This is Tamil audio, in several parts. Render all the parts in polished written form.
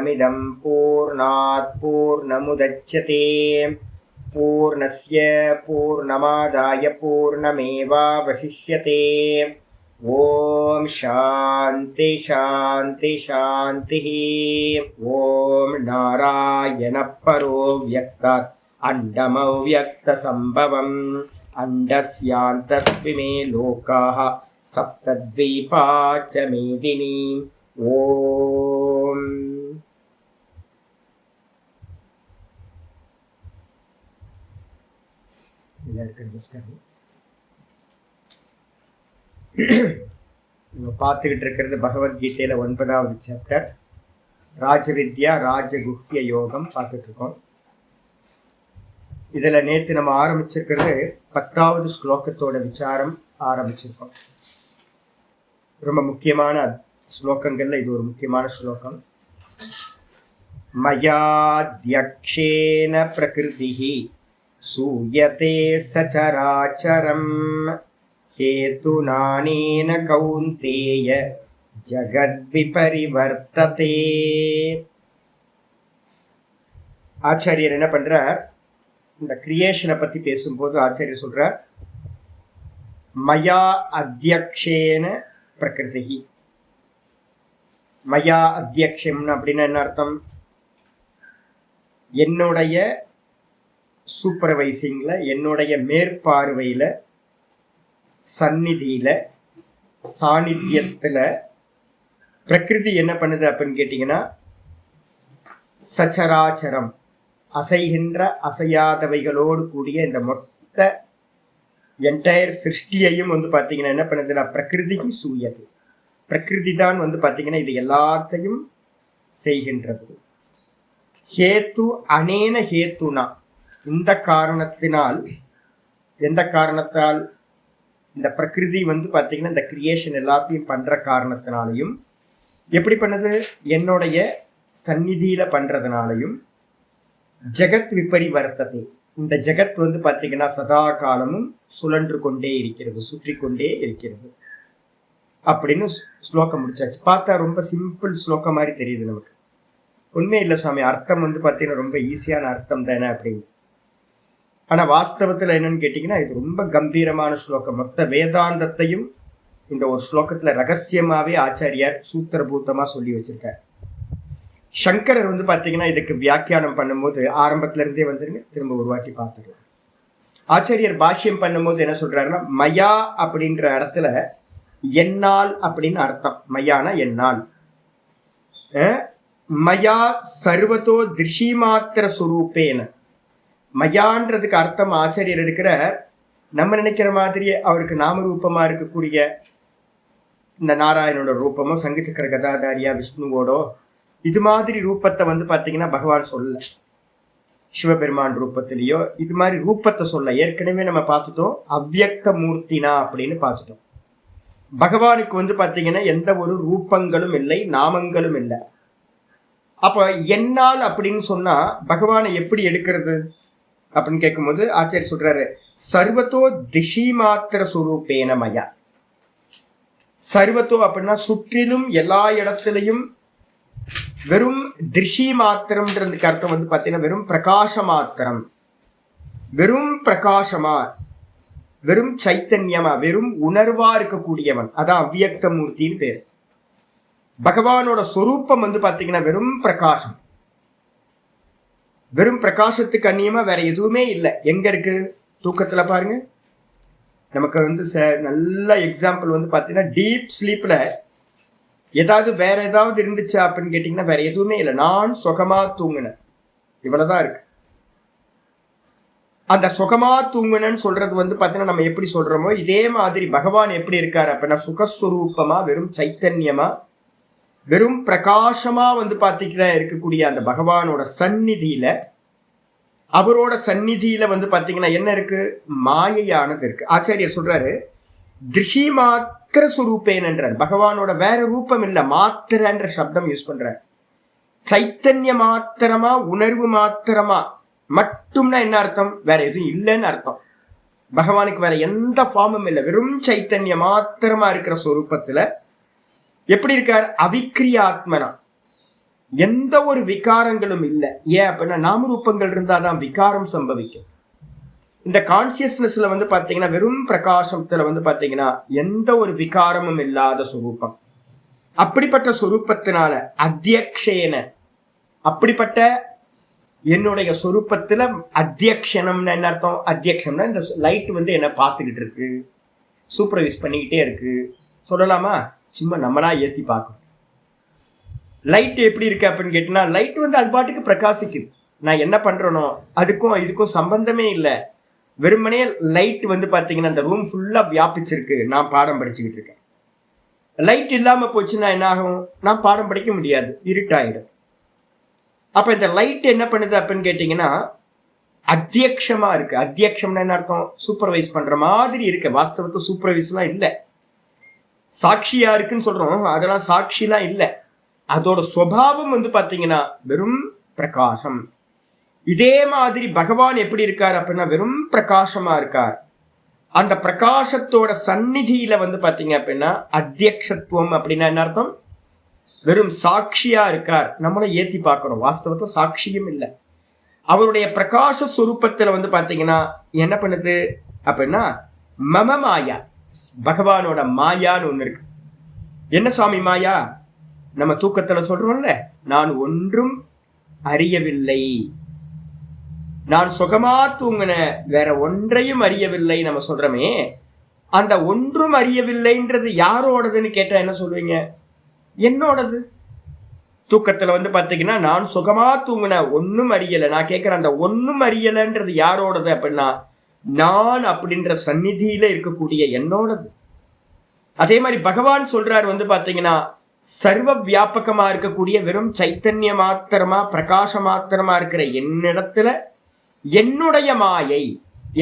पूर्णमिदं पूर्णात् पूर्णमुदच्यते पूर्णस्य पूर्णमादाय पूर्णमेवावशिष्यते। ओम शांति शांति शांति। ओम नारायण परो व्यक्तात् अंडमव्यक्तसंभवम् अंडस्यान्तस्मिमे लोकाः सप्तद्वीपा च मेदिनी। ओम நமஸ்காரம். நம்ம பார்த்துக்கிட்டு இருக்கிறது பகவத்கீதையில 9வது சாப்டர் ராஜவித்யா ராஜகுஹ்ய யோகம் பார்த்துட்டு இருக்கோம். இதுல நேத்து நம்ம ஆரம்பிச்சிருக்கிறது 10வது ஸ்லோகத்தோட விசாரம் ஆரம்பிச்சிருக்கோம். ரொம்ப முக்கியமான ஸ்லோகங்கள்ல இது ஒரு முக்கியமான ஸ்லோகம். மயாத்யக்ஷேன பிரகிருதிஹி சூயதே சசராச்சரம் हेतुनानेन कौन्तेय जगद्विपरिवर्तते. ஆச்சாரியர் என்ன பண்றார், இந்த கிரியேஷனை பத்தி பேசும்போது ஆச்சாரியர் சொல்றார், மயா அத்தியக்ஷேன பிரகிருதி. மயா அத்தியக்ஷம் அப்படின்னா என்ன அர்த்தம்? என்னுடைய சூப்பர்வைசிங்ல, என்னுடைய மேற்பார்வையில, சந்நிதியில, சாநித்தியத்துல பிரகிருதி என்ன பண்ணுது அப்படின்னு கேட்டீங்கன்னா, சச்சராச்சரம் அசைகின்ற அசையாதவைகளோடு கூடிய இந்த மொத்த என்டையர் சிருஷ்டியையும் பார்த்தீங்கன்னா என்ன பண்ணுதுன்னா பிரகிருதி சூயது. பிரகிருதி தான் பார்த்தீங்கன்னா இது எல்லாத்தையும் செய்கின்றது. ஹேத்து அனேன ஹேத்துனா, இந்த காரணத்தினால், எந்த காரணத்தால் இந்த பிரகிருதி பார்த்தீங்கன்னா இந்த கிரியேஷன் எல்லாத்தையும் பண்ற காரணத்தினாலையும், எப்படி பண்ணுது, என்னுடைய சந்நிதியில பண்றதுனாலையும், ஜெகத் விபரிவர்த்தத்தை, இந்த ஜெகத் பார்த்தீங்கன்னா சதா காலமும் சுழன்று கொண்டே இருக்கிறது, சுற்றி கொண்டே இருக்கிறது அப்படின்னு ஸ்லோகம் முடிச்சாச்சு. பார்த்தா ரொம்ப சிம்பிள் ஸ்லோகம் மாதிரி தெரியுது நமக்கு. உண்மை இல்லை சாமி, அர்த்தம் பார்த்தீங்கன்னா ரொம்ப ஈஸியான அர்த்தம் தானே அப்படின்னு. ஆனா வாஸ்தவத்துல என்னன்னு கேட்டீங்கன்னா இது ரொம்ப கம்பீரமான ஸ்லோகம். மொத்த வேதாந்தத்தையும் இந்த ஒரு ஸ்லோகத்துல ரகசியமாவே ஆச்சாரியார் சூத்திரபூத்தமா சொல்லி வச்சிருக்கார். சங்கரர் பாத்தீங்கன்னா இதுக்கு வியாக்கியானம் பண்ணும்போது ஆரம்பத்துல இருந்தே வந்துருங்க, திரும்ப ஒரு வாட்டி பார்த்துக்கலாம். ஆச்சாரியர் பாஷ்யம் பண்ணும்போது என்ன சொல்றாருன்னா, மயா அப்படின்ற இடத்துல என்னால் அப்படின்னு அர்த்தம். மயானா என்னால். மயா சர்வத்தோ திருஷிமாத்திர சுரூப்பேன. மயான்றதுக்கு அர்த்தம் ஆச்சாரியர் எடுக்கிற, நம்ம நினைக்கிற மாதிரியே அவருக்கு நாமரூபமா இருக்கக்கூடிய இந்த நாராயணோட ரூபமோ, சங்கு சக்கர கதாதாரியா விஷ்ணுவோடோ இது மாதிரி ரூபத்தை பார்த்தீங்கன்னா பகவான் சொல்ல. சிவபெருமான் ரூபத்திலேயோ இது மாதிரி ரூபத்தை சொல்ல. ஏற்கனவே நம்ம பார்த்துட்டோம் அவ்யக்த மூர்த்தினா அப்படின்னு பார்த்துட்டோம். பகவானுக்கு பார்த்தீங்கன்னா எந்த ஒரு ரூபங்களும் இல்லை, நாமங்களும் இல்லை. அப்ப என்னால் அப்படின்னு சொன்னா பகவானை எப்படி எடுக்கிறது அப்படின்னு கேட்கும்போது ஆச்சாரியர் சொல்றாரு, சர்வத்தோ திஷி மாத்திர சுரூபேன மயா. சர்வத்தோ அப்படின்னா சுற்றிலும் எல்லா இடத்திலையும் வெறும் திருஷி மாத்திரம்ன்றதுக்கு அர்த்தம் பார்த்தீங்கன்னா வெறும் பிரகாச மாத்திரம், வெறும் பிரகாசமா, வெறும் சைத்தன்யமா, வெறும் உணர்வா இருக்கக்கூடியவன். அதான் அவ்வியக்த மூர்த்தின்னு பேர். பகவானோட சொரூப்பம் பார்த்தீங்கன்னா வெறும் பிரகாசம். வெறும் பிரகாசத்துக்கு அந்நியமா வேற எதுவுமே இல்லை. எங்க இருக்கு? தூக்கத்துல பாருங்க. நமக்கு நல்ல எக்ஸாம்பிள் பார்த்தீங்கன்னா டீப் ஸ்லீப்ல ஏதாவது வேற ஏதாவது இருந்துச்சா அப்படின்னு கேட்டீங்கன்னா வேற எதுவுமே இல்லை. நான் சுகமா தூங்குனேன், இவ்வளவுதான் இருக்கு. அந்த சுகமா தூங்குனன்னு சொல்றது பார்த்தீங்கன்னா நம்ம எப்படி சொல்றோமோ இதே மாதிரி பகவான் எப்படி இருக்காரு அப்படின்னா சுகஸ்வரூபமா, வெறும் சைத்தன்யமா, வெறும் பிரகாசமா பார்த்தீங்கன்னா இருக்கக்கூடிய அந்த பகவானோட சந்நிதியில, அவரோட சந்நிதியில பார்த்தீங்கன்னா என்ன இருக்கு? மாயையானது இருக்கு. ஆச்சாரியர் சொல்றாரு, திருஷி மாத்திர சுரூப்பேன்ன்றார். பகவானோட வேற ரூபம் இல்லை, மாத்திரன்ற சப்தம் யூஸ் பண்றார். சைத்தன்ய மாத்திரமா, உணர்வு மாத்திரமா மட்டும்னா என்ன அர்த்தம்? வேற எதுவும் இல்லைன்னு அர்த்தம். பகவானுக்கு வேற எந்த ஃபார்மும் இல்லை, வெறும் சைத்தன்ய மாத்திரமா இருக்கிற சொரூபத்துல எப்படி இருக்கார்? அவிக்ரியாத்மனா, எந்த ஒரு விகாரங்களும் இல்லை. ஏன் அப்படின்னா நாமரூபங்கள் இருந்தாதான் விகாரம் சம்பவிக்கும். இந்த கான்சியஸ்னஸ்ல வந்து பாத்தீங்கன்னா வெறும் பிரகாசத்துல வந்து பாத்தீங்கன்னா எந்த ஒரு விகாரமும் இல்லாத சொரூபம். அப்படிப்பட்ட சொரூபத்தினால அத்தியக்ஷேன, அப்படிப்பட்ட என்னுடைய சொரூபத்துல அத்தியக்ஷணம்னு என்ன அர்த்தம்? அத்தியக்ஷம்னா இந்த லைட் வந்து என்ன பார்த்துக்கிட்டு இருக்கு, சூப்பர்வைஸ் பண்ணிக்கிட்டே இருக்கு சொல்லலாமா? சும்மா நம்மளா ஏற்றி பார்க்கணும். லைட் எப்படி இருக்கு அப்படின்னு கேட்டீங்கன்னா, லைட் வந்து அது பாட்டுக்கு பிரகாசிக்குது. நான் என்ன பண்றேனோ அதுக்கும் இதுக்கும் சம்பந்தமே இல்லை. வெறுமனே லைட் வந்து பார்த்தீங்கன்னா அந்த ரூம் ஃபுல்லாக வியாபிச்சிருக்கு. நான் பாடம் படிச்சுக்கிட்டு இருக்கேன். லைட் இல்லாமல் போச்சுன்னா என்ன ஆகும்? நான் பாடம் படிக்க முடியாது, இருட்டாயிடும். அப்போ இந்த லைட் என்ன பண்ணுது அப்படின்னு கேட்டிங்கன்னா அத்தியக்ஷமா இருக்கு. அத்தியக்ஷம்னா என்ன அர்த்தம்? சூப்பர்வைஸ் பண்ற மாதிரி இருக்கு. வாஸ்தவத்தை சூப்பர்வைஸ்லாம் இல்லை, சாட்சியா இருக்குன்னு சொல்றோம். அதெல்லாம் சாட்சிலாம் இல்லை. அதோட சுபாவம் வந்து பார்த்தீங்கன்னா வெறும் பிரகாசம். இதே மாதிரி பகவான் எப்படி இருக்கார் அப்படின்னா வெறும் பிரகாசமா இருக்கார். அந்த பிரகாசத்தோட சந்நிதியில வந்து பார்த்தீங்க அப்படின்னா அத்தியக்ஷத்துவம் அப்படின்னா என்ன அர்த்தம்? வெறும் சாட்சியா இருக்கார். நம்மளை ஏற்றி பார்க்கணும். வாஸ்தவத்தை சாட்சியும் இல்லை. அவருடைய பிரகாச சுரூபத்தில் வந்து பார்த்தீங்கன்னா என்ன பண்ணுது அப்படின்னா மம மாயா, பகவானோட மாயான்னு ஒன்று இருக்கு. என்ன சுவாமி மாயா? நம்ம தூக்கத்தில் சொல்றோம்ல, நான் ஒன்றும் அறியவில்லை, நான் சுகமா தூங்கின, வேற ஒன்றையும் அறியவில்லை நம்ம சொல்றோமே. அந்த ஒன்றும் அறியவில்லைன்றது யாரோடதுன்னு கேட்டா என்ன சொல்லுவீங்க? என்னோடது. தூக்கத்துல வந்து பாத்தீங்கன்னா நான் சுகமா தூங்கின, ஒன்னும் அறியலை. நான் கேட்கிறேன், அந்த ஒன்னும் அறியலைன்றது யாரோடது அப்படின்னா நான் அப்படின்ற சந்நிதியில இருக்கக்கூடிய என்னோடது. அதே மாதிரி பகவான் சொல்றாரு வந்து பாத்தீங்கன்னா சர்வ வியாபகமா இருக்கக்கூடிய வெறும் சைத்தன்ய மாத்திரமா பிரகாச மாத்திரமா இருக்கிற என்னிடத்துல என்னுடைய மாயை.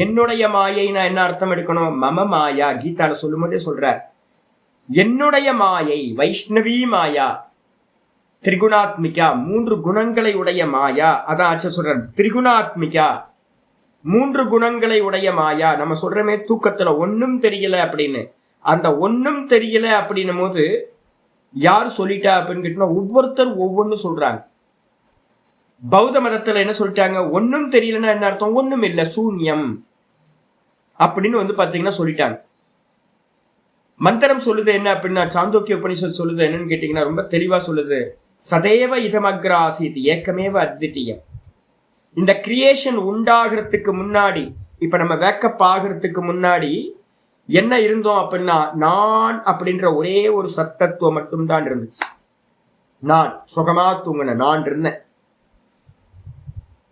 என்னுடைய மாயைனா என்ன அர்த்தம் எடுக்கணும்? மம மாயா. கீதால சொல்லும் போதே சொல்றார், என்னுடைய மாயை வைஷ்ணவி மாயா, திரிகுணாத்மிகா, 3 குணங்களை உடைய மாயா. அதான் ஆச்சா சொல்றார், திரிகுணாத்மிகா, 3 குணங்களை உடைய மாயா. நம்ம சொல்றமே தூக்கத்துல ஒன்னும் தெரியல அப்படின்னு. அந்த ஒன்னும் தெரியல அப்படின்னும் போது யார் சொல்லிட்டா அப்படின்னு கேட்டோம்னா ஒவ்வொருத்தர் ஒவ்வொன்னு சொல்றாங்க. பௌத்த மதத்துல என்ன சொல்லிட்டாங்க? ஒன்னும் தெரியலன்னா என்ன அர்த்தம்? ஒன்னும் இல்லை, சூன்யம் அப்படின்னு வந்து பாத்தீங்கன்னா சொல்லிட்டாங்க. மந்திரம் சொல்லுது என்ன அப்படின்னா, சாந்தோக்கிய உபனிஷத் சொல்லுது என்னன்னு கேட்டீங்கன்னா ரொம்ப தெளிவா சொல்லுது, சதேவ இதமக்ராசித் ஏக்கமேவ அத்விதீயம். இந்த கிரியேஷன் உண்டாகிறதுக்கு முன்னாடி, இப்ப நம்ம வேக்கப் ஆகிறதுக்கு முன்னாடி என்ன இருந்தோம் அப்படின்னா நான் அப்படின்ற ஒரே ஒரு சத்தத்துவம் மட்டும்தான் இருந்துச்சு. நான் சுகமா தூங்கின நான் இருந்தேன்.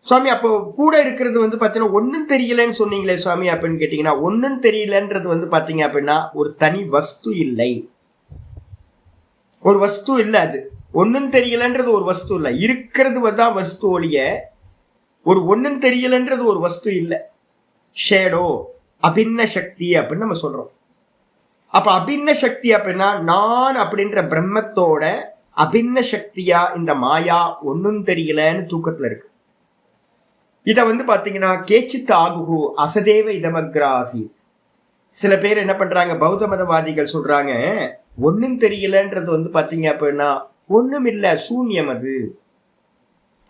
சுவாமி அப்போ கூட இருக்கிறது வந்து பார்த்தீங்கன்னா ஒன்றும் தெரியலன்னு சொன்னீங்களே சுவாமி அப்படின்னு கேட்டிங்கன்னா, ஒன்றும் தெரியலன்றது வந்து பார்த்தீங்க அப்படின்னா ஒரு தனி வஸ்து இல்லை, ஒரு வஸ்து இல்லை. அது ஒன்றும் தெரியலன்றது ஒரு வஸ்து இல்லை, இருக்கிறது தான் வஸ்து ஒழிய ஒரு ஒன்றும் தெரியலன்றது ஒரு வஸ்து இல்லை. ஷேடோ, அபின்ன சக்தி அப்படின்னு நம்ம சொல்றோம். அப்ப அபின்ன சக்தி அப்படின்னா நான் அப்படின்ற பிரம்மத்தோட அபின்ன சக்தியா இந்த மாயா ஒன்றும் தெரியலன்னு தூக்கத்துல இருக்கு. இதை வந்து பாத்தீங்கன்னா கேச்சித் ஆகுகு அசதேவ இதமக்ராசி. சில பேர் என்ன பண்றாங்க, பௌத்த மதவாதிகள் சொல்றாங்க ஒன்னும் தெரியலன்றது வந்து பாத்தீங்க அப்படின்னா ஒண்ணும் இல்லை, சூன்யம் அது.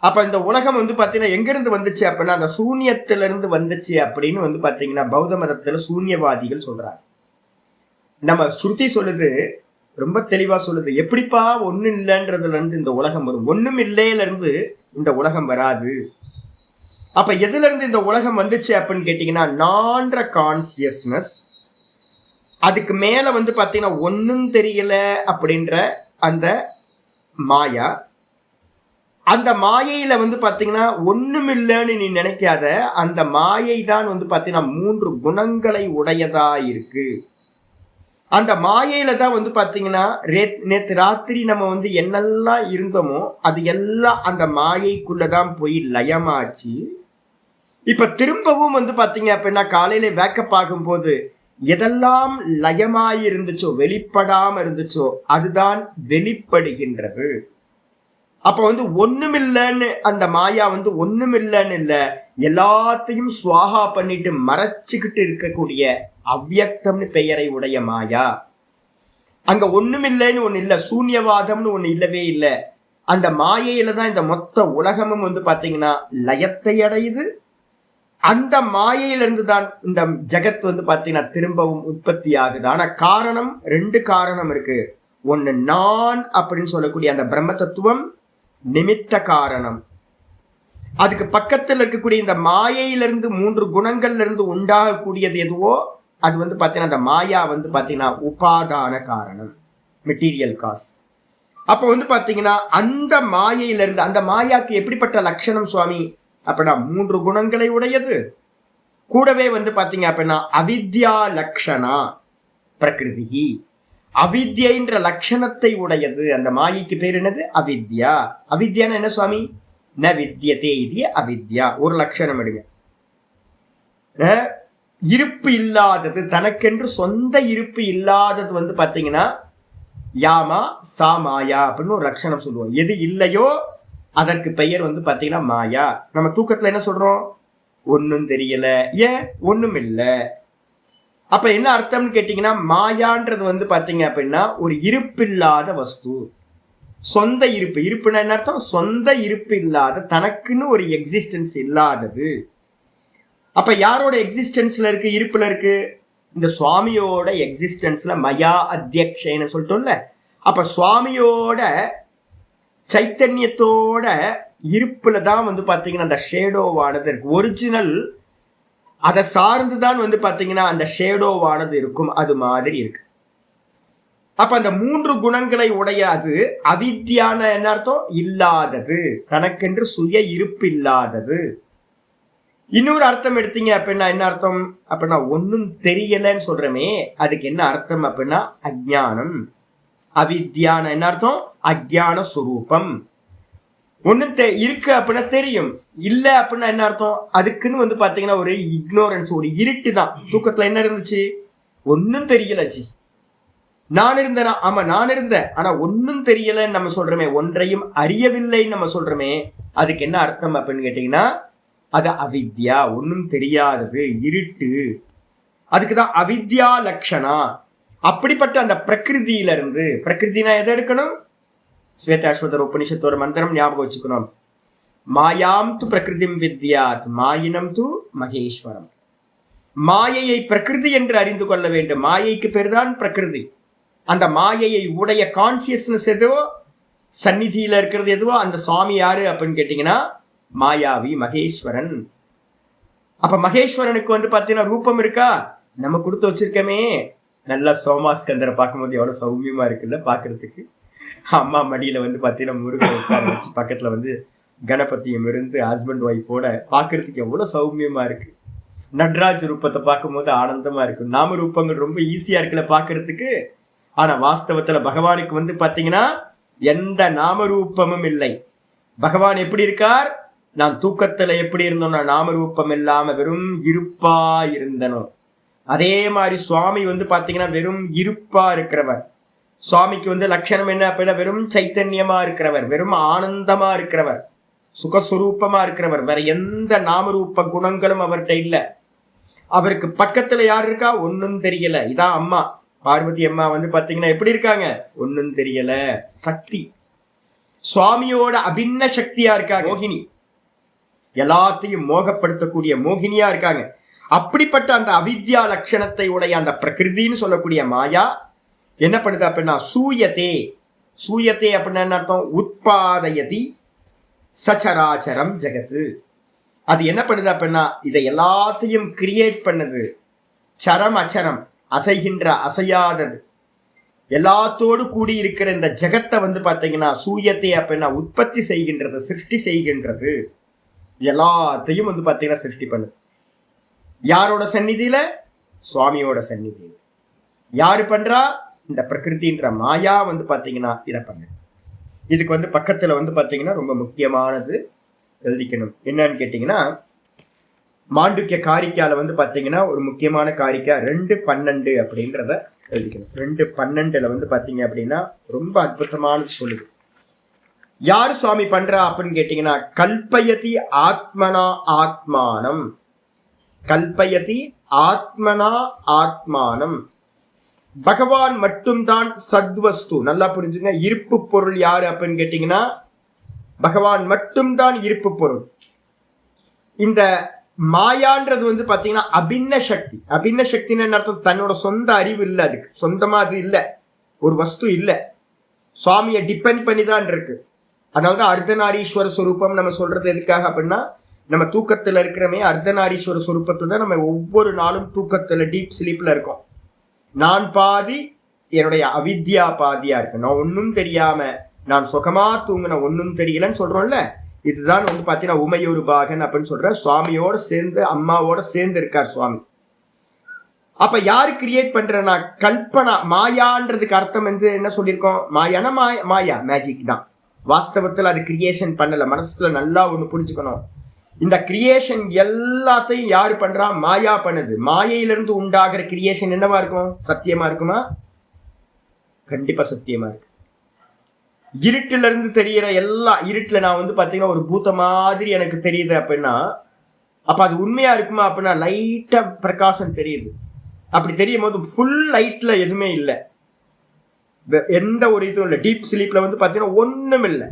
அப்ப இந்த உலகம் வந்து பாத்தீங்கன்னா எங்கிருந்து வந்துச்சு அப்படின்னா அந்த சூன்யத்துல இருந்து வந்துச்சு அப்படின்னு வந்து பாத்தீங்கன்னா பௌத்த மதத்துல சூன்யவாதிகள் சொல்றாங்க. நம்ம ஸ்ருதி சொல்லுது, ரொம்ப தெளிவா சொல்லுது, எப்படிப்பா ஒன்னும் இல்லைன்றதுல இருந்து இந்த உலகம் வரும்? ஒன்னும் இல்லையில இருந்து இந்த உலகம் வராது. அப்ப எதுல இருந்து இந்த உலகம் வந்துச்சு அப்படின்னு கேட்டீங்கன்னா நான்ற கான்சியஸ்னஸ், அதுக்கு மேல வந்து பாத்தீங்கன்னா ஒன்னும் தெரியல அப்படின்ற அந்த மாயா. அந்த மாயையில வந்து பாத்தீங்கன்னா ஒண்ணும் இல்லைன்னு நீ நினைக்காத, அந்த மாயை தான் வந்து பாத்தீங்கன்னா 3 குணங்களை உடையதா இருக்கு. அந்த மாயையில தான் வந்து பாத்தீங்கன்னா நேத்து ராத்திரி நம்ம வந்து என்னெல்லாம் இருந்தோமோ அது எல்லாம் அந்த மாயைக்குள்ளதான் போய் லயமாச்சு. இப்ப திரும்பவும் வந்து பாத்தீங்க அப்படின்னா காலையில வேக்கப் ஆகும்போது எதெல்லாம் லயமாய் இருந்துச்சோ, வெளிப்படாம இருந்துச்சோ அதுதான் வெளிப்படுகின்றது. அப்ப வந்து ஒண்ணுமில்லன்னு அந்த மாயா வந்து ஒண்ணுமில்லன்னு இல்ல, எல்லாத்தையும் சுவாகா பண்ணிட்டு மறைச்சுக்கிட்டு இருக்கக்கூடிய அவ்யக்தம்னு பெயரை உடைய மாயா. அங்க ஒண்ணுமில்லைன்னு ஒண்ணு இல்ல, சூன்யவாதம்னு ஒண்ணு இல்லவே இல்லை. அந்த மாயையில தான் இந்த மொத்த உலகமும் வந்து பாத்தீங்கன்னா லயத்தை அடையுது. அந்த மாயையிலிருந்து தான் இந்த ஜெகத் வந்து பாத்தீங்கன்னா திரும்பவும் உற்பத்தி ஆகுது. ஆனா காரணம், 2 காரணம் இருக்கு. ஒண்ணு நான் அப்படின்னு சொல்லக்கூடிய அந்த பிரம்ம தத்துவம் நிமித்த காரணம். அதுக்கு பக்கத்தில் இருக்கக்கூடிய இந்த மாயையிலிருந்து 3 குணங்கள்ல இருந்து உண்டாகக்கூடியது எதுவோ அது வந்து பாத்தீங்கன்னா அந்த மாயா வந்து பாத்தீங்கன்னா உபாதான காரணம், மெட்டீரியல் காஸ். அப்ப வந்து பாத்தீங்கன்னா அந்த மாயையிலிருந்து, அந்த மாயாக்கு எப்படிப்பட்ட லட்சணம் சுவாமி அப்படின்னா 3 குணங்களை உடையது. கூடவே வந்து பாத்தீங்க அப்படின்னா அவித்யா லக்ஷணா பிரகிருதி, அவித்யன்ற லட்சணத்தை உடையது. அந்த மாயைக்கு பேர் என்னது? அவித்யா. அவித்யான்னு என்ன சுவாமி? ந வித்யதே இது அவித்யா. ஒரு லட்சணம் எடுங்க. இருப்பு இல்லாதது, தனக்கென்று சொந்த இருப்பு இல்லாதது வந்து பாத்தீங்கன்னா யாமா சா மாயா அப்படின்னு ஒரு லட்சணம் சொல்லுவோம். எது இல்லையோ அதற்கு பெயர் வந்து பாத்தீங்கன்னா மாயா. நம்ம தூக்கத்துல என்ன சொல்றோம்? ஒன்னும் தெரியல, ஏன் ஒண்ணும் இல்லை. அப்ப என்ன அர்த்தம்னு கேட்டீங்கன்னா மாயான்றது வந்து பாத்தீங்க அப்படின்னா ஒரு இருப்பில்லாத வஸ்து, சொந்த இருப்பு. இருப்புன்னா என்ன அர்த்தம்? சொந்த இருப்பு இல்லாத, தனக்குன்னு ஒரு எக்ஸிஸ்டன்ஸ் இல்லாதது. அப்ப யாரோட எக்ஸிஸ்டன்ஸ்ல இருக்கு? இருப்புல இருக்கு. இந்த சுவாமியோட எக்ஸிஸ்டன்ஸ்ல மயா அத்தியக்ஷன்னு சொல்லிட்டோம்ல. அப்ப சுவாமியோட சைத்தன்யத்தோட இருப்புல தான் வந்து பாத்தீங்கன்னா அந்த ஷேடோவானது இருக்கு. ஒரிஜினல் அதை சார்ந்துதான் வந்து பாத்தீங்கன்னா அந்த ஷேடோவானது இருக்கும். அது மாதிரி இருக்கு. அப்ப அந்த 3 குணங்களை உடைய அது அவித்யான என்ன அர்த்தம்? இல்லாதது, தனக்கென்று சுய இருப்பு இல்லாதது. இன்னொரு அர்த்தம் எடுத்தீங்க அப்படின்னா என்ன அர்த்தம் அப்படின்னா ஒன்னும் தெரியலன்னு சொல்றமே, அதுக்கு என்ன அர்த்தம் அப்படின்னா அஜ்ஞானம். அவித்யான என்ன அர்த்தம்? அஜ்ஞான சுரூபம். ஒன்னும் இருக்கு அப்படின்னா தெரியும், இல்ல அப்படின்னா என்ன அர்த்தம்? அதுக்குன்னு வந்து பாத்தீங்கன்னா ஒரு இக்னோரன்ஸ், ஒரு இருட்டு தான். தூக்கத்துல என்ன இருந்துச்சு? ஒன்னும் தெரியலச்சு. நான் இருந்தேனா? ஆமா நான் இருந்தேன், ஆனா ஒன்னும் தெரியலன்னு நம்ம சொல்றோமே, ஒன்றையும் அறியவில்லைன்னு நம்ம சொல்றோமே, அதுக்கு என்ன அர்த்தம் அப்படின்னு கேட்டீங்கன்னா அது அவித்யா, ஒன்னும் தெரியாதது, இருட்டு. அதுக்குதான் அவித்யா லட்சணா. அப்படிப்பட்ட அந்த பிரகிருதியில இருந்து, பிரகிருதினா எதை எடுக்கணும்? ஸ்வேதாஸ்வதர் உபனிஷத்தோட மந்திரம் ஞாபகம் வச்சுக்கணும். மாயாம் து பிரகிருதிம் வித்யாத் மாயினம் து மகேஸ்வரம். மாயையை பிரகிருதி என்று அறிந்து கொள்ள வேண்டும். மாயைக்கு பேர்தான் பிரகிருதி. அந்த மாயையை உடைய கான்சியஸ்னஸ் எதுவோ, சந்நிதியில இருக்கிறது எதுவோ, அந்த சுவாமி யாரு அப்படின்னு கேட்டீங்கன்னா மாயாவி, மகேஸ்வரன். அப்ப மகேஸ்வரனுக்கு வந்து பாத்தீங்கன்னா ரூபம் இருக்கா? நம்ம கொடுத்து வச்சிருக்கமே. நல்லா சோமாஸ்கந்தரை பார்க்கும்போது எவ்வளவு சௌமியமா இருக்குல்ல பாக்குறதுக்கு. அம்மா மடியில வந்து பாத்தீங்கன்னா முருகன் உட்கார வச்சு பக்கத்துல வந்து கணபதியும் இருந்து ஹஸ்பண்ட் ஒய்ஃபோட பாக்குறதுக்கு எவ்வளவு சௌமியமா இருக்கு. நட்ராஜ் ரூபத்தை பார்க்கும்போது ஆனந்தமா இருக்கு. நாம ரூபங்கள் ரொம்ப ஈஸியா இருக்குல்ல பாக்குறதுக்கு. ஆனா வாஸ்தவத்துல பகவானுக்கு வந்து பாத்தீங்கன்னா எந்த நாம ரூபமும் இல்லை. பகவான் எப்படி இருக்கார்? நான் தூக்கத்துல எப்படி இருந்தோம்னா நாம ரூபம் இல்லாம வெறும் இருப்பா இருந்தனும். அதே மாதிரி சுவாமி வந்து பாத்தீங்கன்னா வெறும் இருப்பா இருக்கிறவர். சுவாமிக்கு வந்து லட்சணம் என்ன அப்படின்னா வெறும் சைத்தன்யமா இருக்கிறவர், வெறும் ஆனந்தமா இருக்கிறவர், சுகஸ்வரூபமா இருக்கிறவர். வேற எந்த நாமரூப குணங்களும் அவர்கிட்ட இல்ல. அவருக்கு பக்கத்துல யார் இருக்கா? ஒன்னும் தெரியல. இதான் அம்மா பார்வதி அம்மா வந்து பாத்தீங்கன்னா எப்படி இருக்காங்க? ஒன்னும் தெரியல, சக்தி. சுவாமியோட அபின்ன சக்தியா இருக்காங்க, மோகினி. எல்லாத்தையும் மோகப்படுத்தக்கூடிய மோகினியா இருக்காங்க. அப்படிப்பட்ட அந்த அவித்யா லட்சணத்தை உடைய அந்த பிரகிருதின்னு சொல்லக்கூடிய மாயா என்ன பண்ணுது அப்படின்னா சூயத்தே. சூயத்தே அப்படின்னா என்ன அர்த்தம்? உத்பாதயதி சச்சராச்சரம் ஜெகத்து. அது என்ன பண்ணுது அப்படின்னா இதை எல்லாத்தையும் கிரியேட் பண்ணுது. சரம் அச்சரம், அசைகின்ற அசையாதது, எல்லாத்தோடு கூடி இருக்கிற இந்த ஜெகத்தை வந்து பாத்தீங்கன்னா சூயத்தை அப்படின்னா உற்பத்தி செய்கின்றது, சிருஷ்டி செய்கின்றது. எல்லாத்தையும் வந்து பாத்தீங்கன்னா சிருஷ்டி பண்ணுது. யாரோட சந்நிதியில? சுவாமியோட சந்நிதியில. யாரு பண்றா? இந்த பிரகிருதின்ற மாயா வந்து பாத்தீங்கன்னா இதை பண்ணுது. இதுக்கு வந்து பக்கத்துல வந்து பாத்தீங்கன்னா ரொம்ப முக்கியமானது எழுதிக்கணும். என்னன்னு கேட்டீங்கன்னா மாண்டுக்கிய காரிக்கால வந்து பாத்தீங்கன்னா ஒரு முக்கியமான காரிக்கா 2:12 அப்படின்றத எழுதிக்கணும். 2:12 வந்து பாத்தீங்க அப்படின்னா ரொம்ப அற்புதமானது சொல்லுது. யாரு சுவாமி பண்றா அப்படின்னு கேட்டீங்கன்னா கல்பயதி ஆத்மனா ஆத்மானம். கல்பயதி ஆத்மனா ஆத்மானம். பகவான் மட்டும்தான் சத்வஸ்து. நல்லா புரிஞ்சுங்க. இருப்பு பொருள் யாரு அப்படின்னு கேட்டீங்கன்னா பகவான் மட்டும்தான் இருப்பு பொருள். இந்த மாயான்றது வந்து பாத்தீங்கன்னா அபின்ன சக்தி. அபின்ன சக்தின்னு அர்த்தம் தன்னோட சொந்த அறிவு இல்லை, அதுக்கு சொந்தமா அது இல்லை, ஒரு வஸ்து இல்லை, சுவாமியை டிபெண்ட் பண்ணி தான் இருக்கு. அதனாலதான் அர்த்தநாரீஸ்வர ஸ்வரூபம் நம்ம சொல்றது எதுக்காக அப்படின்னா, நம்ம தூக்கத்துல இருக்கிறமே அர்த்தநாரீஸ்வர ஸ்வரூபத்துல தான் நம்ம ஒவ்வொரு நாளும் தூக்கத்துல டீப் ஸ்லீப்ல இருக்கோம். நான் பாதி, என்னுடைய அவித்யா பாதியா இருக்கு. நான் ஒன்னும் தெரியாம நான் சுகமா தூங்கின ஒன்னும் தெரியலன்னு சொல்றோம்ல, இதுதான் வந்து பாத்தீங்கன்னா உமையொரு பாகன் அப்படின்னு சொல்ற, சுவாமியோட சேர்ந்து அம்மாவோட சேர்ந்து இருக்கார் சுவாமி. அப்ப யாரு கிரியேட் பண்றனா? கல்பனா. மாயான்றதுக்கு அர்த்தம் வந்து என்ன சொல்லியிருக்கோம்? மாயானா மாயா மேஜிக் தான். வாஸ்தவத்துல அது கிரியேஷன் பண்ணல. மனசுல நல்லா ஒண்ணு புரிஞ்சுக்கணும், இந்த கிரியேஷன் எல்லாத்தையும் யாரு பண்றா? மாயா பண்ணுது. மாயையிலிருந்து உண்டாகிற கிரியேஷன் என்னவா இருக்கும்? சத்தியமா இருக்குமா? கண்டிப்பா சத்தியமா இருக்கு. இருட்டுல இருந்து தெரியற எல்லாம், இருட்டுல நான் வந்து பாத்தீங்கன்னா ஒரு பூத்த மாதிரி எனக்கு தெரியுது அப்படின்னா, அப்ப அது உண்மையா இருக்குமா அப்படின்னா, லைட்டா பிரகாசம் தெரியுது. அப்படி தெரியும் போது ஃபுல் லைட்ல எதுவுமே இல்லை, எந்த ஒரு இதுவும் இல்லை. டீப் ஸ்லீப்ல வந்து பாத்தீங்கன்னா ஒண்ணும் இல்லை.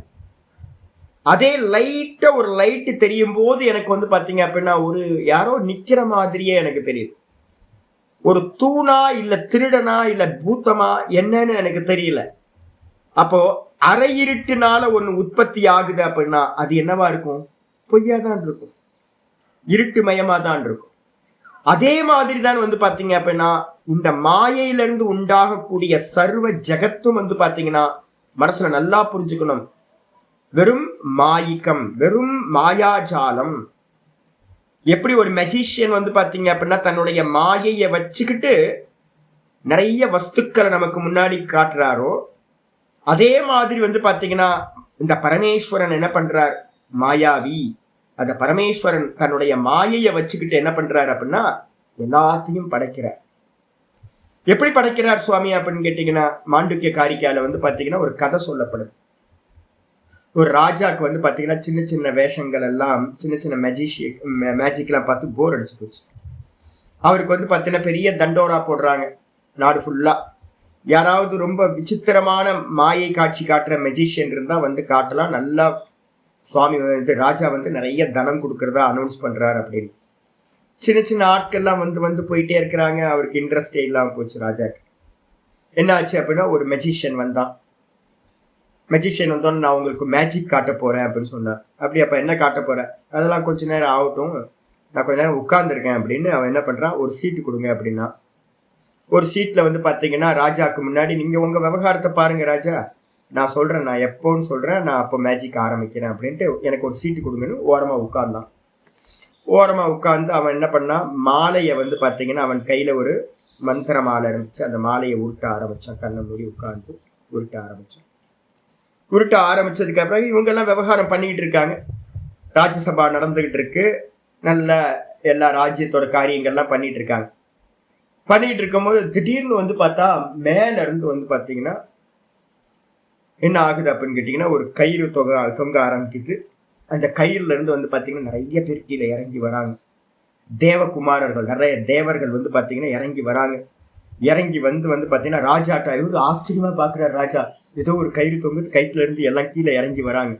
அதே லைட்டா ஒரு லைட் தெரியும் போது எனக்கு வந்து பாத்தீங்க அப்படின்னா ஒரு யாரோ நிக்கிற மாதிரியே எனக்கு தெரியுது. ஒரு தூணா இல்ல திருடனா இல்ல பூத்தமா என்னன்னு எனக்கு தெரியல. அப்போ அரை இருட்டுனால ஒண்ணு உற்பத்தி ஆகுது அப்படின்னா அது என்னவா இருக்கும்? பொய்யாதான் இருக்கும், இருட்டு மயமா தான் இருக்கும். அதே மாதிரி தான் வந்து பாத்தீங்க அப்படின்னா இந்த மாயையிலிருந்து உண்டாகக்கூடிய சர்வ ஜகத்தும் வந்து பாத்தீங்கன்னா மனசுல நல்லா புரிஞ்சுக்கணும், வெறும் மாயிக்கம், வெறும் மாயாஜாலம். எப்படி ஒரு மெஜிஷியன் வந்து பாத்தீங்க அப்படின்னா தன்னுடைய மாயையை வச்சுக்கிட்டு நிறைய வஸ்துக்களை நமக்கு முன்னாடி காட்டுறாரோ, அதே மாதிரி வந்து பாத்தீங்கன்னா இந்த பரமேஸ்வரன் என்ன பண்றார்? மாயாவி. அந்த பரமேஸ்வரன் தன்னுடைய மாயையை வச்சுக்கிட்டு என்ன பண்றாரு அப்படின்னா எல்லாத்தையும் படைக்கிறார். எப்படி படைக்கிறார் சுவாமி அப்படின்னு கேட்டீங்கன்னா, மாண்டூக்கிய காரிக்கையால வந்து பாத்தீங்கன்னா ஒரு கதை சொல்லப்படுது. ஒரு ராஜாக்கு வந்து பாத்தீங்கன்னா சின்ன சின்ன வேஷங்கள் எல்லாம், சின்ன சின்ன மேஜிக்லாம் பார்த்து போர் அடிச்சு போச்சு. அவருக்கு வந்து பாத்தீங்கன்னா பெரிய தண்டோரா போடுறாங்க நாடு ஃபுல்லா. யாராவது ரொம்ப விசித்திரமான மாயை காட்சி காட்டுற மெஜிஷியன் இருந்தா வந்து காட்டலாம், நல்லா சுவாமி வந்து ராஜா வந்து நிறைய தனம் கொடுக்கறதா அனௌன்ஸ் பண்றாரு அப்படின்னு. சின்ன சின்ன ஆட்கள்லாம் வந்து வந்து போயிட்டே இருக்கிறாங்க. அவருக்கு இன்ட்ரெஸ்டே இல்லாம போச்சு ராஜாக்கு. என்ன ஆச்சு அப்படின்னா ஒரு மெஜிஷியன் வந்தான். மெஜிஷியன் வந்தோன்னு நான் உங்களுக்கு மேஜிக் காட்ட போறேன் அப்படின்னு சொன்னார். அப்படி அப்ப என்ன காட்ட போறேன்? அதெல்லாம் கொஞ்ச நேரம் ஆகட்டும், நான் கொஞ்ச நேரம் உட்கார்ந்துருக்கேன் அப்படின்னு அவன் என்ன பண்றான், ஒரு சீட்டு கொடுங்க அப்படின்னா. ஒரு சீட்ல வந்து பாத்தீங்கன்னா ராஜாக்கு முன்னாடி, நீங்க உங்க விவகாரத்தை பாருங்க ராஜா, நான் சொல்றேன், நான் எப்போன்னு சொல்றேன், நான் அப்போ மேஜிக் ஆரம்பிக்கிறேன் அப்படின்ட்டு எனக்கு ஒரு சீட்டு கொடுங்கன்னு ஓரமா உட்கார்ந்தான். ஓரமா உட்கார்ந்து அவன் என்ன பண்ணான், மாலையை வந்து பாத்தீங்கன்னா அவன் கையில ஒரு மந்திர மாலை இருந்துச்சு, அந்த மாலையை உருட்ட ஆரம்பிச்சான். கண்ணை மூடி உட்கார்ந்து உருட்ட ஆரம்பிச்சான். உருட்ட ஆரம்பிச்சதுக்கு அப்புறம் இவங்க எல்லாம் விவகாரம் பண்ணிக்கிட்டு இருக்காங்க. ராஜ்யசபா நடந்துகிட்டு இருக்கு, நல்ல எல்லா ராஜ்யத்தோட காரியங்கள்லாம் பண்ணிட்டு இருக்காங்க. பண்ணிட்டு இருக்கும்போது திடீர்னு வந்து பார்த்தா மேல இருந்து வந்து பாத்தீங்கன்னா என்ன ஆகுது அப்படின்னு கேட்டீங்கன்னா, ஒரு கயிறு தொங்க ஆரம்பிக்குது. அந்த கயிறுல இருந்து வந்து பாத்தீங்கன்னா நிறைய பேர் கீழே இறங்கி வராங்க. தேவகுமாரர்கள், நிறைய தேவர்கள் வந்து பாத்தீங்கன்னா இறங்கி வராங்க. இறங்கி வந்து பாத்தீங்கன்னா ராஜாட்ட இவரு ஆச்சரியமா பாக்குறாரு. ராஜா ஏதோ ஒரு கயிறு தொங்குது, கயிற்றுல இருந்து எல்லாம் கீழே இறங்கி வராங்க.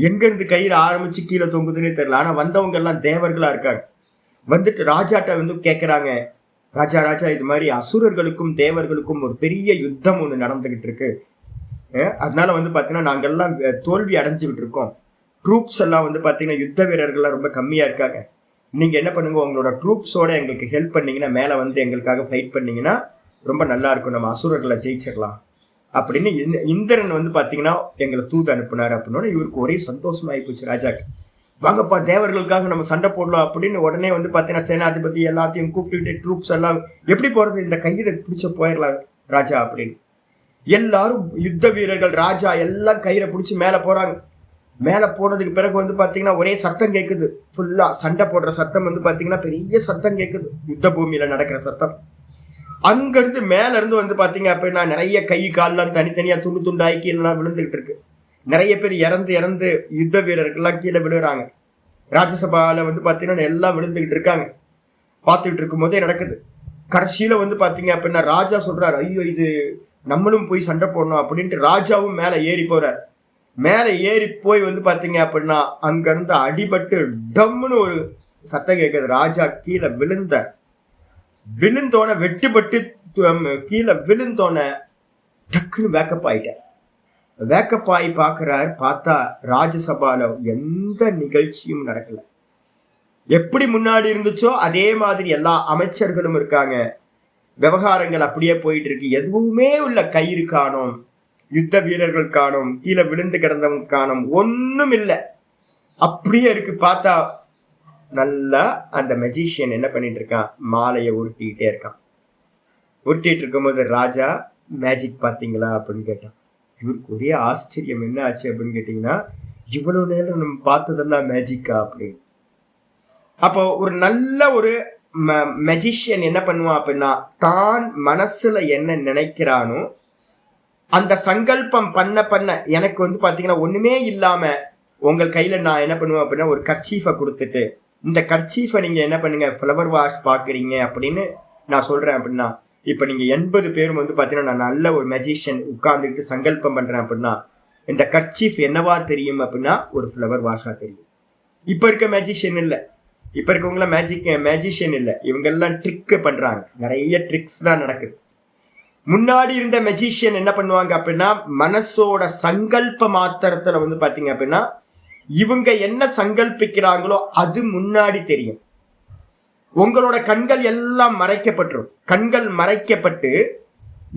எங்க இருந்து கயிறு ஆரம்பிச்சு கீழே தொங்குதுன்னே தெரியல. ஆனா வந்தவங்க எல்லாம் தேவர்களா இருக்காங்க. வந்துட்டு ராஜாட்ட வந்து கேட்கறாங்க, ராஜா ராஜா இது மாதிரி அசுரர்களுக்கும் தேவர்களுக்கும் ஒரு பெரிய யுத்தம் ஒண்ணு நடந்துகிட்டு இருக்கு, அதனால வந்து பாத்தீங்கன்னா நாங்கெல்லாம் தோல்வி அடைஞ்சுக்கிட்டு இருக்கோம். ட்ரூப்ஸ் எல்லாம் வந்து பாத்தீங்கன்னா யுத்த வீரர்கள்லாம் ரொம்ப கம்மியா இருக்காங்க. நீங்க என்ன பண்ணுங்க, உங்களோட ட்ரூப்ஸோட எங்களுக்கு ஹெல்ப் பண்ணீங்கன்னா, மேல வந்து எங்களுக்காக ஃபைட் பண்ணீங்கன்னா ரொம்ப நல்லா இருக்கும், நம்ம அசுரர்களை ஜெயிச்சிடலாம் அப்படின்னு இந்திரன் வந்து பாத்தீங்கன்னா எங்களை தூது அனுப்புனாரு. அப்படின்னா இவருக்கு ஒரே சந்தோஷம் ஆகி போச்சு ராஜாக்கு. வாங்கப்பா தேவர்களுக்காக நம்ம சண்டை போடலாம் அப்படின்னு உடனே வந்து பாத்தீங்கன்னா சேனாதிபதி எல்லாத்தையும் கூப்பிட்டுட்டு ட்ரூப்ஸ் எல்லாம் எப்படி போறது, இந்த கையில பிடிச்ச போயிடலாம் ராஜா அப்படின்னு. எல்லாரும் யுத்த வீரர்கள் ராஜா எல்லாம் கயிறை பிடிச்சி மேல போறாங்க. மேல போனதுக்கு பிறகு வந்து பாத்தீங்கன்னா ஒரே சத்தம் கேட்குது. ஃபுல்லா சண்டை போடுற சத்தம் வந்து பாத்தீங்கன்னா பெரிய சத்தம் கேட்குது, யுத்த பூமியில நடக்கிற சத்தம். அங்க இருந்து மேல இருந்து வந்து பாத்தீங்க அப்படின்னா நிறைய கை கால்லாம் தனித்தனியா துண்டு துண்டாக்கி கீழே விழுந்துகிட்டு இருக்கு. நிறைய பேர் இறந்து யுத்த வீரர்கள்லாம் கீழே விழுறாங்க. ராஜ்யசபால வந்து பாத்தீங்கன்னா எல்லாம் விழுந்துகிட்டு இருக்காங்க. பார்த்துக்கிட்டு இருக்கும் போதே நடக்குது. கடைசியில வந்து பாத்தீங்க அப்படின்னா ராஜா சொல்றாரு, ஐயோ இது நம்மளும் போய் சண்டை போடணும் அப்படின்ட்டு ராஜாவும் மேல ஏறி போறாரு. மேலே ஏறி போய் வந்து பார்த்தீங்க அப்படின்னா அங்கிருந்து அடிபட்டு டம்முன்னு ஒரு சத்தம் கேட்குது. ராஜா கீழே விழுந்தோன வெட்டுப்பட்டு கீழே விழுந்தோன டக்குன்னு வேக்கப் ஆயிட்டார். வேக்கப் ஆகி பார்க்கிறார். பார்த்தா ராஜசபால எந்த நிகழ்ச்சியும் நடக்கல. எப்படி முன்னாடி இருந்துச்சோ அதே மாதிரி எல்லா அமைச்சர்களும் இருக்காங்க. விவகாரங்கள் அப்படியே போயிட்டு இருக்கு. எதுவுமே உள்ள கயிறு காணும், யுத்த வீரர்கள் காணும், கீழே விழுந்து கிடந்தவங்க காணும், ஒண்ணும் இல்லை. அப்படியே இருக்கு. பார்த்தா நல்லா அந்த மெஜிஷியன் என்ன பண்ணிட்டு இருக்கான், மாலையை உருட்டிக்கிட்டே இருக்கான். உருட்டிட்டு இருக்கும்போது ராஜா மேஜிக் பார்த்தீங்களா அப்படின்னு கேட்டான். இவருக்கு ஒரே ஆச்சரியம். என்ன ஆச்சு அப்படின்னு கேட்டீங்கன்னா, இவ்வளவு நேரம் நம்ம பார்த்ததெல்லாம் மேஜிக்கா அப்படின்னு. அப்போ ஒரு நல்ல ஒரு மெஜிஷியன் என்ன பண்ணுவான் அப்படின்னா, தான் மனசுல என்ன நினைக்கிறானோ அந்த சங்கல்பம் பண்ண எனக்கு வந்து பாத்தீங்கன்னா ஒண்ணுமே இல்லாம உங்கள் கையில நான் என்ன பண்ணுவேன் அப்படின்னா ஒரு கர்ச்சீஃபை கொடுத்துட்டு, இந்த கர்ச்சீஃபை நீங்க என்ன பண்ணுங்க, ஃப்ளவர் வாஷ் பாக்குறீங்க அப்படின்னு நான் சொல்றேன் அப்படின்னா, இப்ப நீங்க 80 பேரும் வந்து பாத்தீங்கன்னா நான் நல்ல ஒரு மெஜிஷியன் உட்கார்ந்துட்டு சங்கல்பம் பண்றேன் அப்படின்னா இந்த கர்ச்சீஃப் என்னவா தெரியும் அப்படின்னா ஒரு ஃப்ளவர் வாஷா தெரியும். இப்ப இருக்க மெஜிஷியன் இல்லை, இப்ப இருக்கவங்கள மேஜிஷியன் இல்லை, இவங்க எல்லாம் ட்ரிக் பண்றாங்க. நிறைய ட்ரிக்ஸ் தான் நடக்குது. முன்னாடி இருந்த மெஜிஷியன் என்ன பண்ணுவாங்க அப்படின்னா மனசோட சங்கல்ப மாத்திரத்துல வந்து பாத்தீங்க அப்படின்னா இவங்க என்ன சங்கல்பிக்கிறாங்களோ அது முன்னாடி தெரியும். உங்களோட கண்கள் எல்லாம் மறைக்கப்பட்டுரும். கண்கள் மறைக்கப்பட்டு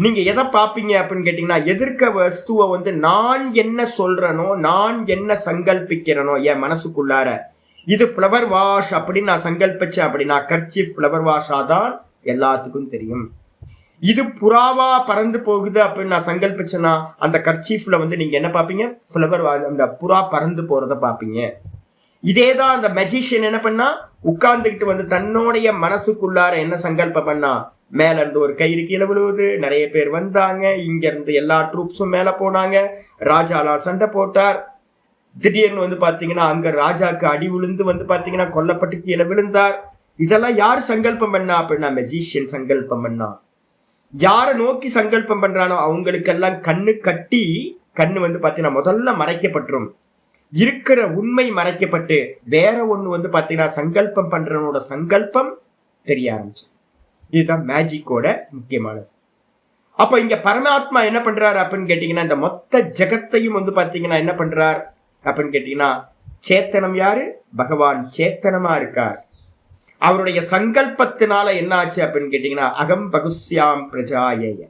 நீங்க எதை பார்ப்பீங்க அப்படின்னு கேட்டீங்கன்னா, எதிர்க்க வஸ்துவை வந்து நான் என்ன சொல்றேனோ, நான் என்ன சங்கல்பிக்கிறேனோ என் மனசுக்குள்ளார, இது ஃப்ளவர் வாஷ் அப்படின்னு நான் சங்கல்பிச்சேன் அப்படின்னா கர்ச்சீஃப் ஃப்ளவர் வாஷா தான் எல்லாத்துக்கும் தெரியும். இது புறாவா பறந்து போகுது அப்படின்னு நான் சங்கல்பிச்சேன்னா அந்த கர்ச்சீஃப்ல வந்து நீங்க என்ன பார்ப்பீங்க, ஃப்ளவர் அந்த புறா பறந்து போறத பார்ப்பீங்க. இதேதான் அந்த மெஜிஷியன் என்ன பண்ணா, உட்கார்ந்துக்கிட்டு வந்து தன்னுடைய மனசுக்குள்ளார என்ன சங்கல்பம் பண்ணா, மேல இருந்து ஒரு கயிறு கீழே விழுவுது, நிறைய பேர் வந்தாங்க, இங்க இருந்து எல்லா ட்ரூப்ஸும் மேல போனாங்க, ராஜாலாம் சண்டை போட்டார். திடீர்னு வந்து பாத்தீங்கன்னா அங்க ராஜாக்கு அடி விழுந்து வந்து பாத்தீங்கன்னா கொல்லப்பட்டு கீழே விழுந்தார். இதெல்லாம் யார் சங்கல்பம் பண்ணா அப்படின்னா மெஜிஷியன் சங்கல்பம் பண்ணா. யாரை நோக்கி சங்கல்பம் பண்றானோ அவங்களுக்கெல்லாம் கண்ணு வந்து பாத்தீங்கன்னா முதல்ல மறைக்கப்பட்டுரும். இருக்கிற உண்மை மறைக்கப்பட்டு வேற ஒண்ணு வந்து பாத்தீங்கன்னா சங்கல்பம் பண்றவனோட சங்கல்பம் தெரிய ஆரம்பிச்சு. இதுதான் மேஜிக்கோட முக்கியமானது. அப்ப இங்க பரமாத்மா என்ன பண்றாரு அப்படின்னு கேட்டீங்கன்னா, இந்த மொத்த ஜெகத்தையும் வந்து பாத்தீங்கன்னா என்ன பண்றார் அப்படின்னு கேட்டீங்கன்னா, சேத்தனம் யாரு, பகவான் சேத்தனமா இருக்கார். அவருடைய சங்கல்பத்தினால என்ன ஆச்சு அப்படின்னு கேட்டீங்கன்னா, அகம் பகுஸ்யாம் பிரஜாயேய,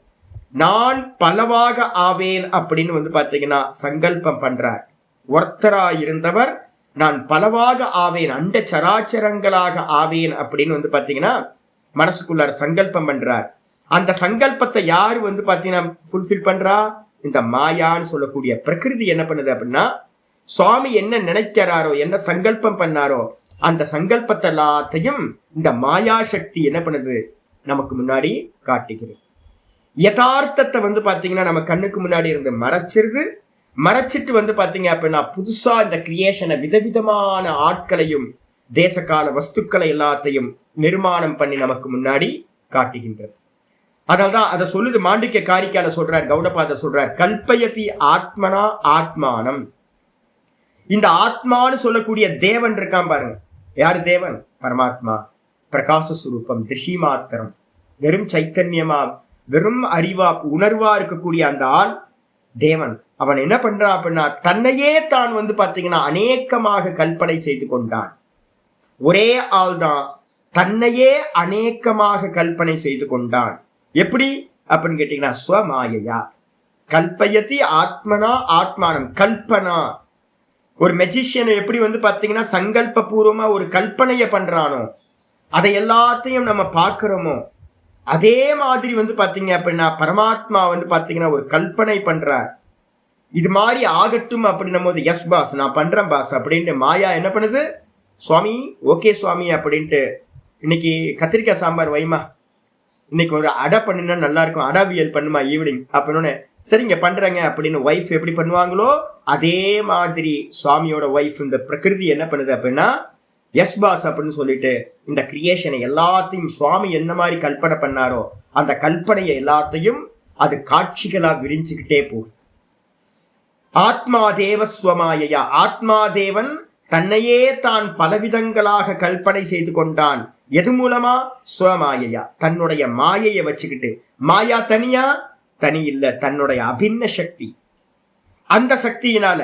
நான் பலவாக ஆவேன் அப்படின்னு வந்து பாத்தீங்கன்னா சங்கல்பம் பண்றார். ஒருத்தரா இருந்தவர் நான் பலவாக ஆவேன், அண்ட சராச்சரங்களாக ஆவேன் அப்படின்னு வந்து பாத்தீங்கன்னா மனசுக்குள்ளார சங்கல்பம் பண்றார். அந்த சங்கல்பத்தை யாரு வந்து பாத்தீங்கன்னா ஃபுல்ஃபில் பண்றா, இந்த மாயான்னு சொல்லக்கூடிய பிரகிருதி என்ன பண்ணுது அப்படின்னா, சுவாமி என்ன நினைக்கிறாரோ, என்ன சங்கல்பம் பண்ணாரோ அந்த சங்கல்பத்தை எல்லாத்தையும் இந்த மாயா சக்தி என்ன பண்ணுது, நமக்கு முன்னாடி காட்டுகிறது. யதார்த்தத்தை வந்து பாத்தீங்கன்னா நம்ம கண்ணுக்கு முன்னாடி இருந்து மறைச்சிட்டு வந்து பாத்தீங்க அப்படின்னா புதுசா இந்த கிரியேஷனை விதவிதமான ஆட்களையும் தேசகால வஸ்துக்களை எல்லாத்தையும் நிர்மாணம் பண்ணி நமக்கு முன்னாடி காட்டுகின்றது. அதனால்தான் அதை சொல்லுது மாண்டிக்க காரிக்கால சொல்றார், கௌடபாத சொல்றார், கல்பயதி ஆத்மனா ஆத்மானம். இந்த ஆத்மான்னு சொல்லக்கூடிய தேவன் இருக்கான் பாருங்க. யாரு தேவன்? பரமாத்மா, பிரகாசஸ்வரூபம், திருஷி மாத்திரம், வெறும் சைத்தன்யமா வெறும் அறிவா உணர்வா இருக்கக்கூடிய அந்த ஆள் தேவன். அவன் என்ன பண்றான் அப்படின்னா தன்னையே தான் வந்து பாத்தீங்கன்னா அநேகமாக கல்பனை செய்து கொண்டான். ஒரே ஆள் தான் தன்னையே அநேகமாக கல்பனை செய்து கொண்டான். எப்படி அப்படின்னு கேட்டீங்கன்னா ஸ்வமாயையா. கல்பயதி ஆத்மனா ஆத்மானம், கல்பனா. ஒரு மெஜிஷியனை எப்படி வந்து பாத்தீங்கன்னா சங்கல்ப பூர்வமா ஒரு கல்பனைய பண்றானோ, அதை எல்லாத்தையும் நம்ம பார்க்கிறோமோ, அதே மாதிரி வந்து பாத்தீங்க அப்படின்னா பரமாத்மா வந்து பாத்தீங்கன்னா ஒரு கல்பனை பண்றார். இது மாதிரி ஆகட்டும் அப்படின்னும் போது, எஸ் பாஸ் நான் பண்றேன் பாஸ் அப்படின்ட்டு மாயா என்ன பண்ணுது, சுவாமி ஓகே சுவாமி அப்படின்ட்டு, இன்னைக்கு கத்திரிக்காய் சாம்பார் வைமா, இன்னைக்கு ஒரு அடை பண்ணினா நல்லா இருக்கும், அடாவியல் பண்ணுமா ஈவினிங் அப்படின்னு, சரிங்க பண்றேங்க அப்படின்னு ஒய்ஃப் எப்படி பண்ணுவாங்களோ அதே மாதிரி சுவாமியோட ஒய்ஃப் இந்த பிரகிருதி என்ன பண்ணுது அப்படின்னா எஸ் பாஸ் அப்படின்னு சொல்லிட்டு இந்த கிரியேஷனை எல்லாத்தையும் சுவாமி என்ன மாதிரி கல்பனை பண்ணாரோ அந்த கல்பனையை எல்லாத்தையும் அது காட்சிகளா விரிஞ்சுக்கிட்டே போகுது. ஆத்மாதேவ ஸ்வமாயையா, ஆத்மாதேவன் தன்னையே தான் பலவிதங்களாக கல்பனை செய்து கொண்டான். எது மூலமா? ஸ்வமாயையா, தன்னுடைய மாயையை வச்சுக்கிட்டு. மாயா தனியா? தனி இல்ல, தன்னுடைய அபின்ன சக்தி, அந்த சக்தியினால.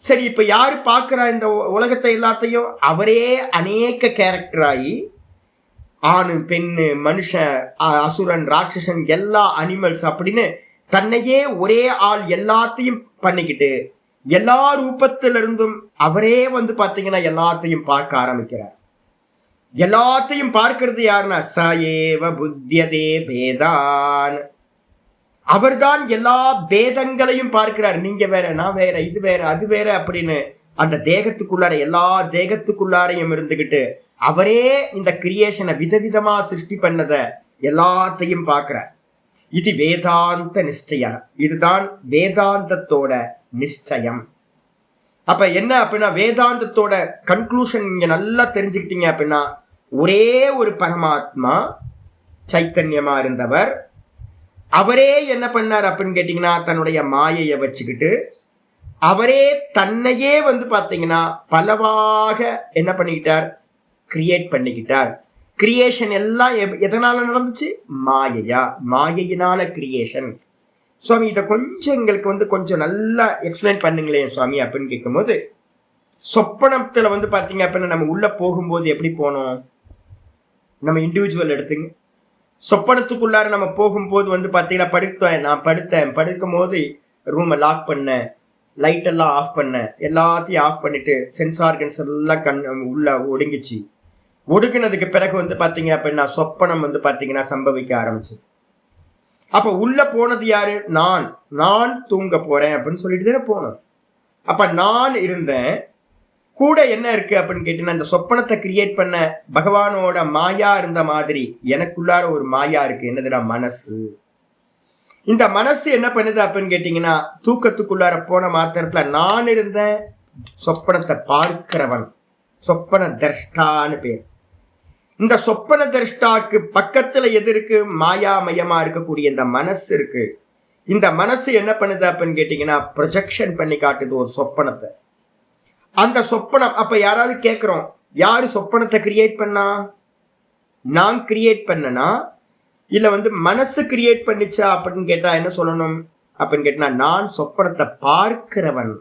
சரி, இப்ப யாரு பார்க்கிறா இந்த உலகத்தை எல்லாத்தையும்? அவரே அநேக கேரக்டர் ஆகி, ஆணு பெண்ணு மனுஷன் அசுரன் ராட்சசன் எல்லா அனிமல்ஸ் அப்படின்னு தன்னையே ஒரே ஆள் எல்லாத்தையும் பண்ணிக்கிட்டு எல்லா ரூபத்திலிருந்தும் அவரே வந்து பாத்தீங்கன்னா எல்லாத்தையும் பார்க்க ஆரம்பிக்கிறார். எல்லாத்தையும் பார்க்கிறது யாருன்னா சஏவ புத்தியதே பேதான், அவர்தான் எல்லா பேதங்களையும் பார்க்கிறார். நீங்க வேற, நான் வேற, இது வேற, அது வேற அப்படின்னு அந்த தேகத்துக்குள்ளார எல்லா தேகத்துக்குள்ளாரையும் இருந்துகிட்டு அவரே இந்த கிரியேஷனை விதவிதமா சிருஷ்டி பண்ணத எல்லாத்தையும் பார்க்கிறார். இது வேதாந்த நிச்சயம், இதுதான் வேதாந்தத்தோட நிச்சயம். அப்ப என்ன அப்படின்னா, வேதாந்தத்தோட கன்க்ளூஷன் நீங்க நல்லா தெரிஞ்சுக்கிட்டீங்க அப்படின்னா, ஒரே ஒரு பரமாத்மா சைத்தன்யமா இருந்தவர், அவரே என்ன பண்ணார் அப்படின்னு கேட்டீங்கன்னா, தன்னுடைய மாயையை வச்சுக்கிட்டு அவரே தன்னையே வந்து பாத்தீங்கன்னா பலவாக என்ன பண்ணிக்கிட்டார், கிரியேட் பண்ணிக்கிட்டார். கிரியேஷன் எல்லாம் எதனால நடந்துச்சு? மாயையா, மாயையினால கிரியேஷன். சுவாமி இதை கொஞ்சம் எங்களுக்கு வந்து கொஞ்சம் நல்லா எக்ஸ்பிளைன் பண்ணுங்களேன் சுவாமி அப்படின்னு கேட்கும்போது, சொப்பனத்துல வந்து பாத்தீங்க அப்படின்னா நம்ம உள்ள போகும்போது எப்படி போனோம்? நம்ம இண்டிவிஜுவல் எடுத்துங்க. சொப்பனத்துக்குள்ளார நம்ம போகும்போது வந்து பாத்தீங்கன்னா நான் படுக்கும் போது ரூமை லாக் பண்ணேன், லைட் எல்லாம் ஆஃப் பண்ணேன், எல்லாத்தையும் ஆஃப் பண்ணிட்டு சென்ஸ் ஆர்கன்ஸ் எல்லாம் உள்ள ஒடுங்கிச்சு. ஒடுங்கினதுக்கு பிறகு வந்து பாத்தீங்க அப்படின்னா சொப்பனம் வந்து பாத்தீங்கன்னா சம்பவிக்க ஆரம்பிச்சு. அப்ப உள்ள போனது யாரு? நான் தூங்க போறேன் அப்படின்னு சொல்லிட்டு தானே போனோம். அப்ப நான் இருந்தேன், கூட என்ன இருக்கு அப்படின்னு கேட்டீங்கன்னா, இந்த சொப்பனத்தை கிரியேட் பண்ண பகவானோட மாயா இருந்த மாதிரி எனக்குள்ளார ஒரு மாயா இருக்கு. என்னதுன்னா மனசு. இந்த மனசு என்ன பண்ணுது அப்படின்னு கேட்டீங்கன்னா, தூக்கத்துக்குள்ளார போன மாத்திரத்துல நான் இருந்தேன், சொப்பனத்தை பார்க்கிறவன், சொப்பன தர்ஷ்டான்னு பேர். இந்த சொப்பன தர்ஷ்டாக்கு பக்கத்துல எது இருக்கு? மாயாமயமா இருக்கக்கூடிய இந்த மனசு இருக்கு. இந்த மனசு என்ன பண்ணுது அப்படின்னு கேட்டீங்கன்னா, ப்ரொஜெக்ஷன் பண்ணி காட்டுது ஒரு சொப்பனத்தை. அந்த சொப்பனம், அப்ப யாராவது கேட்கிறோம், யாரு சொப்பனத்தை கிரியேட் பண்ணா? நான் கிரியேட் பண்ணனா இல்ல வந்து மனசு கிரியேட் பண்ணிச்சா அப்படின்னு கேட்டா என்ன சொல்லணும் அப்படின்னு கேட்டா, நான் சொப்பனத்தை பார்க்கிறவன்,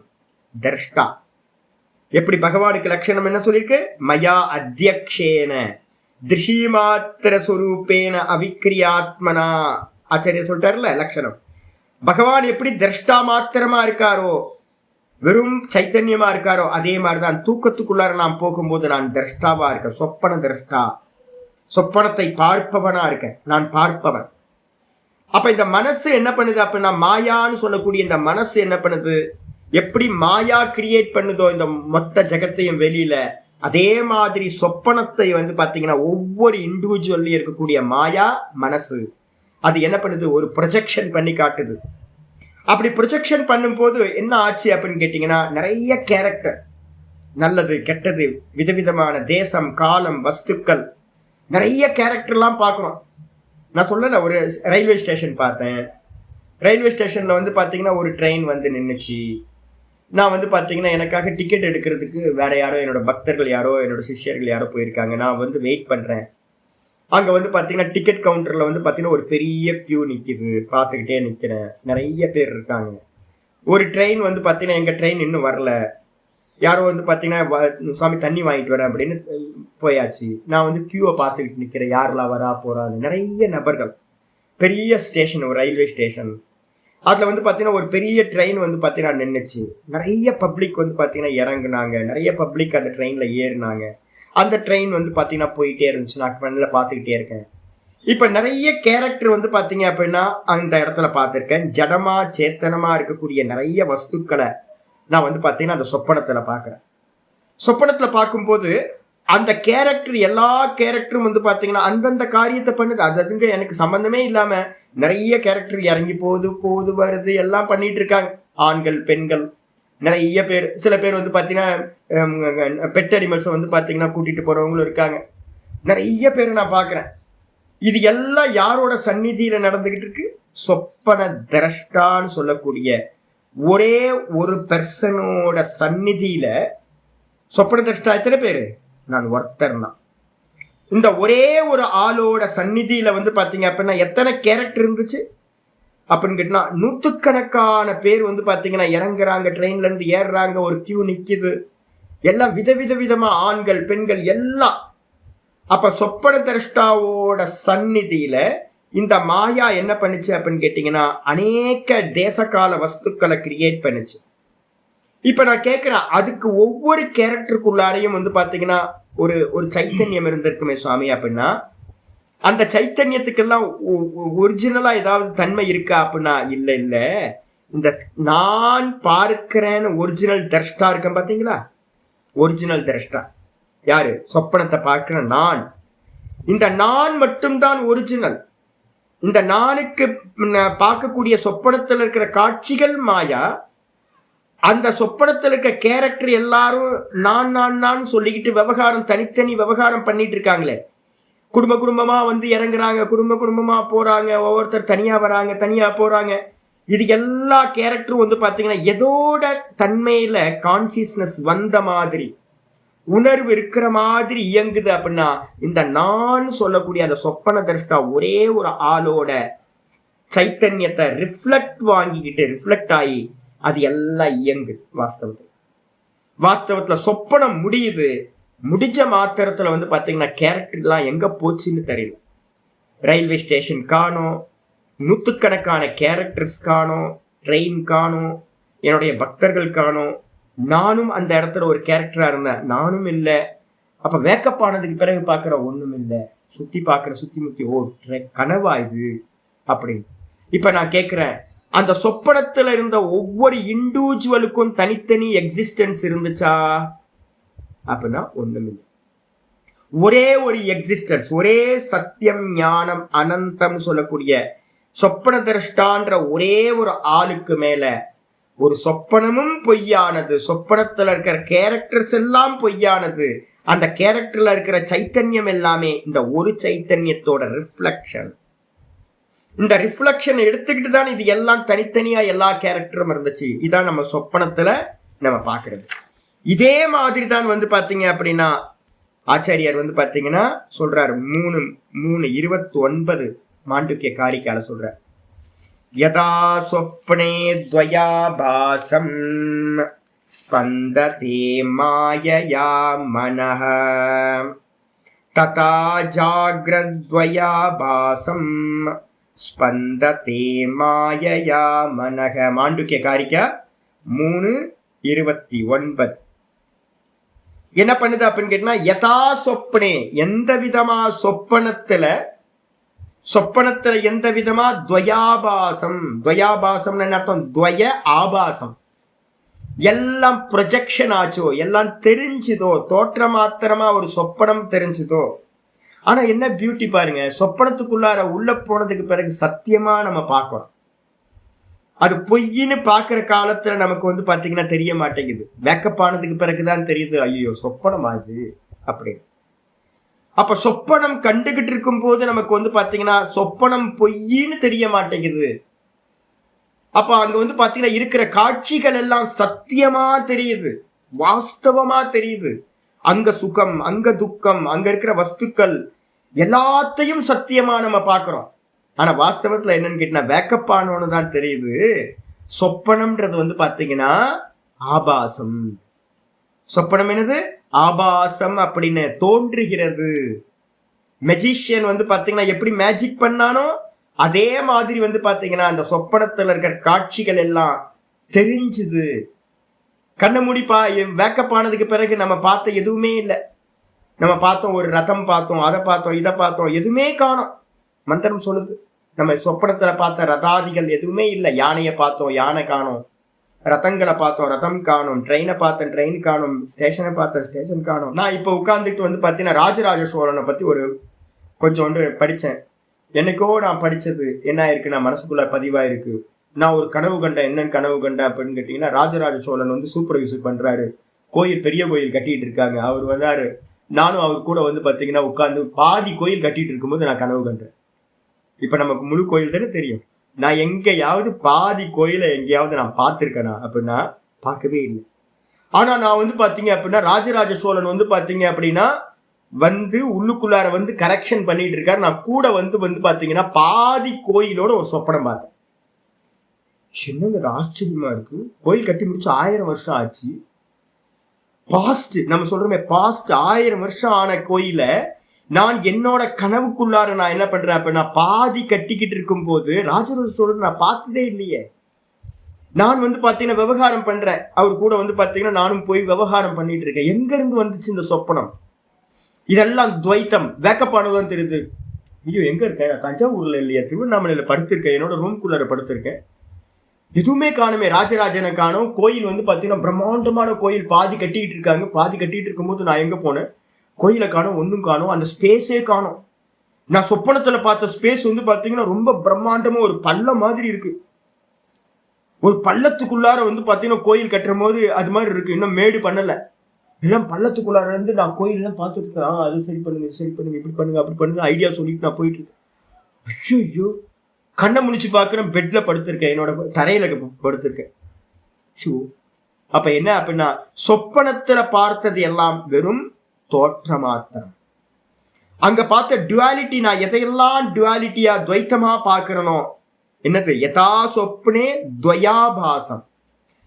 தர்ஷ்டா. எப்படி பகவானுக்கு லட்சணம் என்ன சொல்லியிருக்கு? மயா அத்தியக்ஷேன திருஷிமாத்திர சுரூபேன அவிக்கிரியாத்மனா. ஆச்சாரிய சொல்லிட்டாருல லட்சணம். பகவான் எப்படி திரஷ்டா மாத்திரமா இருக்காரோ, வெறும் சைத்தன்யமா இருக்காரோ, அதே மாதிரிதான் தூக்கத்துக்குள்ளார நான் போகும்போது நான் திரஷ்டாவா இருக்கேன், சொப்பன திரஷ்டா. சொப்பனத்தை பார்ப்பவனா இருக்கேன், நான் பார்ப்பவன். அப்ப இந்த மனசு என்ன பண்ணுது அப்படின்னா, மாயான்னு சொல்லக்கூடிய இந்த மனசு என்ன பண்ணுது? எப்படி மாயா கிரியேட் பண்ணுதோ இந்த மொத்த ஜகத்தையும் வெளியில, அதே மாதிரி சொப்பனத்தை வந்து பாத்தீங்கன்னா ஒவ்வொரு இண்டிவிஜுவல்லையும் இருக்கக்கூடிய மாயா மனசு அது என்ன பண்ணுது? ஒரு ப்ரொஜெக்ஷன் பண்ணி காட்டுது. அப்படி ப்ரொஜெக்ஷன் பண்ணும்போது என்ன ஆச்சு அப்படின்னு கேட்டீங்கன்னா, நிறைய கேரக்டர், நல்லது கெட்டது, விதவிதமான தேசம் காலம் வஸ்துக்கள், நிறைய கேரக்டர்லாம் பார்க்குறோம். நான் சொல்லல, ஒரு ரயில்வே ஸ்டேஷன் பார்த்தேன். ரயில்வே ஸ்டேஷன்ல வந்து பாத்தீங்கன்னா ஒரு ட்ரெயின் வந்து நின்றுச்சு. நான் வந்து பாத்தீங்கன்னா எனக்காக டிக்கெட் எடுக்கிறதுக்கு வேற யாரோ, என்னோட பக்தர்கள் யாரோ, என்னோட சிஷ்யர்கள் யாரோ போயிருக்காங்க. நான் வந்து வெயிட் பண்றேன். அங்க வந்து பாத்தீங்கன்னா டிக்கெட் கவுண்டர்ல வந்து பாத்தீங்கன்னா ஒரு பெரிய கியூ நிக்குது. பார்த்துக்கிட்டே நிக்கிறேன், நிறைய பேர் இருக்காங்க. ஒரு ட்ரெயின் வந்து பாத்தீங்கன்னா எங்க ட்ரெயின் இன்னும் வரல. யாரோ வந்து பாத்தீங்கன்னா சாமி தண்ணி வாங்கிட்டு வரேன் அப்படின்னு போயாச்சு. நான் வந்து கியூவை பார்த்துக்கிட்டு நிக்கிறேன், யாரெல்லாம் வரா போறான்னு. நிறைய நபர்கள், பெரிய ஸ்டேஷன், ஒரு ரயில்வே ஸ்டேஷன். அதுல வந்து பாத்தீங்கன்னா ஒரு பெரிய ட்ரெயின் வந்து பாத்தீங்கன்னா நின்றுச்சு. நிறைய பப்ளிக் வந்து பாத்தீங்கன்னா இறங்குனாங்க, நிறைய பப்ளிக் அந்த ட்ரெயின்ல ஏறினாங்க. அந்த ட்ரெயின் வந்து பாத்தீங்கன்னா போயிட்டே இருந்துச்சு. நான் கண்ணுல பாத்துக்கிட்டே இருக்கேன். இப்ப நிறைய கேரக்டர் வந்து பாத்தீங்க அப்படின்னா அந்த இடத்துல பார்த்திருக்கேன். ஜடமா சேத்தனமா இருக்கக்கூடிய நிறைய வஸ்துக்களை நான் வந்து பாத்தீங்கன்னா அந்த சொப்பனத்துல பாக்குறேன். சொப்பனத்துல பார்க்கும்போது அந்த கேரக்டர், எல்லா கேரக்டரும் வந்து பாத்தீங்கன்னா அந்தந்த காரியத்தை பண்ணுது. அதுங்க எனக்கு சம்பந்தமே இல்லாம நிறைய கேரக்டர் இறங்கி போகுது வருது, எல்லாம் பண்ணிட்டு இருக்காங்க. ஆண்கள் பெண்கள் நிறைய பேர். சில பேர் வந்து பாத்தீங்கன்னா பெட் அனிமல்ஸ் வந்து பாத்தீங்கன்னா கூட்டிட்டு போறவங்களும் இருக்காங்க. நிறைய பேர் நான் பாக்குறேன். இது எல்லாம் யாரோட சந்நிதியில நடந்துகிட்டு இருக்கு? சொப்பன திரஷ்டான்னு சொல்லக்கூடிய ஒரே ஒரு பெர்சனோட சந்நிதியில சொப்பன திரஷ்டா எத்தனை பேரு? நான் ஒருத்தர் தான். இந்த ஒரே ஒரு ஆளோட சந்நிதியில வந்து பாத்தீங்க அப்படின்னா எத்தனை கேரக்டர் இருந்துச்சு அப்படின்னு கேட்டா நூற்றுக்கணக்கான பேர் வந்து பாத்தீங்கன்னா இறங்குறாங்க, ட்ரெயின்ல இருந்து ஏறுறாங்க, ஒரு கியூ நிக்குது, எல்லாம் விதவிதமா ஆண்கள் பெண்கள் எல்லாம். அப்ப சொப்பன திரஷ்டாவோட சந்நிதியில இந்த மாயா என்ன பண்ணுச்சு அப்படின்னு கேட்டீங்கன்னா அநேக தேசகால வஸ்துக்களை கிரியேட் பண்ணுச்சு. இப்ப நான் கேட்கிறேன், அதுக்கு ஒவ்வொரு கேரக்டருக்குள்ளாரையும் வந்து பாத்தீங்கன்னா ஒரு ஒரு சைத்தன்யம் இருந்திருக்குமே சுவாமி அப்படின்னா, அந்த சைத்தன்யத்துக்கெல்லாம் ஒரிஜினலா ஏதாவது தன்மை இருக்கா அப்படின்னா இல்ல இல்ல. இந்த நான் பார்க்கிறேன்னு ஒரிஜினல் திரஷ்டா இருக்கேன் பாத்தீங்களா, ஒரிஜினல் திரஷ்டா யாரு? சொப்பனத்தை பார்க்கிற நான். இந்த நான் மட்டும்தான் ஒரிஜினல். இந்த நானுக்கு பார்க்கக்கூடிய சொப்பனத்தில் இருக்கிற காட்சிகள் மாயா. அந்த சொப்பனத்தில் இருக்க கேரக்டர் எல்லாரும் நான் நான் நான் சொல்லிக்கிட்டு விவகாரம் தனித்தனி விவகாரம் பண்ணிட்டு இருக்காங்களே. குடும்பமா வந்து இறங்குறாங்க, குடும்பமா போறாங்க, ஒவ்வொருத்தர் தனியா வராங்க, தனியா போறாங்க. இது எல்லா கேரக்டரும் வந்து பாத்தீங்கன்னா எதோட தன்மையில கான்சியஸ்னஸ் வந்த மாதிரி, உணர்வு இருக்கிற மாதிரி இயங்குது அப்படின்னா இந்த நான் சொல்லக்கூடிய அந்த சொப்பன திரஷ்டா ஒரே ஒரு ஆளோட சைத்தன்யத்தை ரிஃப்ளெக்ட் ஆகி அது எல்லாம் இயங்குது. வாஸ்தவத்துல சொப்பனம் முடியுது. முடிஞ்ச மாத்திரத்துல வந்து பாத்தீங்கன்னா கேரக்டர் எல்லாம் எங்க போச்சுன்னு தெரியல. ரயில்வே ஸ்டேஷன் காணோம், நூற்றுக்கணக்கான கேரக்டர்ஸ் காணோம், ட்ரெயின் காணோம், என்னுடைய பக்தர்கள் காணோம், நானும் அந்த இடத்துல ஒரு கேரக்டரா இருந்தேன், நானும் இல்லை. அப்ப வேக்கப் ஆனதுக்கு பிறகு பாக்குற ஒண்ணும் இல்லை, சுத்தி முத்தி ஓ கனவா இது அப்படின்னு. இப்ப நான் கேட்கிறேன், அந்த சொப்பனத்துல இருந்த ஒவ்வொரு இண்டிவிஜுவலுக்கும் தனித்தனி எக்ஸிஸ்டன்ஸ் இருந்துச்சா அப்படின்னா ஒண்ணும் இல்லை. ஒரே ஒரு எக்ஸிஸ்டன்ஸ், ஒரே சத்தியம் ஞானம் அனந்தம் சொல்லக்கூடிய சொப்பன திரஷ்டான்ற ஒரே ஒரு ஆளுக்கு மேல ஒரு சொப்பனமும் பொய்யானது, சொப்பனத்துல இருக்கிற கேரக்டர்ஸ் எல்லாம் பொய்யானது, அந்த கேரக்டர்ல இருக்கிற சைத்தன்யம் எல்லாமே இந்த ஒரு சைத்தன்யத்தோட ரிஃப்ளெக்ஷன். இந்த ரிஃப்ளெக்ஷன் எடுத்துக்கிட்டு தான் இது எல்லாம் தனித்தனியா எல்லா கேரக்டரும் இருந்துச்சு. இதான் நம்ம சொப்பனத்துல நம்ம பாக்குறது. இதே மாதிரி தான் வந்து பாத்தீங்க அப்படின்னா ஆச்சாரியார் வந்து பாத்தீங்கன்னா சொல்றாரு 3:29 மாண்டூக்கிய காரிக்கால சொல்றார், யதா சொப்னே த்வயாபாசம் ஸ்பந்ததே மாயயா மனஹ ததா ஜாக்ரத்வயாபாசம் ஸ்பந்ததே மாயயா மனஹ. மாண்டூக்கிய காரிக்கா 3:29 என்ன பண்ணுது அப்படின்னு கேட்டா, யதா சொப்பனே எந்த விதமா சொப்பனத்துல எந்த விதமா துவயாபாசம், துவயாபாசம் அர்த்தம் துவய ஆபாசம், எல்லாம் ப்ரொஜெக்ஷன் ஆச்சோ, எல்லாம் தெரிஞ்சுதோ, தோற்ற மாத்திரமா ஒரு சொப்பனம் தெரிஞ்சுதோ. ஆனா என்ன பியூட்டி பாருங்க, சொப்பனத்துக்குள்ளார உள்ள போனதுக்கு பிறகு சத்தியமா நம்ம பார்க்கிறோம். அது பொய்ன்னு பாக்குற காலத்துல நமக்கு வந்து பாத்தீங்கன்னா தெரிய மாட்டேங்குது. மேக்கப் ஆனதுக்கு பிறகுதான் தெரியுது, ஐயோ சொப்பனம் ஆகுது அப்படின்னு. அப்ப சொப்பனம் கண்டுகிட்டு இருக்கும் போது நமக்கு வந்து பாத்தீங்கன்னா சொப்பனம் பொய்ன்னு தெரிய மாட்டேங்குது. அப்ப அங்க வந்து பாத்தீங்கன்னா இருக்கிற காட்சிகள் எல்லாம் சத்தியமா தெரியுது, வாஸ்தவமா தெரியுது. அங்க சுகம், அங்க துக்கம், அங்க இருக்கிற வஸ்துக்கள் எல்லாத்தையும் சத்தியமா நம்ம பாக்குறோம். ஆனா வாஸ்தவத்துல என்னன்னு கேட்டா வேக்கப் ஆனோன்னு தான் தெரியுது சொப்பனம்ன்றது வந்து பாத்தீங்கன்னா ஆபாசம். சொப்பனம் என்னது? ஆபாசம் அப்படின்னு தோன்றுகிறது. மெஜிஷியன் வந்து பாத்தீங்கன்னா எப்படி மேஜிக் பண்ணானோ அதே மாதிரி வந்து பாத்தீங்கன்னா அந்த சொப்பனத்துல இருக்கிற காட்சிகள் எல்லாம் தெரிஞ்சுது. கண்ணை மூடிப்பா வேக்கப் ஆனதுக்கு பிறகு நம்ம பார்த்த எதுவுமே இல்லை. நம்ம பார்த்தோம், ஒரு ரதம் பார்த்தோம், அதை பார்த்தோம், இதை பார்த்தோம், எதுவுமே காணோம். மந்திரம் சொல்லுது, நம்ம சொப்பனத்துல பார்த்த ரதாதிகள் எதுவுமே இல்லை. யானையை பார்த்தோம், யானை காணோம், ரதங்களை பார்த்தோம், ரதம் காணும், ட்ரெயினை பார்த்தேன், ட்ரெயின் காணும், ஸ்டேஷனை பார்த்தேன், ஸ்டேஷன் காணும். நான் இப்போ உட்கார்ந்துட்டு வந்து பார்த்தீங்கன்னா ராஜராஜ சோழனை பற்றி ஒரு கொஞ்சோண்டு படித்தேன். என்னைக்கோ நான் படித்தது என்ன ஆயிருக்கு, நான் மனசுக்குள்ள பதிவாயிருக்கு. நான் ஒரு கனவு கண்டேன். என்னன்னு கனவு கண்டேன் அப்படின்னு கேட்டிங்கன்னா, ராஜராஜ சோழன் வந்து சூப்பர்வைசர் பண்ணுறாரு, கோயில் பெரிய கோயில் கட்டிட்டு இருக்காங்க. அவர் வந்தாரு, நானும் அவர் கூட வந்து பார்த்தீங்கன்னா உட்காந்து பாதி கோயில் கட்டிட்டு இருக்கும்போது நான் கனவு கண்டேன். இப்போ நமக்கு முழு கோயில் தானே தெரியும். நான் எங்கேயாவது பாதி கோயிலை எங்கேயாவது நான் பார்த்துருக்கேனா அப்படின்னா பார்க்கவே இல்லை. ஆனா நான் வந்து பாத்தீங்க அப்படின்னா ராஜராஜ சோழன் வந்து பாத்தீங்க அப்படின்னா வந்து உள்ளுக்குள்ளார வந்து கரெக்ஷன் பண்ணிட்டு இருக்காரு. நான் கூட வந்து பாத்தீங்கன்னா பாதி கோயிலோட ஒரு சொப்பனம் பார்த்தேன். என்னங்க ஆச்சரியமா இருக்கு. கோயில் கட்டி முடிச்சு 1000 வருஷம் ஆச்சு. பாஸ்ட் நம்ம சொல்றோமே பாஸ்ட் 1000 வருஷம் ஆன கோயில நான் என்னோட கனவுக்குள்ளார நான் என்ன பண்றேன் அப்படின்னா பாதி கட்டிக்கிட்டு இருக்கும் போது ராஜராஜ சோழன் நான் பார்த்ததே இல்லையே. நான் வந்து பாத்தீங்கன்னா விவகாரம் பண்றேன், அவர் கூட வந்து பாத்தீங்கன்னா நானும் போய் விவகாரம் பண்ணிட்டு இருக்கேன். எங்க இருந்து வந்துச்சு இந்த சொப்பனம்? இதெல்லாம் துவைத்தம். வேக்கப் ஆனதுதான் தெரியுது. ஐயோ எங்க இருக்கேன்? நான் தஞ்சாவூர்ல இல்லையா, திருவண்ணாமலையில படுத்திருக்கேன், என்னோட ரூம்குள்ளார படுத்திருக்கேன். எதுவுமே காணுமே. ராஜராஜனை காணும். கோயில் வந்து பாத்தீங்கன்னா பிரம்மாண்டமான கோயில், பாதி கட்டிக்கிட்டு இருக்காங்க. பாதி கட்டிட்டு இருக்கும்போது நான் எங்க போனேன்? கோயிலை காணும், ஒன்றும் காணும், அந்த ஸ்பேஸே காணும். நான் சொப்பனத்துல பார்த்த ஸ்பேஸ் வந்து பாத்தீங்கன்னா ரொம்ப பிரம்மாண்டமா ஒரு பள்ளம் மாதிரி இருக்கு. ஒரு பள்ளத்துக்குள்ளார வந்து பாத்தீங்கன்னா கோயில் கட்டுற போது அது மாதிரி இருக்கு. இன்னும் மேடு பண்ணல, எல்லாம் பள்ளத்துக்குள்ளார இருந்து நான் கோயில் எல்லாம் பார்த்துட்டு இருக்கேன். அது சரி பண்ணுங்க, சரி பண்ணுங்க, இப்படி பண்ணுங்க, அப்படி பண்ணுங்க, ஐடியா சொல்லிட்டு நான் போயிட்டு இருக்கேன். ஐயோ கண்ணை முடிச்சு பாக்குறேன், பெட்ல படுத்திருக்கேன், என்னோட தரையில படுத்திருக்கேன். ஷோ அப்ப என்ன அப்படின்னா சொப்பனத்துல பார்த்தது எல்லாம் வெறும் தோற்ற மாத்திரம். அங்க பார்த்த டுவாலிட்டி, நான் எதையெல்லாம் டுவாலிட்டியா துவைத்தமா பாக்குறனோ, என்னது யதா சொப்னே துவயாபாசம்,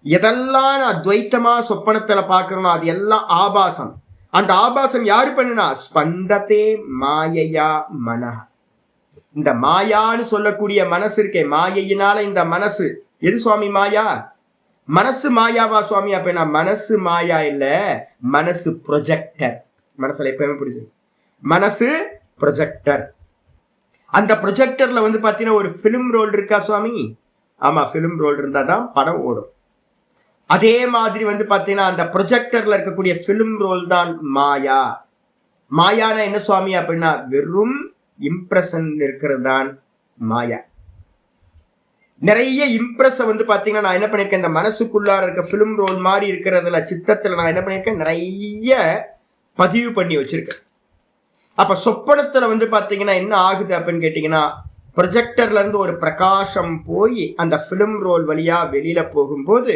எதெல்லாம் நான் துவைத்தமா சொப்பனத்துல பாக்குறனோ அது எல்லாம் ஆபாசம். அந்த ஆபாசம் யாரு பண்ணுனா? ஸ்பந்ததே மாயையா மனஹ. இந்த மாயான்னு சொல்லக்கூடிய மனசு இருக்கே, மாயையினால இந்த மனசு எது சுவாமி மாயா? மனசு மாயாவா சுவாமி? அப்ப மனசு மாயா இல்ல, மனசு ப்ரொஜெக்டர். மனசுல எப்பவுமே புரிஞ்சு, மனசு ப்ரொஜெக்டர். அந்த ப்ரொஜெக்டர்ல வந்து பாத்தீங்கன்னா ஒரு பிலிம் ரோல் இருக்கா சுவாமி? ஆமா, பிலிம் ரோல் இருந்தா தான் படம் ஓடும். அதே மாதிரி வந்து பாத்தீங்கன்னா அந்த ப்ரொஜெக்டர்ல இருக்கக்கூடிய பிலிம் ரோல் தான் மாயா. மாயானா என்ன சுவாமி அப்படின்னா வெறும் இம்ப்ரெஷன் இருக்கிறது தான் மாயா. நிறைய இம்ப்ரெஸ் வந்து பாத்தீங்கன்னா நான் என்ன பண்ணிருக்கேன், இந்த மனசுக்குள்ளார இருக்க பிலிம் ரோல் மாதிரி இருக்கிறதுல சித்தத்துல நான் என்ன பண்ணிருக்கேன், நிறைய பதிவு பண்ணி வச்சிருக்கேன். அப்ப சொப்பனத்துல வந்து பாத்தீங்கன்னா என்ன ஆகுது அப்படின்னு கேட்டீங்கன்னா, ப்ரொஜெக்டர்ல இருந்து ஒரு பிரகாசம் போய் அந்த பிலிம் ரோல் வழியா வெளியில போகும்போது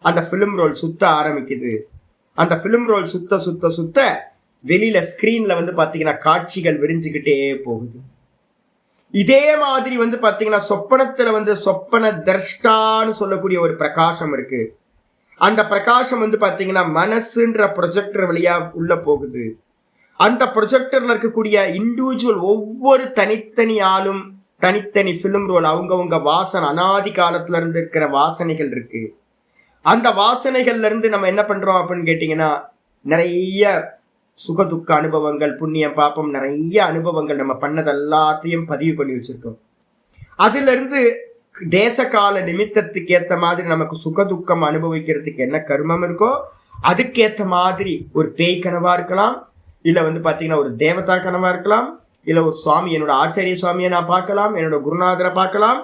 அந்த பிலிம் ரோல் சுத்த ஆரம்பிக்குது. அந்த பிலிம் ரோல் சுத்த சுத்த சுத்த வெளியில ஸ்கிரீன்ல வந்து பாத்தீங்கன்னா காட்சிகள் விரிஞ்சுக்கிட்டே போகுது. இதே மாதிரி வந்து பாத்தீங்கன்னா சொப்பனத்துல வந்து சொப்பன தர்ஷ்டான்னு சொல்லக்கூடிய ஒரு பிரகாசம் இருக்கு. அந்த பிரகாசம் வந்து பாத்தீங்கன்னா மனசுன்ற ப்ரொஜெக்டர் வழியா உள்ள போகுது. அந்த ப்ரொஜெக்டர்ல இருக்கக்கூடிய இண்டிவிஜுவல் ஒவ்வொரு தனித்தனி ஆளும் தனித்தனி பிலிம் ரோல், அவங்கவுங்க வாசனை, அனாதி காலத்துல இருந்து இருக்கிற வாசனைகள் இருக்கு. அந்த வாசனைகள்ல இருந்து நம்ம என்ன பண்றோம் அப்படின்னு கேட்டீங்கன்னா நிறைய சுகதுக்க அனுபவங்கள், புண்ணியம் பாப்பம், நிறைய அனுபவங்கள் நம்ம பண்ணது எல்லாத்தையும் பதிவு பண்ணி வச்சிருக்கோம். அதுல இருந்து தேச கால நிமித்தத்துக்கு ஏத்த மாதிரி நமக்கு சுகதுக்கம் அனுபவிக்கிறதுக்கு என்ன கர்மம் இருக்கோ அதுக்கேத்த மாதிரி ஒரு பேய் கனவா இருக்கலாம், இல்ல வந்து பாத்தீங்கன்னா ஒரு தேவதா கனவா இருக்கலாம், இல்ல ஒரு சுவாமி, என்னோட ஆச்சாரிய சுவாமியை நான் பார்க்கலாம், என்னோட குருநாதரை பார்க்கலாம்.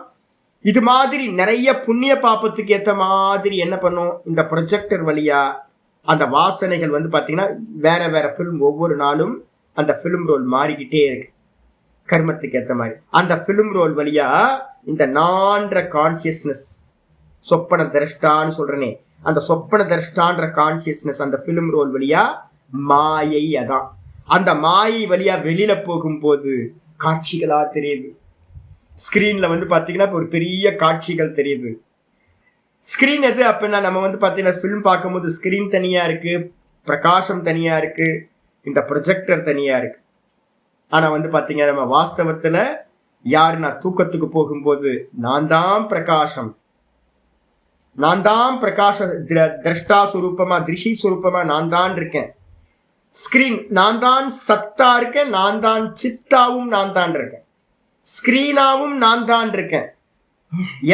இது மாதிரி நிறைய புண்ணிய பாப்பத்துக்கு ஏற்ற மாதிரி என்ன பண்ணும், இந்த ப்ரொஜெக்டர் வழியா அந்த வாசனைகள் வந்து பாத்தீங்கன்னா வேற வேற பிலிம், ஒவ்வொரு நாளும் அந்த பிலிம் ரோல் மாறிக்கிட்டே இருக்கு கர்மத்துக்கு ஏற்ற மாதிரி. அந்த பிலிம் ரோல் வழியா இந்த நான்ற கான்சியஸ்னஸ், சொப்பன திரஷ்டான்னு சொல்றேனே, அந்த சொப்பன திரஷ்டான்ற கான்சியஸ்னஸ் அந்த பிலிம் ரோல் வழியா மாயை, அதான் அந்த மாயை வழியா வெளியில போகும்போது காட்சிகளா தெரியுது. ஸ்கிரீன்ல வந்து பாத்தீங்கன்னா ஒரு பெரிய காட்சிகள் தெரியுது. ஸ்கிரீன் எது அப்படின்னா நம்ம வந்து பாத்தீங்கன்னா ஃபிலிம் பார்க்கும்போது ஸ்கிரீன் தனியா இருக்கு, பிரகாசம் தனியா இருக்கு, இந்த ப்ரொஜெக்டர் தனியா இருக்கு. ஆனா வந்து பாத்தீங்கன்னா நம்ம வாஸ்தவத்துல யாரு, நான் தூக்கத்துக்கு போகும்போது நான் தான் பிரகாசம், நான் தான் பிரகாச திரஷ்டா சுரூபமா, திருஷி சுரூபமா நான் தான் இருக்கேன். ஸ்கிரீன் நான் தான் சத்தா இருக்கேன், நான் தான் சித்தாவும் நான் தான் இருக்கேன், ஸ்கிரீனாவும் நான் தான் இருக்கேன்.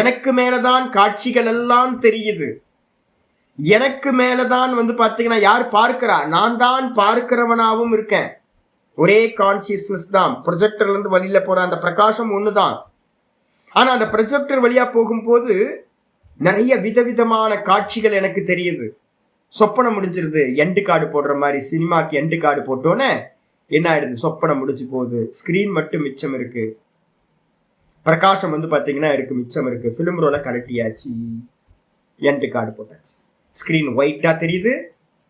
எனக்கு மேலதான் காட்சிகள் எல்லாம் தெரியுது. எனக்கு மேலதான் வந்து பாத்தீங்கன்னா யார் பார்க்கிறா, நான் தான் பார்க்கிறவனாவும் இருக்கேன். ஒரே கான்சியஸ்னஸ் தான். ப்ரொஜெக்டர்ல இருந்து வழியில போற அந்த பிரகாசம் ஒண்ணுதான். ஆனா அந்த ப்ரொஜெக்டர் வழியா போகும்போது நிறைய விதவிதமான காட்சிகள் எனக்கு தெரியுது. சொப்பனம் முடிஞ்சிருது, எண்டு கார்டு போடுற மாதிரி சினிமாக்கு எண்டு கார்டு போட்டோன்னே என்ன ஆயிடுது, சொப்பனம் முடிஞ்சு போகுது, ஸ்கிரீன் மட்டும் மிச்சம் இருக்கு. பிரகாசம் வந்து பார்த்தீங்கன்னா இருக்கு, மிச்சம் இருக்கு. ஃபிலிம் ரோலை கலட்டியாச்சு, என்டு கார்டு போட்டாச்சு. ஸ்க்ரீன் ஒயிட்டாக தெரியுது.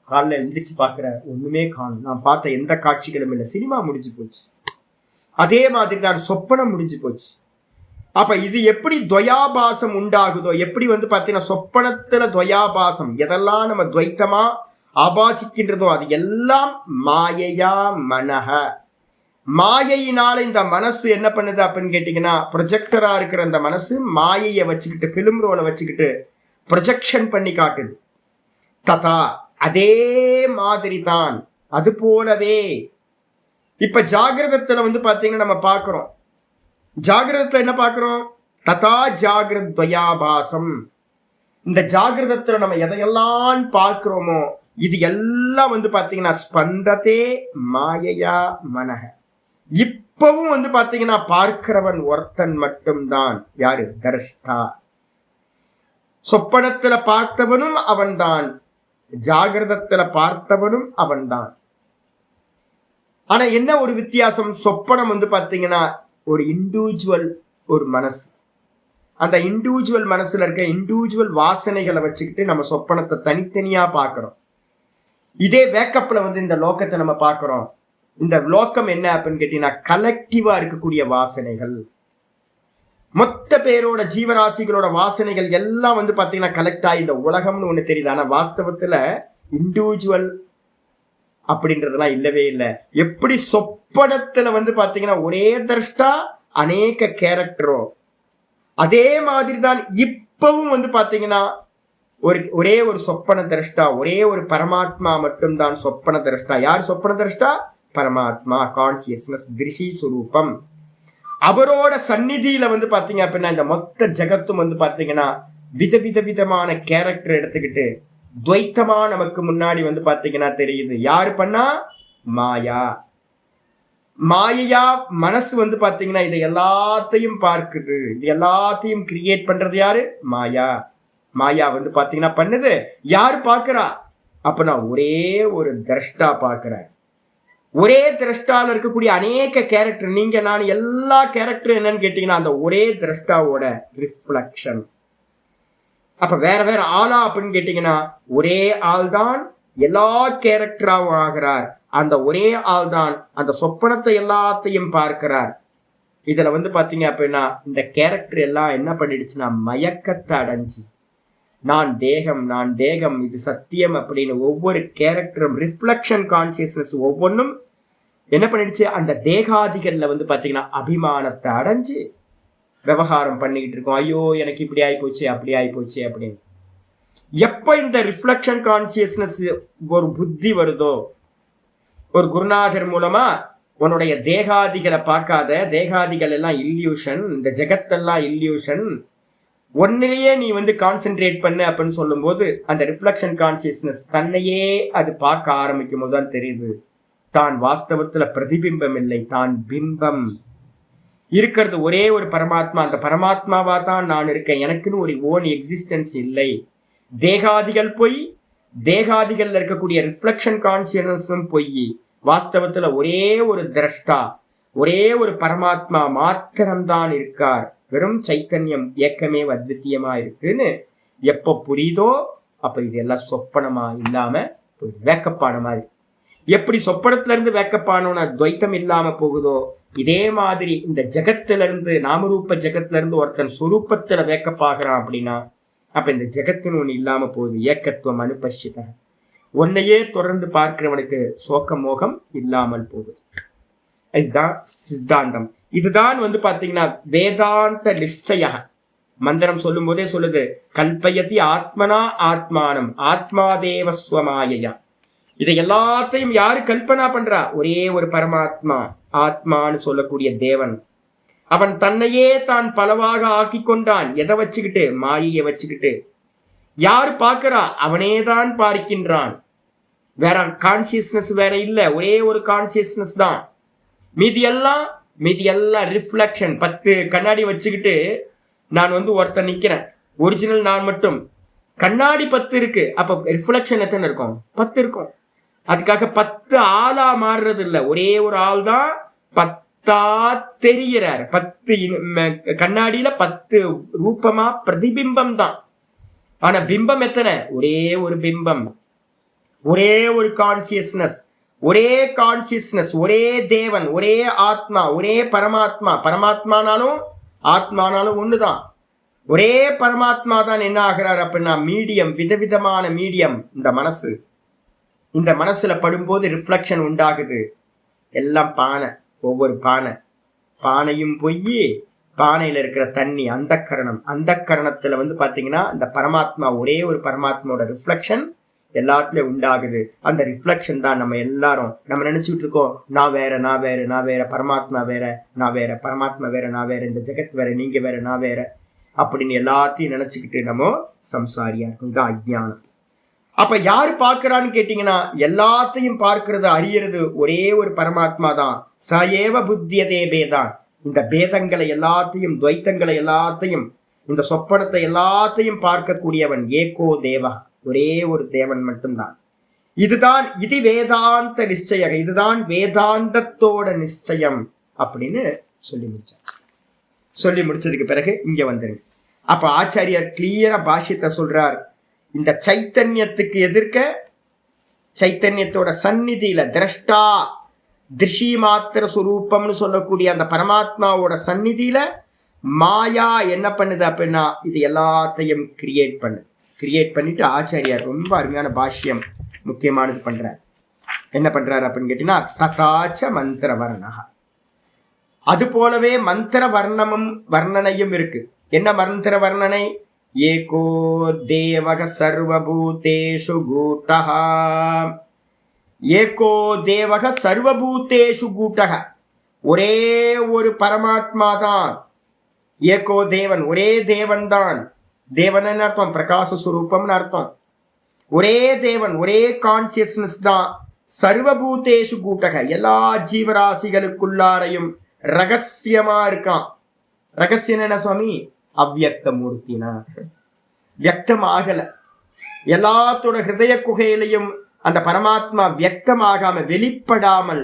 காலில் எழுந்திரிச்சு பார்க்குற ஒன்றுமே காணும். நான் பார்த்த எந்த காட்சிகளும் இல்லை. சினிமா முடிஞ்சு போச்சு. அதே மாதிரி தான் சொப்பனம் முடிஞ்சு போச்சு. அப்ப இது எப்படி துவயாபாசம் உண்டாகுதோ, எப்படி வந்து பார்த்தீங்கன்னா சொப்பனத்துல துவயாபாசம் எதெல்லாம் நம்ம துவைத்தமா ஆபாசிக்கின்றதோ அது எல்லாம் மாயையா மனக. மாயையினால இந்த மனசு என்ன பண்ணுது அப்படின்னு கேட்டீங்கன்னா, ப்ரொஜெக்டரா இருக்கிற அந்த மனசு மாயையை வச்சுக்கிட்டு, பிலிம் ரோலை வச்சுக்கிட்டு ப்ரொஜெக்ஷன் பண்ணி காட்டுது. ததா அதே மாதிரி தான், அது போலவே இப்ப ஜாகிரதத்துல வந்து பாத்தீங்கன்னா நம்ம பார்க்கிறோம். ஜாகிரதத்துல என்ன பார்க்கிறோம்? ததா ஜாகிரத் துவயாபாசம். இந்த ஜாகிரதத்துல நம்ம எதையெல்லாம் பார்க்கிறோமோ இது எல்லாம் வந்து பாத்தீங்கன்னா ஸ்பந்ததே மாயையா மனக. இப்பவும் வந்து பாத்தீங்கன்னா பார்க்கிறவன் ஒருத்தன் மட்டும்தான். யாரு? தர்ஷ்டா. சொப்பனத்துல பார்த்தவனும் அவன்தான், ஜாகிரதத்துல பார்த்தவனும் அவன்தான். ஆனா என்ன ஒரு வித்தியாசம்? சொப்பனம் வந்து பாத்தீங்கன்னா ஒரு இண்டிவிஜுவல், ஒரு மனசு. அந்த இண்டிவிஜுவல் மனசுல இருக்க இண்டிவிஜுவல் வாசனைகளை வச்சுக்கிட்டு நம்ம சொப்பனத்தை தனித்தனியா பார்க்கிறோம். இதே வேக்கப்ல வந்து இந்த லோக்கத்தை நம்ம பார்க்கிறோம். இந்த லோக்கம் என்ன அப்படின்னு கேட்டீங்கன்னா கலெக்டிவா இருக்கக்கூடிய வாசனைகள், மொத்த பேரோட ஜீவராசிகளோட வாசனைகள் எல்லாம் வந்து பாத்தீங்கன்னா கலெக்ட் ஆகி இந்த உலகம்னு ஒண்ணு தெரியுது. ஆனா வாஸ்தவத்துல இண்டிவிஜுவல் அப்படின்றதெல்லாம் இல்லவே இல்லை. எப்படி சொப்பனத்துல வந்து பாத்தீங்கன்னா ஒரே திரஷ்டா அநேக கேரக்டரோ, அதே மாதிரி தான் இப்பவும் வந்து பாத்தீங்கன்னா ஒரே ஒரு சொப்பன திரஷ்டா, ஒரே ஒரு பரமாத்மா மட்டும்தான் சொப்பன திரஷ்டா. யார் சொப்பன திரஷ்டா? பரமாத்மா, கான்சியஸ்னஸ், திருஷி சுரூபம். அவரோட சந்நிதியில வந்து பாத்தீங்க அப்படின்னா இந்த மொத்த ஜகத்தும் வந்து பாத்தீங்கன்னா விதவிதமான கேரக்டர் எடுத்துக்கிட்டு துவைத்தமா நமக்கு முன்னாடி வந்து பாத்தீங்கன்னா தெரியுது. யாரு பண்ணா? மாயா. மாயையா மனசு வந்து பாத்தீங்கன்னா இதை எல்லாத்தையும் பார்க்குது. இது எல்லாத்தையும் கிரியேட் பண்றது யாரு? மாயா. மாயா வந்து பாத்தீங்கன்னா பண்ணுது. யாரு பாக்குறா? அப்ப நான் ஒரே ஒரு திரஷ்டா பாக்குறேன். ஒரே திரஷ்டால இருக்கக்கூடிய அநேக கேரக்டர், நீங்க நான் எல்லா கேரக்டரும் என்னன்னு கேட்டீங்கன்னா அந்த ஒரே திரஷ்டாவோட ரிஃப்ளக்ஷன். அப்ப வேற வேற ஆளா அப்படின்னு கேட்டீங்கன்னா ஒரே ஆள் தான் எல்லா கேரக்டராகவும் ஆகிறார். அந்த ஒரே ஆள் தான் அந்த சொப்பனத்தை எல்லாத்தையும் பார்க்கிறார். இதுல வந்து பாத்தீங்க அப்படின்னா இந்த கேரக்டர் எல்லாம் என்ன பண்ணிடுச்சுன்னா மயக்கத்தை அடைஞ்சு நான் தேகம், நான் தேகம், இது சத்தியம் அப்படின்னு ஒவ்வொரு கேரக்டரும் ரிஃப்ளக்ஷன் கான்சியஸ்னஸ் ஒவ்வொன்றும் என்ன பண்ணிடுச்சு? அந்த தேகாதிகள்ல வந்து பாத்தீங்கன்னா அபிமானத்தை அடைஞ்சு விவகாரம் பண்ணிக்கிட்டு இருக்கோம். ஐயோ எனக்கு இப்படி ஆயிப்போச்சு, அப்படி ஆயிப்போச்சு அப்படின்னு. எப்ப இந்த ரிஃப்ளக்ஷன் கான்சியஸ்னஸ் ஒரு புத்தி வருதோ, ஒரு குருநாதர் மூலமா உன்னுடைய தேகாதிகளை பார்க்காத, தேகாதிகள் எல்லாம் இல்யூஷன், இந்த ஜெகத்தெல்லாம் இல்யூஷன், ஒன்னிலேயே நீ வந்து கான்சென்ட்ரேட் பண்ணு அப்படின்னு சொல்லும் போது அந்த ரிஃப்ளக்ஷன் கான்சியஸ்னஸ் தன்னையே அது பார்க்க ஆரம்பிக்கும் போது தான் தெரியுது தான் வாஸ்தவத்துல பிரதிபிம்பம் இல்லை, தான் பிம்பம். இருக்கிறது ஒரே ஒரு பரமாத்மா. அந்த பரமாத்மாவா தான் நான் இருக்கேன். எனக்குன்னு ஒரு ஓன் எக்ஸிஸ்டன்ஸ் இல்லை. தேகாதிகள் பொய், தேகாதிகள்ல இருக்கக்கூடிய ரிஃப்ளக்ஷன் கான்சியஸ்னஸும் பொய். வாஸ்தவத்துல ஒரே ஒரு திரஷ்டா, ஒரே ஒரு பரமாத்மா மாத்திரம்தான் இருக்கார். வெறும் சைத்தன்யம், ஏக்கமே அத்வித்தியமா இருக்குன்னு எப்ப புரியுதோ அப்ப இது எல்லாம் சொப்பனமா இல்லாம வேக்கப்பான மாதிரி. எப்படி சொப்பனத்துல இருந்து வேக்கப்பானோன்னா துவைத்தம் இல்லாம போகுதோ, இதே மாதிரி இந்த ஜெகத்துல இருந்து, நாமரூப ஜெகத்துல இருந்து ஒருத்தன் சுரூபத்துல வேக்கப்பாகிறான் அப்படின்னா அப்ப இந்த ஜெகத்துன்னு ஒண்ணு இல்லாம போகுது. ஏக்கத்துவம் அனுபஷித, ஒன்னையே தொடர்ந்து பார்க்கிறவனுக்கு சோக மோகம் இல்லாமல் போகுது. இதுதான் சித்தாந்தம். இதுதான் வந்து பாத்தீங்கன்னா வேதாந்த நிச்சய மந்திரம் சொல்லும் போதே சொல்லுது, கல்பயதி ஆத்மனா ஆத்மானம் ஆத்மாதேவ ஸ்வமாயையா. இதை எல்லாத்தையும் யாரு கல்பனா பண்றா? ஒரே ஒரு பரமாத்மா, ஆத்மான்னு சொல்லக்கூடிய தேவன். அவன் தன்னையே தான் பலவாக ஆக்கி கொண்டான். எதை வச்சுக்கிட்டு? மாயையை வச்சுக்கிட்டு. யாரு பார்க்கிறா? அவனேதான் பார்க்கின்றான். வேற கான்சியஸ்னஸ் வேற இல்ல, ஒரே ஒரு கான்சியஸ்னஸ் தான். மீதி எல்லாம் ரிஃப்ளக்ஷன். 10 கண்ணாடி வச்சுக்கிட்டு நான் வந்து ஒருத்தன் நிக்கிறேன், ஒரிஜினல் நான் மட்டும். கண்ணாடி 10 இருக்கு, அப்ப ரிஃப்ளக்ஷன் எத்தனை இருக்கும்? 10 இருக்கும். அதுக்காக 10 ஆளா மாறுறது இல்லை, ஒரே ஒரு ஆள் தான் பத்தா தெரிகிறார். 10 கண்ணாடியில 10 ரூபமா பிரதிபிம்பம் தான். ஆனா பிம்பம் எத்தனை? ஒரே ஒரு பிம்பம், ஒரே ஒரு கான்சியஸ்னஸ், ஒரே கான்சியஸ்னஸ், ஒரே தேவன், ஒரே ஆத்மா, ஒரே பரமாத்மா. பரமாத்மானாலும் ஆத்மானாலும் ஒண்ணுதான். ஒரே பரமாத்மா தான் என்ன ஆகிறார் அப்படின்னா மீடியம், விதவிதமான மீடியம். இந்த மனசு, இந்த மனசுல படும்போது ரிஃப்ளெக்ஷன் உண்டாகுது. எல்லாம் பானை, ஒவ்வொரு பானை, பானையும் பொய், பானையில இருக்கிற தண்ணி அந்த கரணம். அந்த கரணத்துல வந்து பாத்தீங்கன்னா இந்த பரமாத்மா, ஒரே ஒரு பரமாத்மாவோட ரிஃப்ளெக்ஷன் எல்லாத்துலயும் உண்டாகுது. அந்த ரிஃப்ளெக்ஷன் தான் நம்ம எல்லாரும் நம்ம நினைச்சுட்டு இருக்கோம். நான் வேற, நான் வேற, நான் வேற, பரமாத்மா வேற, நான் வேற, பரமாத்மா வேற, நான் வேற, இந்த ஜெகத் வேற, நீங்க வேற, நான் வேற அப்படின்னு எல்லாத்தையும் நினைச்சுக்கிட்டு நம்ம சம்சாரியா இருக்கும். இதுதான் அஜ்ஞானம். அப்ப யாரு பார்க்கிறான்னு கேட்டீங்கன்னா, எல்லாத்தையும் பார்க்கிறது, அறியறது ஒரே ஒரு பரமாத்மா தான். சயேவ புத்தியதே பேதான். இந்த பேதங்களை எல்லாத்தையும், துவைத்தங்களை எல்லாத்தையும், இந்த சொப்பனத்தை எல்லாத்தையும் பார்க்கக்கூடியவன் ஏகோ தேவா, ஒரே ஒரு தேவன் மட்டும்தான். இதுதான் இது வேதாந்த நிச்சயம், இதுதான் வேதாந்தத்தோட நிச்சயம் அப்படின்னு சொல்லி முடிச்சாச்சு. சொல்லி முடிச்சதுக்கு பிறகு இங்க வந்துருங்க. அப்ப ஆச்சாரியார் கிளியரா பாஷ்யத்தை சொல்றார். இந்த சைத்தன்யத்துக்கு எதிர்க்க, சைத்தன்யத்தோட சந்நிதியில திரஷ்டா திருஷி மாத்திர சுரூபம்னு சொல்லக்கூடிய அந்த பரமாத்மாவோட சந்நிதியில மாயா என்ன பண்ணுது அப்படின்னா இது எல்லாத்தையும் கிரியேட் பண்ணுது. கிரியேட் பண்ணிட்டு ஆச்சாரியார் ரொம்ப அருமையான பாஷ்யம் முக்கியமானது பண்றார். என்ன பண்றாரு அப்படின்னு கேட்டீங்கன்னா, ததாச்ச மந்திர வர்ணகா, அது போலவே மந்திர வர்ணமும் வர்ணனையும் இருக்கு. என்ன மந்திர வர்ணனை? ஏகோ தேவக சர்வபூதேஷு கூட்டஹ, ஏகோ தேவக சர்வபூதேஷு கூட்டஹ, ஒரே ஒரு பரமாத்மா தான். ஏகோ தேவன், ஒரே தேவன் தான். தேவன் அர்த்தம் பிரகாச சுரூபம்னு அர்த்தம். ஒரே தேவன், ஒரே கான்சியஸ்னஸ் தான். சர்வபூதேஷு கூட்டக, எல்லா ஜீவராசிகளுக்குள்ளாரையும் ரகசியமா இருக்கான். ரகசியம் என்ன சுவாமி? அவ்யக்த மூர்த்தினா, வியக்தம் ஆகல. எல்லாத்தோட ஹிருதய குகையிலையும் அந்த பரமாத்மா வியக்தமாகாம, வெளிப்படாமல்,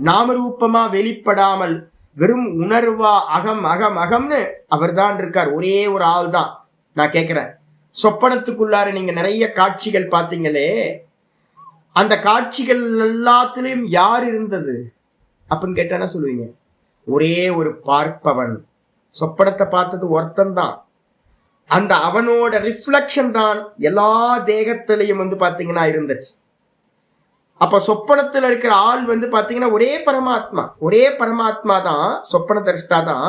நாமரூபமா வெளிப்படாமல், வெறும் உணர்வா அகம் அகம் அகம்னு அவர் தான் இருக்கார். ஒரே ஒரு ஆள் தான். நான் கேட்கிறேன், சொப்பனத்துக்குள்ளார நீங்க நிறைய காட்சிகள் பார்த்தீங்களே, அந்த காட்சிகள் எல்லாத்திலையும் யார் இருந்தது அப்படின்னு கேட்டா என்ன சொல்லுவீங்க? ஒரே ஒரு பார்ப்பவன். சொப்பனத்தை பார்த்தது ஒருத்தன் தான். அந்த அவனோட ரிஃப்ளெக்ஷன் தான் எல்லா தேகத்திலையும் வந்து பாத்தீங்கன்னா இருந்துச்சு. அப்ப சொப்பனத்துல இருக்கிற ஆள் வந்து பாத்தீங்கன்னா ஒரே பரமாத்மா, ஒரே பரமாத்மா தான். சொப்பன தரிஷ்டா தான்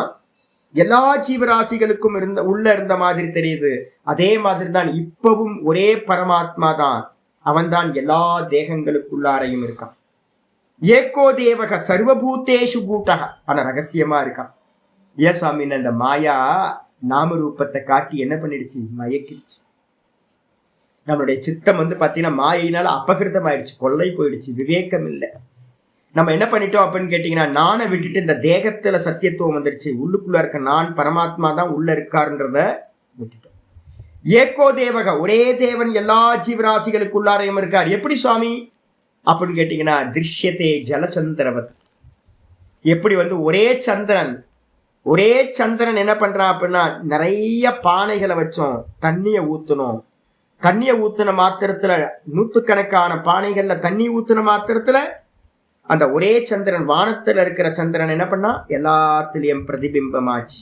எல்லா ஜீவராசிகளுக்கும் உள்ள இருந்த மாதிரி தெரியுது. அதே மாதிரி தான் இப்பவும் ஒரே பரமாத்மா தான். அவன் தான் எல்லா தேகங்களுக்குள்ளாரையும் இருக்கான். ஏகோ தேவக சர்வபூதேஷு கூட்டக, ஆனா ரகசியமா இருக்கான். ஏன் சாமின்னு அந்த மாயா நாமரூபத்தை காட்டி என்ன பண்ணிடுச்சு? மயக்கிடுச்சு. நம்மளுடைய சித்தம் வந்து பாத்தீங்கன்னா மாயினால அபகிருதம் ஆயிடுச்சு, கொள்ளை போயிடுச்சு, விவேகம் இல்லை. நம்ம என்ன பண்ணிட்டோம் அப்படின்னு கேட்டீங்கன்னா, நானை விட்டுட்டு இந்த தேகத்துல சத்தியத்துவம் வந்துடுச்சு. உள்ளுக்குள்ள இருக்க நான் பரமாத்மா தான் உள்ள இருக்காருன்றத விட்டுட்டோம். ஏகோ தேவக, ஒரே தேவன் எல்லா ஜீவராசிகளுக்குள்ளாரையும் இருக்கார். எப்படி சுவாமி அப்படின்னு கேட்டீங்கன்னா, திருஷ்யத்தே ஜலச்சந்திரவத். எப்படி வந்து ஒரே சந்திரன், ஒரே சந்திரன் என்ன பண்றான் அப்படின்னா, நிறைய பானைகளை வச்சோம், தண்ணியை ஊத்தணும். தண்ணியை ஊத்துன மாத்திரத்துல, நூற்றுக்கணக்கான பானைகள்ல தண்ணி ஊத்துன மாத்திரத்துல அந்த ஒரே சந்திரன், வானத்துல இருக்கிற சந்திரன் என்ன பண்ணா எல்லாத்திலையும் பிரதிபிம்பமாச்சு.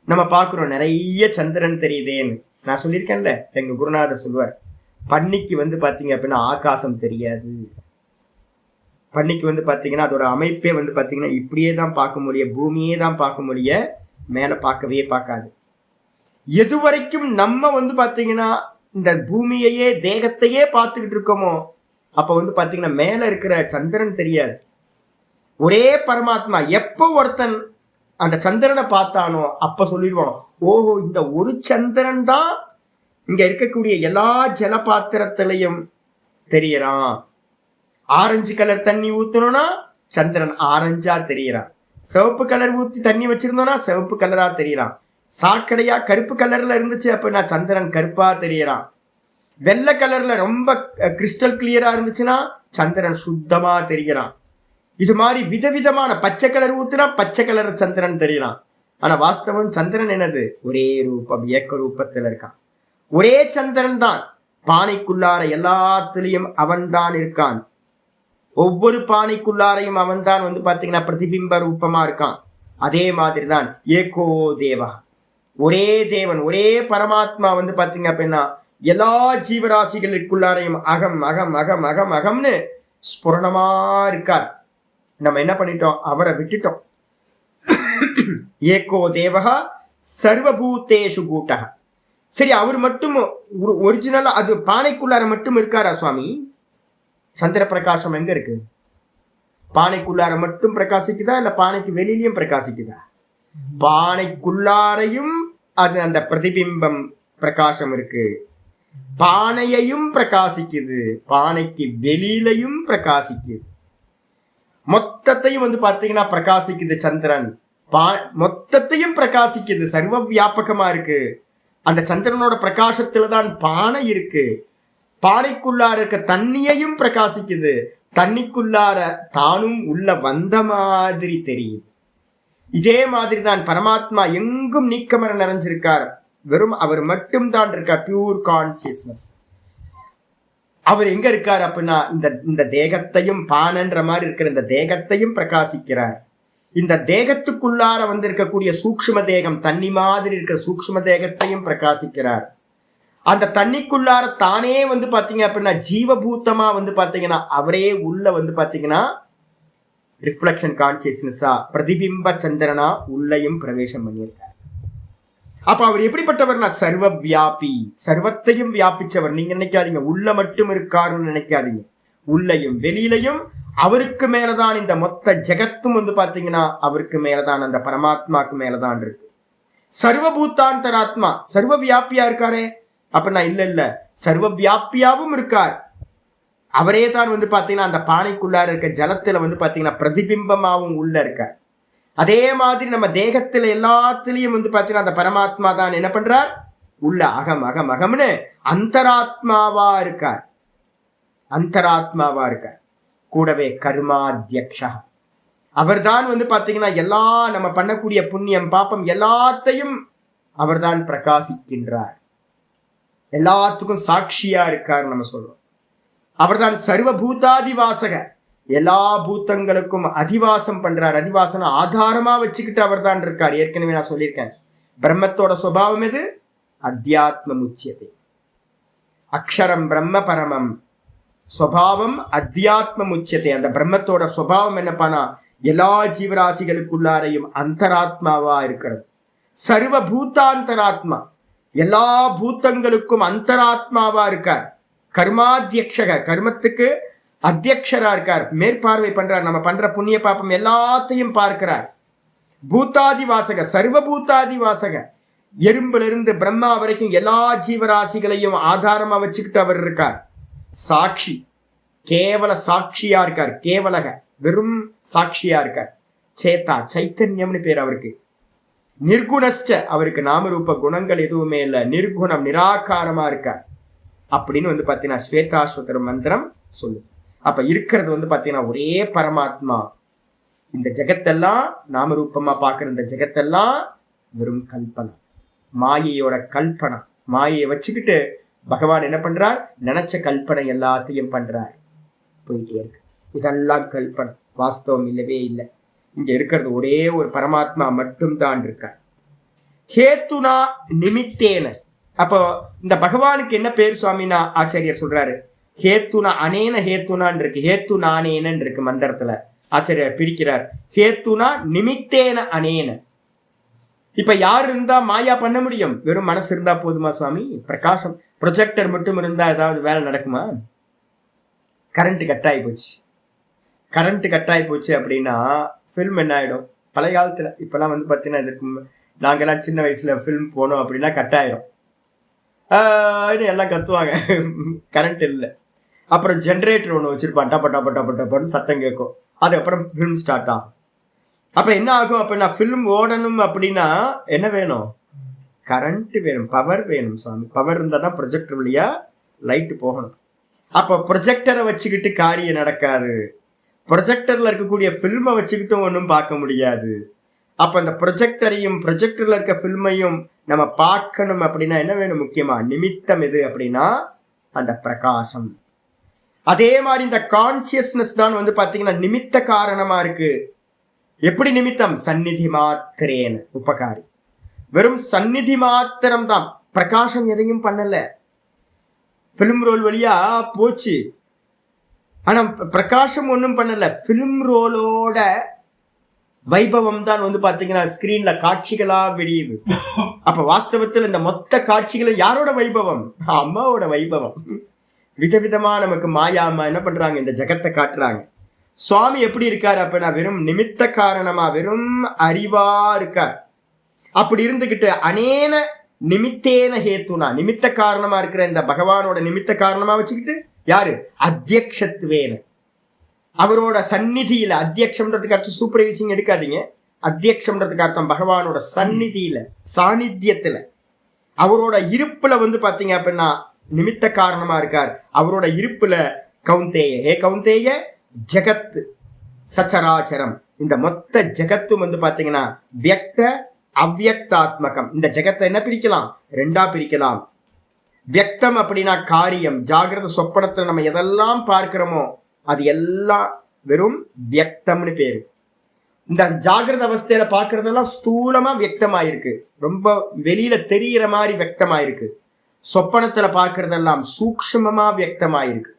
நம்ம பாக்குறோம் நிறைய சந்திரன் தெரியுதேன்னு. நான் சொல்லியிருக்கேன்ல, எங்க குருநாதர் சொல்லுவார், பன்னிக்கு வந்து பாத்தீங்க அப்படின்னா ஆகாசம் தெரியாது. பன்னிக்கு வந்து பாத்தீங்கன்னா அதோட அமைப்பே வந்து பாத்தீங்கன்னா இப்படியே தான் பார்க்க முடியும், பூமியே தான் பார்க்க முடிய, மேல பார்க்கவே பார்க்காது. எது வரைக்கும் நம்ம வந்து பாத்தீங்கன்னா இந்த பூமியையே தேகத்தையே பார்த்துக்கிட்டு இருக்கோமோ அப்ப வந்து பாத்தீங்கன்னா மேல இருக்கிற சந்திரன் தெரியாது. ஒரே பரமாத்மா. எப்ப ஒருத்தன் அந்த சந்திரனை பார்த்தானோ அப்ப சொல்லிடுவான், ஓஹோ இந்த ஒரு சந்திரன் தான் இங்க இருக்கக்கூடிய எல்லா ஜலபாத்திரத்திலையும் தெரியறான். ஆரஞ்சு கலர் தண்ணி ஊத்தணும்னா சந்திரன் ஆரஞ்சா தெரியறான். சிவப்பு கலர் ஊத்தி தண்ணி வச்சிருந்தோம்னா சிவப்பு கலரா தெரியறான். சாக்கடையா கருப்பு கலர்ல இருந்துச்சு அப்படின்னா சந்திரன் கருப்பா தெரியறான். வெள்ளை கலர்ல ரொம்ப கிறிஸ்டல் கிளியரா இருந்துச்சுன்னா சந்திரன் சுத்தமா தெரியறான். இது மாதிரி விதவிதமான பச்சை கலர் ஊத்துனா பச்சை கலர் சந்திரன் தெரியலாம். ஆனா வாஸ்தவம் சந்திரன் என்னது? ஒரே ரூபம், ஏக்க ரூபத்தில் இருக்கான். ஒரே சந்திரன் தான். பானைக்குள்ளார எல்லாத்திலையும் அவன் தான் இருக்கான். ஒவ்வொரு பானைக்குள்ளாரையும் அவன் தான் பாத்தீங்கன்னா பிரதிபிம்ப ரூபமா இருக்கான். அதே மாதிரிதான் ஏகோ தேவா, ஒரே தேவன், ஒரே பரமாத்மா பாத்தீங்க அப்படின்னா எல்லா ஜீவராசிகளுக்குள்ளாரையும் அகம் அகம் அகம் அகம் அகம்னு ஸ்புரணமா இருக்கார். நம்ம என்ன பண்ணிட்டோம்? அவரை விட்டுட்டோம். ஏகோ தேவகா சர்வபூதேஷு கூட்டக. சரி, அவர் மட்டும் ஒரிஜினலா அது பானைக்குள்ளார மட்டும் இருக்காரா சுவாமி? சந்திர பிரகாசம் எங்க இருக்கு? பானைக்குள்ளார மட்டும் பிரகாசிக்குதா இல்ல பானைக்கு வெளியிலையும் பிரகாசிக்குதா? பானைக்குள்ளாரையும் அது அந்த பிரதிபிம்பம் பிரகாசம் இருக்கு. பானையையும் பிரகாசிக்குது, பானைக்கு வெளியிலையும் பிரகாசிக்குது. மொத்தத்தையும் பாத்தீங்கன்னா பிரகாசிக்குது சந்திரன். மொத்தத்தையும் பிரகாசிக்குது, சர்வ வியாபகமா இருக்கு. அந்த சந்திரனோட பிரகாசத்துல தான் பானை இருக்கு. பானைக்குள்ளார இருக்க தண்ணியையும் பிரகாசிக்குது, தண்ணிக்குள்ளார தானும் உள்ள வந்த மாதிரி தெரியுது. இதே மாதிரி தான் பரமாத்மா எங்கும் நீக்கமர நிறைஞ்சிருக்கார். வெறும் அவர் மட்டும் தான் இருக்கார், பியூர் கான்சியஸ்னஸ். அவர் எங்க இருக்கார் அப்படின்னா இந்த தேகத்தையும், பானன்ற மாதிரி இருக்கிற இந்த தேகத்தையும் பிரகாசிக்கிறார். இந்த தேகத்துக்குள்ளார இருக்கக்கூடிய சூக்ஷ்ம தேகம், தண்ணி மாதிரி இருக்கிற சூக்ஷ்ம தேகத்தையும் பிரகாசிக்கிறார். அந்த தண்ணிக்குள்ளார தானே பாத்தீங்க அப்படின்னா ஜீவபூத்தமா பாத்தீங்கன்னா அவரே உள்ள பாத்தீங்கன்னா ரிஃப்ளெக்ஷன் கான்சியஸ்னஸா பிரதிபிம்ப சந்திரனா உள்ளையும் பிரவேசம் பண்ணியிருக்கார். அப்ப அவர் எப்படிப்பட்டவர்னா சர்வ வியாபி, சர்வத்தையும் வியாபிச்சவர். நீங்க நினைக்காதீங்க உள்ள மட்டும் இருக்காருன்னு நினைக்காதீங்க. உள்ளையும் வெளியிலையும் அவருக்கு மேலதான் இந்த மொத்த ஜெகத்தும் பாத்தீங்கன்னா அவருக்கு மேலதான், அந்த பரமாத்மாக்கு மேலதான் இருக்கு. சர்வபூத்தாந்தராத்மா சர்வ வியாபியா இருக்காரே அப்படின்னா இல்ல, சர்வ வியாபியாவும் இருக்கார். அவரே தான் பாத்தீங்கன்னா அந்த பானைக்குள்ளார இருக்க ஜலத்துல பாத்தீங்கன்னா பிரதிபிம்பமாவும் உள்ள இருக்கார். அதே மாதிரி நம்ம தேகத்துல எல்லாத்திலையும் பாத்தீங்கன்னா அந்த பரமாத்மா தான் என்ன பண்றார்? உள்ள அகம் அகம் அகம்னு அந்தராத்மாவா இருக்கார். அந்தராத்மாவா இருக்கார். கூடவே கர்மாத்தியக்ஷா, அவர் தான் பாத்தீங்கன்னா எல்லா நம்ம பண்ணக்கூடிய புண்ணியம் பாப்பம் எல்லாத்தையும் அவர் தான் பிரகாசிக்கின்றார். எல்லாத்துக்கும் சாட்சியா இருக்கார் நம்ம சொல்றோம். அவர்தான் சர்வபூதாதிவாசக, எல்லா பூத்தங்களுக்கும் அதிவாசம் பண்றார். அதிவாசன ஆதாரமா வச்சுக்கிட்டு அவர் தான் இருக்கார். ஏற்கனவே நான் சொல்லியிருக்கேன், பிரம்மத்தோட சுபாவம் எது? அத்தியாத்ம முச்சியத்தை. அக்ஷரம் பிரம்ம பரமம், சுபாவம் அத்தியாத்ம முச்சியத்தை. அந்த பிரம்மத்தோட சுபாவம் என்னப்பானா எல்லா ஜீவராசிகளுக்குள்ளாரையும் அந்தராத்மாவா இருக்கிறது. சர்வபூதாந்தராத்மா, எல்லா பூத்தங்களுக்கும் அந்தராத்மாவா இருக்கார். கர்மாத்தியக்ஷக, கர்மத்துக்கு அத்தியக்ஷரா இருக்கார், மேற்பார்வை பண்றார். நம்ம பண்ற புண்ணிய பாப்பம் எல்லாத்தையும் பார்க்கிறார். பூத்தாதிவாசக, சர்வபூத்தாதிவாசக, எறும்புல இருந்து பிரம்மா வரைக்கும் எல்லா ஜீவராசிகளையும் ஆதாரமா வச்சுக்கிட்டு அவர் இருக்கார். சாட்சி, கேவல சாட்சியா இருக்கார். கேவலக, வெறும் சாட்சியா இருக்கார். சேத்தா, சைத்தன்யம்னு பேர் அவருக்கு. நிர்குணஸ்ட, அவருக்கு நாமரூப குணங்கள் எதுவுமே இல்லை. நிர்குணம், நிராகாரமா இருக்கார் அப்படின்னு பாத்தீங்கன்னா ஸ்வேதாஸ்வதர மந்திரம் சொல்லு. அப்ப இருக்கிறது பாத்தீங்கன்னா ஒரே பரமாத்மா. இந்த ஜெகத்தெல்லாம் நாமரூபமா பாக்குற இந்த ஜெகத்தெல்லாம் வெறும் கல்பனை, மாயையோட கல்பனை. மாயையை வச்சுக்கிட்டு பகவான் என்ன பண்றார்? நினைச்ச கல்பனை எல்லாத்தையும் பண்றார். போயிட்டே இருக்கு. இதெல்லாம் கல்பனை, வாஸ்தவம் இல்லவே இல்லை. இங்க இருக்கிறது ஒரே ஒரு பரமாத்மா மட்டும்தான் இருக்கார். ஹேத்துனா நிமித்தேன. அப்போ இந்த பகவானுக்கு என்ன பேர் சுவாமினா ஆச்சாரியர் சொல்றாரு? ஹேத்துனா அனேன ஹேத்துனான் இருக்கு, ஹேத்து நானேனன் இருக்கு மந்திரத்துல. ஆச்சாரியர் பிரிக்கிறார். ஹேத்துனா நிமித்தேன அனேன. இப்ப யார் இருந்தா மாயா பண்ண முடியும்? வெறும் மனசு இருந்தா போதுமா சுவாமி? பிரகாசம், ப்ரொஜெக்டர் மட்டும் இருந்தா ஏதாவது வேலை நடக்குமா? கரண்ட் கட் ஆகி போச்சு. கரண்ட் கட் ஆகி போச்சு அப்படின்னா ஃபில்ம் என்ன ஆகிடும்? பழைய காலத்தில், இப்போல்லாம் பார்த்தீங்கன்னா இதற்கு நாங்கள்லாம் சின்ன வயசில் ஃபில்ம் போனோம் அப்படின்னா கட் ஆகிடும். எல்லாம் கத்துவாங்க, கரண்ட் இல்லை. அப்புறம் ஜென்ரேட்டர் ஒன்று வச்சுருப்பான், டப்ப டப்ப டப்ப டப்பன்னு சத்தம் கேட்கும். அதுக்கப்புறம் ஃபில்ம் ஸ்டார்ட் ஆகும். அப்போ என்ன ஆகும் அப்படின்னா, ஃபில்ம் ஓடணும் அப்படின்னா என்ன வேணும்? கரண்ட் வேணும், பவர் வேணும் சுவாமி. பவர் இருந்தால் தான் ப்ரொஜெக்டர் வழியாக லைட்டு போகணும். அப்போ ப்ரொஜெக்டரை வச்சுக்கிட்டு காரியம் நடக்காது. ப்ரொஜெக்டர்ல இருக்கக்கூடிய பில்மை வச்சுக்கிட்டும் ஒன்றும் பார்க்க முடியாது. அப்ப அந்த ப்ரொஜெக்டரையும் ப்ரொஜெக்டர்ல இருக்க பில்மையும் நம்ம பார்க்கணும் அப்படின்னா என்ன வேணும்? முக்கியமா நிமித்தம் எது அப்படின்னா அந்த பிரகாசம். அதே மாதிரி இந்த கான்சியஸ்னஸ் தான் வந்து பாத்தீங்கன்னா நிமித்த காரணமா இருக்கு. எப்படி நிமித்தம்? சந்நிதி மாத்திரேன உபகாரி. வெறும் சந்நிதி மாத்திரம் தான், பிரகாசம் எதையும் பண்ணல. பிலிம் ரோல் வழியா போச்சு, ஆனா பிரகாசம் ஒன்றும் பண்ணல. பிலிம் ரோலோட வைபவம் தான் வந்து பாத்தீங்கன்னா ஸ்கிரீன்ல காட்சிகளா விரியுது. அப்ப வாஸ்தவத்தில் இந்த மொத்த காட்சிகளும் யாரோட வைபவம்? அம்மாவோட வைபவம். விதவிதமா நமக்கு மாயா அம்மா என்ன பண்றாங்க? இந்த ஜெகத்தை காட்டுறாங்க. சுவாமி எப்படி இருக்காரு அப்படின்னா வெறும் நிமித்த காரணமா, வெறும் அறிவா இருக்கார். அப்படி இருந்துகிட்டு அனேன நிமித்தேன ஹேத்துனா, நிமித்த காரணமா இருக்கிற இந்த பகவானோட நிமித்த காரணமா வச்சுக்கிட்டு யாரு? அத்தியக்ஷத்துவேன, அவரோட சந்நிதியில. அத்தியக்ஷம்ன்றதுக்கு அர்த்தம் சூப்பர்வைசிங் எடுக்காதீங்க. அத்தியக்ஷம்ன்றதுக்கு அர்த்தம் பகவானோட சந்நிதியில, சாநித்தியத்துல, அவரோட இருப்புல வந்து பாத்தீங்க அப்படின்னா நிமித்த காரணமா இருக்கார். அவரோட இருப்புல கௌந்தேய, ஹே கௌந்தேய, ஜெகத் சச்சராச்சரம், இந்த மொத்த ஜெகத்தும் வந்து பாத்தீங்கன்னா வியக்த அவ்யக்தாத்மகம். இந்த ஜெகத்தை என்ன பிரிக்கலாம்? ரெண்டா பிரிக்கலாம். வியக்தம் அப்படின்னா காரியம். ஜாகிரத சொப்பனத்துல நம்ம எதெல்லாம் பார்க்கிறோமோ அது எல்லாம் வெறும் வியக்தம்னு பேரு. இந்த ஜாகிரத அவஸ்தையில பார்க்கறதெல்லாம் ஸ்தூலமா வியக்தமாயிருக்கு, ரொம்ப வெளியில தெரிகிற மாதிரி வியக்தமாயிருக்கு. சொப்பனத்துல பார்க்கறதெல்லாம் சூக்ஷ்மமா வியக்தமாயிருக்கு.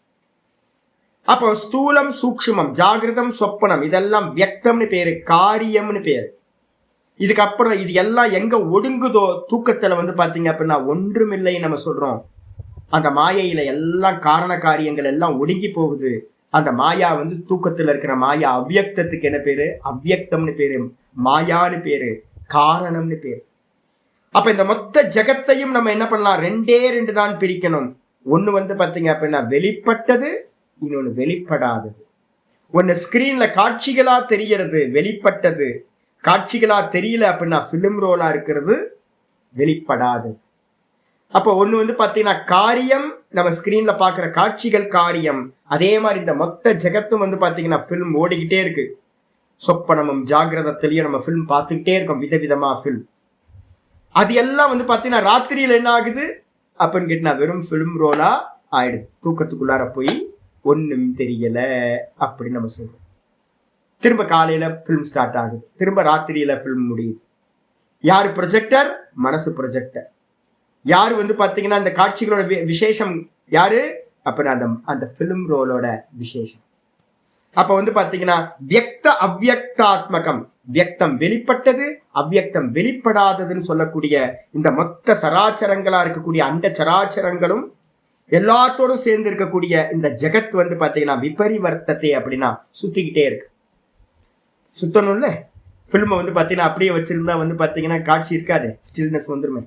அப்போ ஸ்தூலம் சூக்ஷ்மம், ஜாகிரதம் சொப்பனம், இதெல்லாம் வியக்தம்னு பேரு, காரியம்னு பேரு. இதுக்கப்புறம் இது எல்லாம் எங்க ஒடுங்குதோ தூக்கத்துல வந்து பாத்தீங்க அப்படின்னா ஒன்றுமில்லை நம்ம சொல்றோம். அந்த மாயையில எல்லாம் காரண காரியங்கள் எல்லாம் ஒடுங்கி போகுது. அந்த மாயா வந்து தூக்கத்துல இருக்கிற மாயா. அவ்யக்தத்துக்கு என்ன பேரு? அவ்யக்தம்னு பேரு, மாயான்னு பேரு, காரணம்னு பேரு. அப்ப இந்த மொத்த ஜெகத்தையும் நம்ம என்ன பண்ணலாம்? ரெண்டே ரெண்டு தான் பிரிக்கணும். ஒண்ணு வந்து பாத்தீங்க அப்படின்னா வெளிப்பட்டது, இன்னொன்னு வெளிப்படாதது. ஒன்னு ஸ்கிரீன்ல காட்சிகளா தெரியறது வெளிப்பட்டது, காட்சிகளா தெரியல அப்படின்னா பிலிம் ரோலா இருக்கிறது வெளிப்படாதது. அப்போ ஒண்ணு வந்து பாத்தீங்கன்னா காரியம், நம்ம ஸ்கிரீன்ல பாக்குற காட்சிகள் காரியம். அதே மாதிரி இந்த மொத்த ஜெகத்தும் வந்து பாத்தீங்கன்னா பிலிம் ஓடிக்கிட்டே இருக்கு. சொப்பனமும் ஜாகிரதத்திலையும் நம்ம பிலிம் பார்த்துக்கிட்டே இருக்கோம், விதவிதமா பிலிம். அது எல்லாம் வந்து பாத்தீங்கன்னா ராத்திரியில என்ன ஆகுது அப்படின்னு கேட்டா வெறும் பிலிம் ரோலா ஆயிடுது. தூக்கத்துக்குள்ளார போய் ஒண்ணும் தெரியல அப்படின்னு நம்ம சொல்றோம். திரும்ப காலையில பிலிம் ஸ்டார்ட் ஆகுது, திரும்ப ராத்திரியில பிலிம் முடியுது. யாரு ப்ரொஜெக்டர்? மனசு ப்ரொஜெக்டர். யாரு வந்து பாத்தீங்கன்னா இந்த காட்சிகளோட விசேஷம் யாரு அப்படின்னா அந்த பிலிம் ரோலோட விசேஷம். அப்ப வந்து பாத்தீங்கன்னா வியக்த அவ்யக்தாத்மகம், வியக்தம் வெளிப்பட்டது, அவ்யக்தம் வெளிப்படாததுன்னு சொல்லக்கூடிய இந்த மொத்த சராச்சரங்களா இருக்கக்கூடிய அண்ட சராச்சரங்களும் எல்லாத்தோடும் சேர்ந்து இருக்கக்கூடிய இந்த ஜெகத் வந்து பாத்தீங்கன்னா விபரிவர்த்தத்தை அப்படின்னா சுத்திக்கிட்டே இருக்கு. சுத்தணும்ல. பிலிமை வந்து பாத்தீங்கன்னா அப்படியே வச்சிருந்தா வந்து பாத்தீங்கன்னா காட்சி இருக்காது, ஸ்டில்னஸ் வந்துருமே.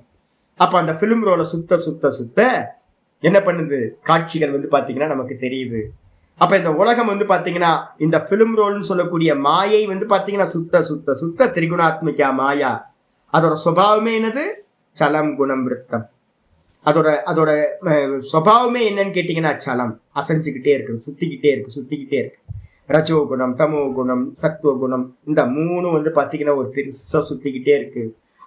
அப்ப அந்த பிலிம் ரோல சுத்த சுத்த சுத்த என்ன பண்ணுது? காட்சிகள் வந்து பாத்தீங்கன்னா நமக்கு தெரியுது. அப்ப இந்த உலகம் வந்து பாத்தீங்கன்னா இந்த பிலிம் ரோல்னு சொல்லக்கூடிய மாயை வந்து பாத்தீங்கன்னா சுத்த சுத்த சுத்த திரிகுணாத்மிகா மாயா. அதோட சுபாவமே என்னது? சலம் குணம் விருத்தம். அதோட சுபாவமே என்னன்னு கேட்டீங்கன்னா சலம், அசைஞ்சுக்கிட்டே இருக்கு, சுத்திக்கிட்டே இருக்கு. ரஜோ குணம், தமோ குணம், சத்துவ குணம், இந்த மூணு வந்து பாத்தீங்கன்னா ஒரு பெருசா சுத்திக்கிட்டே இருக்கு.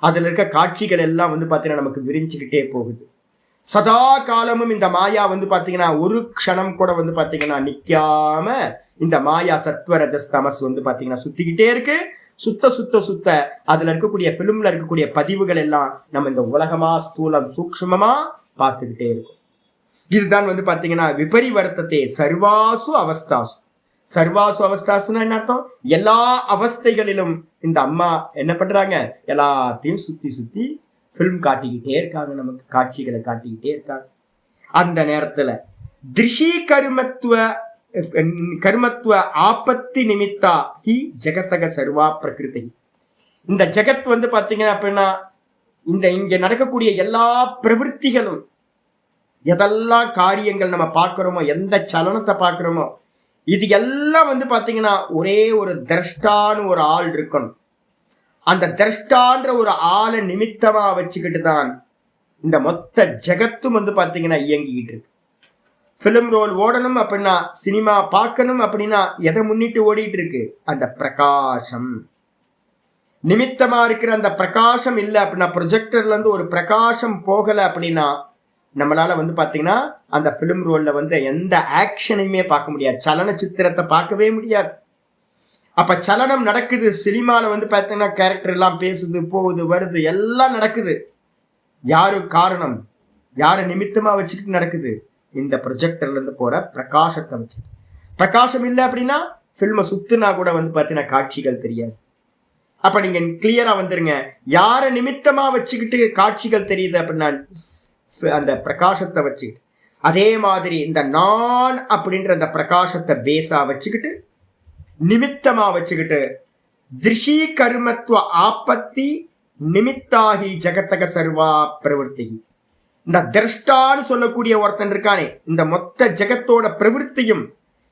அதுல இருக்க காட்சிகள் எல்லாம் வந்து பாத்தீங்கன்னா நமக்கு விரிஞ்சுக்கிட்டே போகுது. சதா காலமும் இந்த மாயா வந்து பாத்தீங்கன்னா ஒரு க்ஷணம் கூட வந்து பாத்தீங்கன்னா நிக்காம இந்த மாயா சத்வ ரஜஸ் தமஸ் வந்து பாத்தீங்கன்னா சுத்திக்கிட்டே இருக்கு. சுத்த சுத்த சுத்த அதுல இருக்கக்கூடிய பிலிம்ல இருக்கக்கூடிய பதிவுகள் எல்லாம் நம்ம இந்த உலகமா ஸ்தூலம் சூக்ஷ்மமா பார்த்துக்கிட்டே இருக்கும். இதுதான் வந்து பாத்தீங்கன்னா விபரிவர்த்தத்தை சர்வாசு அவஸ்தாசு. சர்வாசு அவஸ்தாசுன்னா என்ன அர்த்தம்? எல்லா அவஸ்தைகளிலும் இந்த அம்மா என்ன பண்றாங்க? எல்லாத்தையும் சுத்தி சுத்தி பிலிம் காட்டிக்கிட்டே இருக்காங்க, நமக்கு காட்சிகளை காட்டிக்கிட்டே இருக்காங்க. அந்த நேரத்துல திருஷி கருமத்துவ ஆபத்தி நிமித்தா ஹி ஜெகத்தக சர்வா பிரகிருதி. இந்த ஜெகத் வந்து பாத்தீங்க அப்படின்னா இங்க நடக்கக்கூடிய எல்லா பிரவருத்திகளும், எதெல்லாம் காரியங்கள் நம்ம பார்க்கிறோமோ, எந்த சலனத்தை பார்க்கிறோமோ, இது எல்லாம் வந்து பாத்தீங்கன்னா ஒரே ஒரு திரஷ்டான்னு ஒரு ஆள் இருக்கணும். அந்த திரஷ்டான்ற ஒரு ஆளை நிமித்தமா வச்சுக்கிட்டு தான் இந்த மொத்த ஜெகத்தும் வந்து பாத்தீங்கன்னா இயங்கிக்கிட்டு இருக்கு. பிலிம் ரோல் ஓடணும் அப்படின்னா, சினிமா பார்க்கணும் அப்படின்னா எதை முன்னிட்டு ஓடிட்டு இருக்கு? அந்த பிரகாசம். நிமித்தமா இருக்கிற அந்த பிரகாசம் இல்லை அப்படின்னா, ப்ரொஜெக்டர்ல இருந்து ஒரு பிரகாசம் போகல அப்படின்னா நம்மளால பாத்தீங்கன்னா அந்த பிலிம் ரோல்ல எந்த ஆக்ஷனையுமே பார்க்க முடியாது, சலன சித்திரத்தை பார்க்கவே முடியாது. அப்ப சலனம் நடக்குது சினிமால பாத்தீங்கன்னா, கேரக்டர் எல்லாம் பேசுது, போகுது, வருது, எல்லாம் நடக்குது. யாரு காரணம்? யாரை நிமித்தமா வச்சுக்கிட்டு நடக்குது? இந்த ப்ரொஜெக்டர்ல இருந்து போற பிரகாசத்தை வச்சு. பிரகாசம் இல்லை அப்படின்னா பிலிம சுத்துனா கூட பாத்தீங்கன்னா காட்சிகள் தெரியாது. அப்ப நீங்க கிளியரா வந்துருங்க, யாரை நிமித்தமா வச்சுக்கிட்டு காட்சிகள் தெரியுது அப்படின்னா அந்த பிரகாசத்தை வச்சுக்கிட்டு. அதே மாதிரி இந்த நான் அப்படின்ற அந்த பிரகாசத்தை பேஸா வச்சுக்கிட்டு, நிமித்தமா வச்சுக்கிட்டு, திருஷி கர்மத்துவ ஆப்பத்தி நிமித்தாகி ஜகத்தக சர்வா பிரவர்த்தி. இந்த திரஷ்டான்னு சொல்லக்கூடிய ஒருத்தன் இருக்கானே, இந்த மொத்த ஜெகத்தோட பிரவருத்தியும்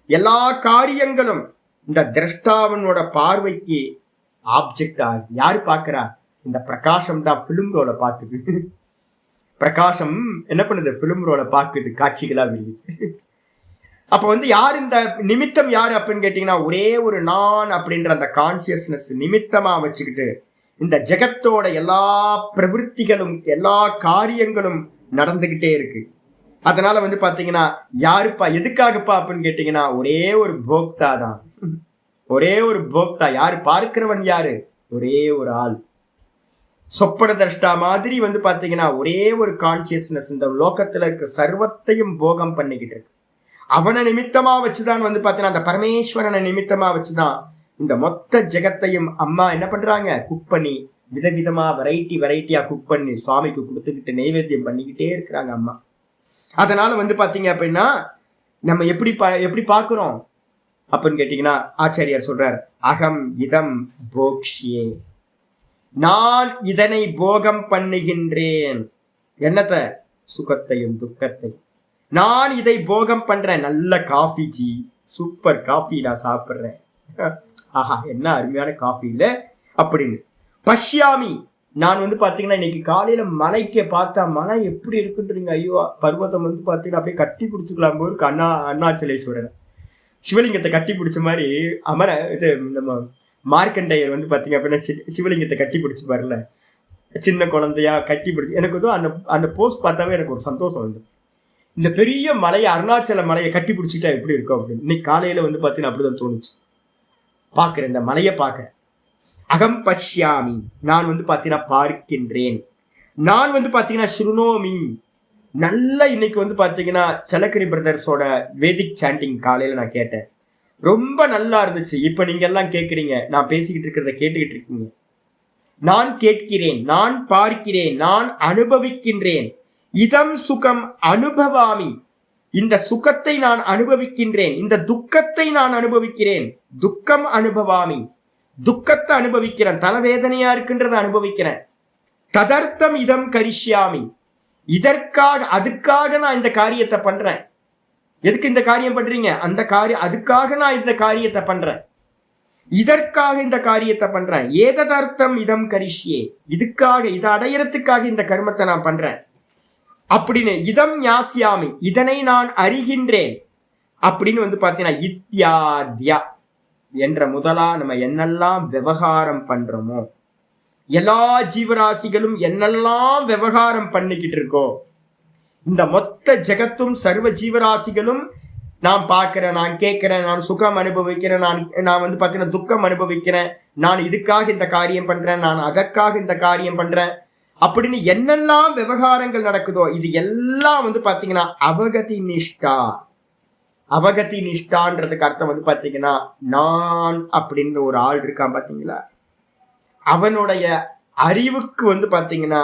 எல்லா காரியங்களும் இந்த திரஷ்டாவனோட பார்வைக்கு ஆப்ஜெக்ட் ஆகுது. யாரு பாக்குறா? இந்த பிரகாசம் தான் பிலிம் ரோல பாக்குது. பிரகாசம் என்ன பண்ணுது? பிலிம் ரோல பாக்குது, காட்சிகளா விரியுது. அப்ப யார் இந்த நிமித்தம்? யாரு அப்படின்னு கேட்டீங்கன்னா, ஒரே ஒரு நான் அப்படின்ற அந்த கான்சியஸ்னஸ் நிமித்தமா வச்சுக்கிட்டு இந்த ஜெகத்தோட எல்லா பிரவருத்திகளும் எல்லா காரியங்களும் நடந்துகிட்டே இருக்கு. அதனால பாத்தீங்கன்னா யாருப்பா, எதுக்காகப்பா அப்படின்னு கேட்டீங்கன்னா, ஒரே ஒரு போக்தா தான். ஒரே ஒரு போக்தா. யாரு? பார்க்கிறவன் யாரு? ஒரே ஒரு ஆள். சொப்பன திரஷ்டா மாதிரி பாத்தீங்கன்னா ஒரே ஒரு கான்சியஸ்னஸ் இந்த லோகத்துல இருக்க சர்வத்தையும் போகம் பண்ணிக்கிட்டு இருக்கு. அவனை நிமித்தமா வச்சுதான் பாத்தீங்கன்னா, அந்த பரமேஸ்வரனை நிமித்தமா வச்சுதான் இந்த மொத்த ஜெகத்தையும் அம்மா என்ன பண்றாங்க? குக் பண்ணி விதவிதமா வெரைட்டியா குக் பண்ணி சுவாமிக்கு கொடுத்துக்கிட்டு நைவேத்தியம் பண்ணிக்கிட்டே இருக்கிறாங்க அம்மா. அதனால பாத்தீங்க அப்படின்னா நம்ம எப்படி பாக்குறோம் அப்படின்னு கேட்டீங்கன்னா, ஆச்சாரியார் சொல்றார், அகம் இதம் போக்ஷியே, நான் இதனை போகம் பண்ணுகின்றேன். என்னத்த? சுகத்தையும் துக்கத்தையும். நான் இதை போகம் பண்றேன். நல்ல காஃபி, ஜி சூப்பர் காஃபி நான் சாப்பிடுறேன். ஆஹா, என்ன அருமையான காஃபி இல்ல அப்படின்னு. பஷ்யாமி, நான் பாத்தீங்கன்னா இன்னைக்கு காலையில மலைக்கு பார்த்தா மலை எப்படி இருக்குன்றீங்க. ஐயோ, பர்வதம் பாத்தீங்கன்னா அப்படியே கட்டி பிடிச்சுக்கலாம் போது அருணாச்சலேஸ்வரர் சிவலிங்கத்தை கட்டி பிடிச்ச மாதிரி அமர இது நம்ம மார்க்கண்டையர் பாத்தீங்க அப்படின்னா சிவலிங்கத்தை கட்டி பிடிச்சு பாருல, சின்ன குழந்தையா கட்டி பிடிச்சி. எனக்கு அந்த அந்த போஸ்ட் பார்த்தாவே எனக்கு ஒரு சந்தோஷம் வந்து, இந்த பெரிய மலையை அருணாச்சல மலையை கட்டி பிடிச்சிட்டா எப்படி இருக்கும் அப்படின்னு இன்னைக்கு காலையில பாத்தீங்கன்னா அப்படிதான் தோணுச்சு. பாக்குறேன், இந்த மலையை பாக்குறேன். அகம் பஷ்யாமி, நான் பாத்தீங்கன்னா பார்க்கின்றேன். நான் பாத்தீங்கன்னா ஸ்ருணோமி, நல்ல இன்னைக்கு பாத்தீங்கன்னா சலக்கரி பிரதர்ஸோட வேதிக் சாண்டிங் காலையில நான் கேட்டேன், ரொம்ப நல்லா இருந்துச்சு. இப்ப நீங்க எல்லாம் கேட்குறீங்க, நான் பேசிக்கிட்டு இருக்கிறத கேட்டுக்கிட்டு இருக்கீங்க. நான் கேட்கிறேன், நான் பார்க்கிறேன், நான் அனுபவிக்கின்றேன். இதம் சுகம் அனுபவாமி, இந்த சுகத்தை நான் அனுபவிக்கின்றேன். இந்த துக்கத்தை நான் அனுபவிக்கிறேன். துக்கம் அனுபவாமி, துக்கத்தை அனுபவிக்கிறேன். தலைவேதனையா இருக்குன்றதை அனுபவிக்கிறேன். ததர்த்தம் இதம் கரிஷ்யாமி, இதற்காக அதுக்காக நான் இந்த காரியத்தை பண்றேன். எதுக்கு இந்த காரியம் பண்றீங்க? அந்த காரியம், அதுக்காக நான் இந்த காரியத்தை பண்றேன். இதற்காக இந்த காரியத்தை பண்றேன். ஏததர்த்தம் இதம் கரிஷ்யே, இதுக்காக, இதை அடையறதுக்காக இந்த கர்மத்தை நான் பண்றேன் அப்படின்னு. இதம் ஞாசியாமி, இதனை நான் அறிகின்றேன் அப்படின்னு பாத்தீங்கன்னா இத்யாத்யா என்ற முதலா நம்ம என்னெல்லாம் விவகாரம் பண்றோமோ, எல்லா ஜீவராசிகளும் என்னெல்லாம் விவகாரம் பண்ணிக்கிட்டு இருக்கோ, இந்த மொத்த ஜெகத்தும் சர்வ ஜீவராசிகளும் நான் பார்க்கிறேன், நான் கேட்கிறேன், நான் சுகம் அனுபவிக்கிறேன், நான் பாத்தீங்கன்னா துக்கம் அனுபவிக்கிறேன், நான் இதுக்காக இந்த காரியம் பண்றேன், நான் அதற்காக இந்த காரியம் பண்றேன் அப்படின்னு என்னெல்லாம் விவகாரங்கள் நடக்குதோ இது எல்லாம் பாத்தீங்கன்னா அவகதி நிஷ்டா. அவகதி நிஷ்டான்றதுக்கு அர்த்தம் பாத்தீங்கன்னா, நான் அப்படின்ற ஒரு ஆள் இருக்கான் பாத்தீங்களா, அவனுடைய அறிவுக்கு பாத்தீங்கன்னா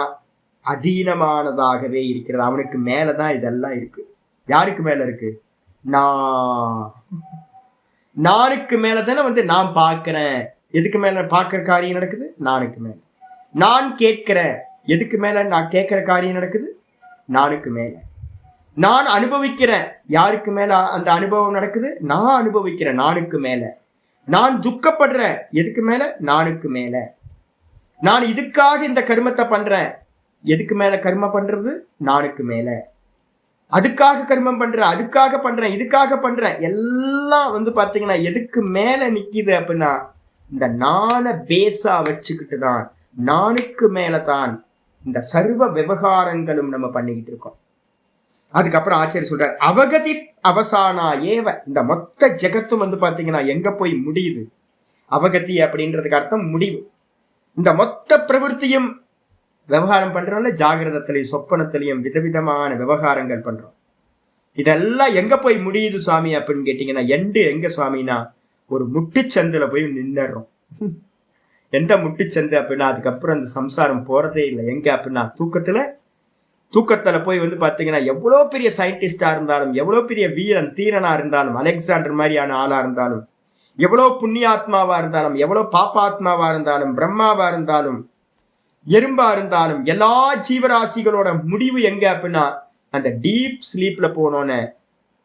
அதீனமானதாகவே இருக்கிறது. அவனுக்கு மேலதான் இதெல்லாம் இருக்கு. யாருக்கு மேல இருக்கு? நானுக்கு மேலதானே நான் பார்க்கிறேன். எதுக்கு மேல பார்க்கிற காரியம் நடக்குது? நானுக்கு மேல. நான் கேட்கிறேன், எதுக்கு மேல நான் கேட்கிற காரியம் நடக்குது? நானுக்கு மேல. நான் அனுபவிக்கிறேன், யாருக்கு மேல அந்த அனுபவம் நடக்குது? நான் அனுபவிக்கிறேன், நானுக்கு மேல. நான் துக்கப்படுறேன், எதுக்கு மேல? நானுக்கு மேல. நான் இதுக்காக இந்த கர்மத்தை பண்றேன், எதுக்கு மேல கர்ம பண்றது? நானுக்கு மேல. அதுக்காக கர்மம் பண்றேன், அதுக்காக பண்றேன், இதுக்காக பண்றேன், எல்லாம் வந்து பாத்தீங்கன்னா எதுக்கு மேல நிக்குது அப்படின்னா இந்த நான பேஸா வச்சுக்கிட்டு தான், நானுக்கு மேலதான் இந்த சர்வ விவகாரங்களும் நம்ம பண்ணிக்கிட்டு இருக்கோம். அதுக்கப்புறம் ஆச்சரிய சொல்றார், அவகதி அவசானா ஏவ, இந்த மொத்த ஜெகத்தும் வந்து பாத்தீங்கன்னா எங்க போய் முடியுது? அவகதி அப்படின்றதுக்கு அர்த்தம் முடிவு. இந்த மொத்த பிரவൃத்தியும் விவகாரம் பண்றோம்ல, ஜாகிரதத்திலையும் சொப்பனத்திலையும் விதவிதமான விவகாரங்கள் பண்றோம். இதெல்லாம் எங்க போய் முடியுது சுவாமி அப்படின்னு கேட்டீங்கன்னா, எண்டு எங்க சுவாமினா ஒரு முட்டுச்சந்துல போய் நின்னுறோம். எந்த முட்டுச்சந்து அப்படின்னா அதுக்கப்புறம் அந்த சம்சாரம் போறதே இல்லை. எங்க அப்படின்னா தூக்கத்துல போய் வந்து பாத்தீங்கன்னா எவ்வளவு பெரிய சயின்டிஸ்டா இருந்தாலும், எவ்வளவு பெரிய வீரன் தீரனா இருந்தாலும், அலெக்சாண்டர் மாதிரியான ஆளா இருந்தாலும், எவ்வளவு புண்ணியாத்மாவா இருந்தாலும், எவ்வளவு பாப்பாத்மாவா இருந்தாலும், பிரம்மாவா இருந்தாலும், எறும்பா இருந்தாலும், எல்லா ஜீவராசிகளோட முடிவு எங்க அப்படின்னா அந்த டீப் ஸ்லீப்ல போனோன்னு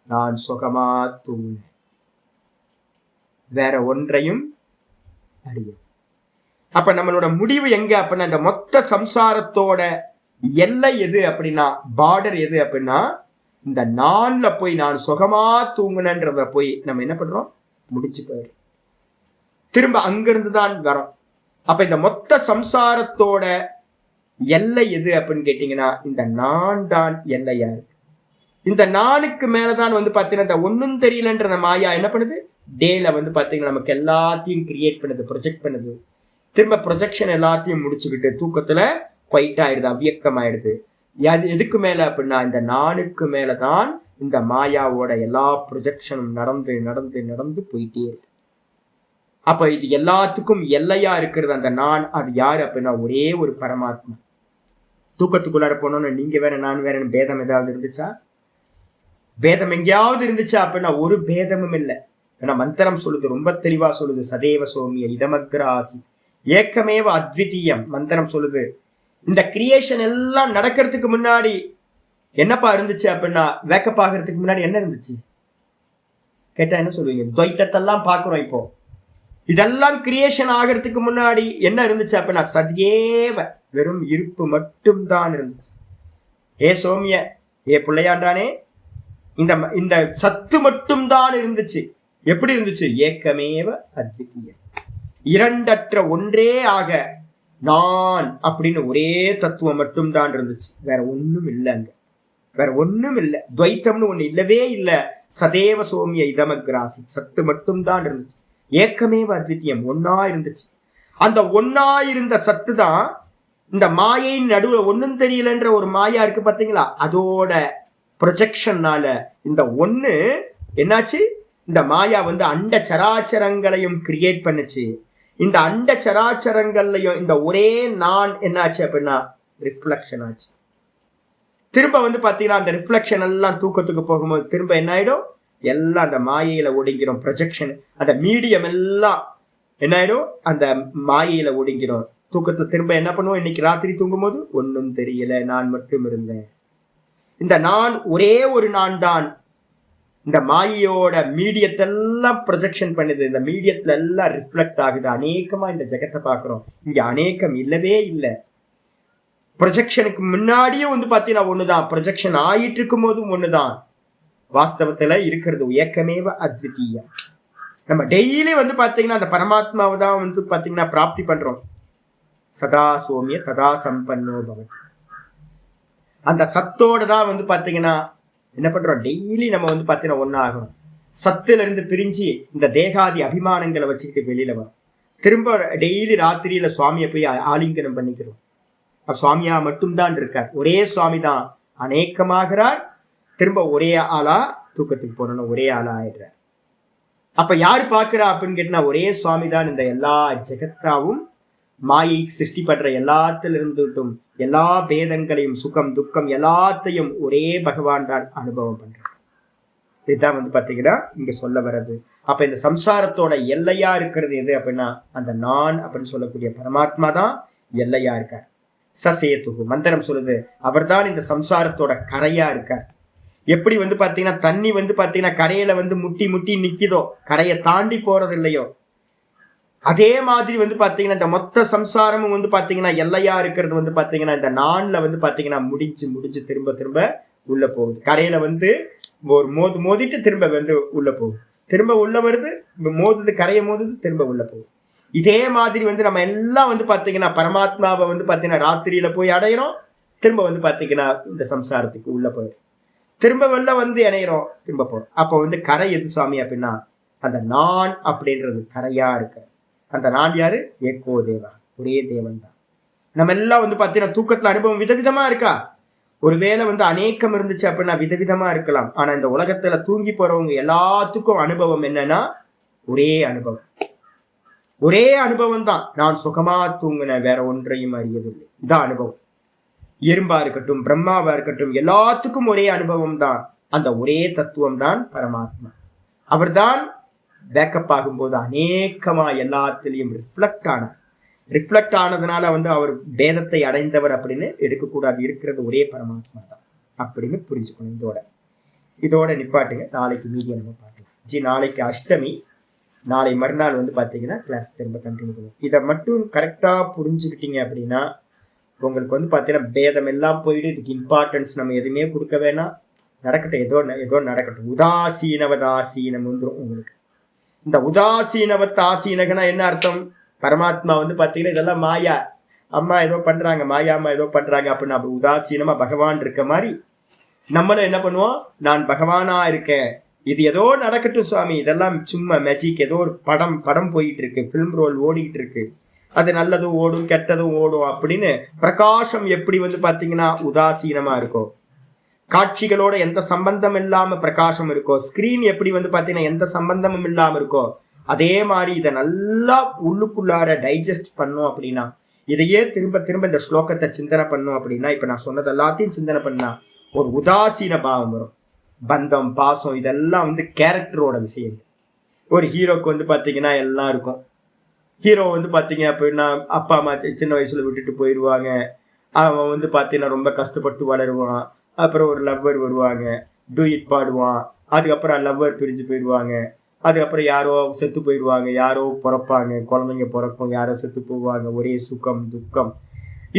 நான் சுகமா தூங்கினேன், வேற ஒன்றையும் அறியும். அப்ப நம்மளோட முடிவு எங்க அப்படின்னா இந்த மொத்த சம்சாரத்தோட எல்லை எது அப்படின்னா, பார்டர் எது அப்படின்னா இந்த நான்ல போய் நான் சுகமா தூங்குனன்றத போய் நம்ம என்ன பண்றோம், முடிச்சு போயிடும். திரும்ப அங்கிருந்து தான் வரோம். அப்ப இந்த மொத்த சம்சாரத்தோட எல்லை எது அப்படின்னு கேட்டீங்கன்னா இந்த நான் தான் எல்லையா இருக்கு. இந்த நானுக்கு மேலதான் வந்து பாத்தீங்கன்னா இந்த ஒன்னும் தெரியலன்ற மாயா என்ன பண்ணுது, டேல வந்து பாத்தீங்கன்னா நமக்கு எல்லாத்தையும் கிரியேட் பண்ணுது, ப்ரொஜெக்ட் பண்ணுது. திரும்ப ப்ரொஜெக்ஷன் எல்லாத்தையும் முடிச்சுக்கிட்டு தூக்கத்துல குவைட் ஆயிடுது, அவ்வியக்தம் ஆயிடுது. எதுக்கு மேல அப்படின்னா இந்த நானுக்கு மேலதான் இந்த மாயாவோட எல்லா ப்ரொஜெக்ஷனும் நடந்து நடந்து நடந்து போயிட்டே இருக்கு. அப்ப இது எல்லாத்துக்கும் எல்லையா இருக்கிறது அந்த நான். அது யாரு அப்படின்னா ஒரே ஒரு பரமாத்மா. தூக்கத்துக்குள்ளார போனோம்னு நீங்க வேற நான் வேறன்னு பேதம் ஏதாவது இருந்துச்சா? பேதம் எங்கேயாவது இருந்துச்சா அப்படின்னா ஒரு பேதமும் இல்லை. ஏன்னா மந்திரம் சொல்லுது, ரொம்ப தெளிவா சொல்லுது, சதேவ சோமிய இதமக்ராசி ஏக்கமேவ அத்விதீயம். மந்திரம் சொல்லுது இந்த கிரியேஷன் எல்லாம் நடக்கிறதுக்கு முன்னாடி என்னப்பா இருந்துச்சு அப்படின்னா, வேக்கப் ஆகிறதுக்கு முன்னாடி என்ன இருந்துச்சு கேட்டா என்ன சொல்லுவீங்க? துவைத்தத்தெல்லாம் பாக்குறோம். இப்போ இதெல்லாம் கிரியேஷன் ஆகிறதுக்கு முன்னாடி என்ன இருந்துச்சு அப்படின்னா சத்யேவ, வெறும் இருப்பு மட்டும்தான் இருந்துச்சு. ஏ சோமிய, ஏ பிள்ளையாண்டானே, இந்த இந்த சத்து மட்டும்தான் இருந்துச்சு. எப்படி இருந்துச்சு? ஏக்கமேவ அத்விதீய, இரண்டற்ற ஒன்றே ஆக நான் அப்படின்னு ஒரே தத்துவம் மட்டும்தான் இருந்துச்சு. வேற ஒண்ணும் இல்லை, அங்க வேற ஒண்ணும் இல்லை. துவைத்தம்னு ஒண்ணு இல்லவே இல்லை. சதேவ சோமிய இதமக்ராசி, சத்து மட்டும்தான் இருந்துச்சு. ஏக்கமேவ அத்விதீயம், ஒன்னா இருந்துச்சு. அந்த ஒன்னா இருந்த சத்து தான் இந்த மாயையின் நடுவுல ஒன்னும் தெரியலன்ற ஒரு மாயா இருக்கு பாத்தீங்களா, அதோட ப்ரொஜெக்ஷன்னால இந்த ஒண்ணு என்னாச்சு, இந்த மாயா வந்து அண்ட சராச்சரங்களையும் கிரியேட் பண்ணுச்சு. இந்த அண்ட சராச்சரங்கள்லையும் இந்த ஒரே நான் என்னாச்சு அப்படின்னா ரிஃப்ளெக்ஷன் ஆச்சு. திரும்ப வந்து பாத்தீங்கன்னா அந்த ரிஃப்ளெக்ஷன் எல்லாம் தூக்கத்துக்கு போகும்போது திரும்ப என்ன ஆயிடும், எல்லாம் அந்த மாயையில ஒடுங்கிடும். ப்ரொஜெக்ஷன், அந்த மீடியம் எல்லாம் என்ன ஆயிடும், அந்த மாயையில ஒடுங்கிடும். தூக்கத்தை திரும்ப என்ன பண்ணுவோம், இன்னைக்கு ராத்திரி தூங்கும் போது ஒன்னும் தெரியல, நான் மட்டும் இருந்தேன். இந்த நான் ஒரே ஒரு நான் தான் இந்த மாயையோட மீடியத்தெல்லாம் ப்ரொஜெக்ஷன் பண்ணுது. இந்த மீடியத்துல எல்லாம் ரிஃப்ளெக்ட் ஆகுது. அநேகமா இந்த ஜெகத்தை பார்க்கிறோம், இங்க அநேகம் இல்லவே இல்லை. ப்ரொஜெக்ஷனுக்கு முன்னாடியும் வந்து பாத்தீங்கன்னா ஒண்ணுதான், ப்ரொஜெக்ஷன் ஆயிட்டு இருக்கும் போதும் ஒண்ணுதான். வாஸ்தவத்துல இருக்கிறது ஏக்கமேவ அத்விதீய. நம்ம டெய்லி வந்து பாத்தீங்கன்னா அந்த பரமாத்மாவை தான் வந்து பாத்தீங்கன்னா பிராப்தி பண்றோம். சதா சோமிய ததா சம்பன்னோ பவதி. அந்த சத்தோட தான் வந்து பாத்தீங்கன்னா என்ன பண்றோம், டெய்லி நம்ம வந்து பாத்தீங்கன்னா ஒன்னாகணும். சத்துல இருந்து பிரிஞ்சு இந்த தேகாதி அபிமானங்களை வச்சுக்கிட்டு வெளியில வரும். திரும்ப டெய்லி ராத்திரியில சுவாமியை போய் ஆலிங்கனம் பண்ணிக்கிறோம். சுவாமியா மட்டும்தான் இருக்கார், ஒரே சுவாமி தான் அநேகமாகிறார். திரும்ப ஒரே ஆளா தூக்கத்துக்கு போனோம்னா ஒரே ஆளா ஆயிடுறார். அப்ப யாரு பாக்குறா அப்படின்னு கேட்டா ஒரே சுவாமி தான் இந்த எல்லா ஜெகத்தாவும் மாயை சிருஷ்டி பண்ற எல்லாத்துல இருந்துட்டும் எல்லா பேதங்களையும் சுகம் துக்கம் எல்லாத்தையும் ஒரே பகவான் தான் அனுபவம் பண்றார். இதுதான் வந்து பாத்தீங்கன்னா இங்க சொல்ல வர்றது. அப்ப இந்த சம்சாரத்தோட எல்லையா இருக்கிறது எது அப்படின்னா அந்த நான் அப்படின்னு சொல்லக்கூடிய பரமாத்மா தான் எல்லையா இருக்கார். சசேதுகு, மந்திரம் சொல்லுது, அவர் தான் இந்த சம்சாரத்தோட கரையா இருக்கார். எப்படி வந்து பாத்தீங்கன்னா தண்ணி வந்து பாத்தீங்கன்னா கரையில வந்து முட்டி முட்டி நிக்குதோ, கரையை தாண்டி போறது இல்லையோ, அதே மாதிரி வந்து பாத்தீங்கன்னா இந்த மொத்த சம்சாரமும் வந்து பாத்தீங்கன்னா எல்லையா இருக்கிறது வந்து பாத்தீங்கன்னா இந்த நான்ல வந்து பாத்தீங்கன்னா முடிஞ்சு முடிஞ்சு திரும்ப திரும்ப உள்ள போகுது. கரையில வந்து ஒரு மோதிட்டு திரும்ப வந்து உள்ள போகுது, திரும்ப உள்ள வருது, மோதுது, கரையை மோதுது, திரும்ப உள்ள போகுது. இதே மாதிரி வந்து நம்ம எல்லாம் வந்து பாத்தீங்கன்னா பரமாத்மாவை வந்து பாத்தீங்கன்னா ராத்திரியில போய் அடையிறோம், திரும்ப வந்து பாத்தீங்கன்னா இந்த சம்சாரத்துக்கு உள்ள போயிடும், திரும்ப வெளில வந்து இணையிறோம், திரும்ப போறோம். அப்ப வந்து கரை எது சுவாமி அப்படின்னா அந்த நான் அப்படின்றது கரையா இருக்க. அந்த நான் யாரு? ஏகோ தேவா, ஒரே தேவன் தான். நம்ம எல்லாம் வந்து பாத்தீங்கன்னா தூக்கத்துல அனுபவம் விதவிதமா இருக்கா. ஒருவேளை வந்து அநேகம் இருந்துச்சு அப்படின்னா விதவிதமா இருக்கலாம். ஆனா இந்த உலகத்துல தூங்கி போறவங்க எல்லாத்துக்கும் அனுபவம் என்னன்னா ஒரே அனுபவம், ஒரே அனுபவம் தான். நான் சுகமா தூங்கின, வேற ஒன்றையும் அறியவில்லை, இதான் அனுபவம். எறும்பா இருக்கட்டும், பிரம்மாவா இருக்கட்டும், எல்லாத்துக்கும் ஒரே அனுபவம் தான். அந்த ஒரே தத்துவம் தான் பரமாத்மா. அவர்தான் பேக்கப் ஆகும்போது அநேகமா எல்லாத்திலையும் ரிஃப்ளெக்ட் ஆனதுனால வந்து அவர் பேதத்தை அடைந்தவர் அப்படின்னு எடுக்கக்கூடாது. இருக்கிறது ஒரே பரமாத்மா தான் அப்படின்னு புரிஞ்சுக்கணும். இதோட நிப்பாட்டுங்க. நாளைக்கு மீதியை நம்ம பார்க்கலாம். நாளைக்கு அஷ்டமி. நாளை மறுநாள் வந்து பார்த்தீங்கன்னா கிளாஸ் திரும்ப கண்டினியூ பண்ணுவோம். இதை மட்டும் கரெக்டாக புரிஞ்சுக்கிட்டீங்க அப்படின்னா உங்களுக்கு வந்து பார்த்தீங்கன்னா பேதம் எல்லாம் போயிட்டு இதுக்கு இம்பார்ட்டன்ஸ் நம்ம எதுவுமே கொடுக்க வேணாம். நடக்கட்டும், ஏதோ நடக்கட்டும். உதாசீனவதாசீனம் வந்துடும் உங்களுக்கு. இந்த உதாசீனவத்தாசீனகனா என்ன அர்த்தம்? பரமாத்மா வந்து பாத்தீங்கன்னா இதெல்லாம் மாயா, அம்மா ஏதோ பண்றாங்க, மாயாம்மா ஏதோ பண்றாங்க அப்படின்னு அப்படி உதாசீனமா பகவான் இருக்க மாதிரி நம்மளும் என்ன பண்ணுவோம், நான் பகவானா இருக்கேன், இது ஏதோ நடக்கட்டும் சுவாமி, இதெல்லாம் சும்மா மேஜிக், ஏதோ ஒரு படம் போயிட்டு இருக்கு, பிலிம் ரோல் ஓடிட்டு இருக்கு, அது நல்லதும் ஓடும் கெட்டதும் ஓடும் அப்படின்னு பிரகாசம் எப்படி வந்து பாத்தீங்கன்னா உதாசீனமா இருக்கும், காட்சிகளோட எந்த சம்பந்தம் இல்லாம பிரகாசம் இருக்கோ, ஸ்கிரீன் எப்படி வந்து பாத்தீங்கன்னா எந்த சம்பந்தமும் இல்லாம இருக்கோ, அதே மாதிரி இதை நல்லா உள்ளுக்குள்ளார டைஜஸ்ட் பண்ணும் அப்படின்னா, இதையே திரும்ப திரும்ப இந்த ஸ்லோகத்தை சிந்தனை பண்ணும் அப்படின்னா, இப்ப நான் சொன்னது எல்லாத்தையும் சிந்தனை பண்ணா ஒரு உதாசீன பாவம் வரும். பந்தம், பாசம், இதெல்லாம் வந்து கேரக்டரோட விஷயம். ஒரு ஹீரோக்கு வந்து பாத்தீங்கன்னா எல்லாம் இருக்கும். ஹீரோ வந்து பாத்தீங்க அப்படின்னா அப்பா அம்மா சின்ன வயசுல விட்டுட்டு போயிடுவாங்க, அவன் வந்து பாத்தீங்கன்னா ரொம்ப கஷ்டப்பட்டு வளருவான், அப்புறம் ஒரு லவ்வர் வருவாங்க, டூயிட் பாடுவான், அதுக்கப்புறம் லவ்வர் பிரிஞ்சு போயிடுவாங்க, அதுக்கப்புறம் யாரோ செத்து போயிடுவாங்க, யாரோ பிறப்பாங்க, குழந்தைங்க பிறக்கும், யாரோ செத்து போவாங்க, ஒரே சுகம் துக்கம்.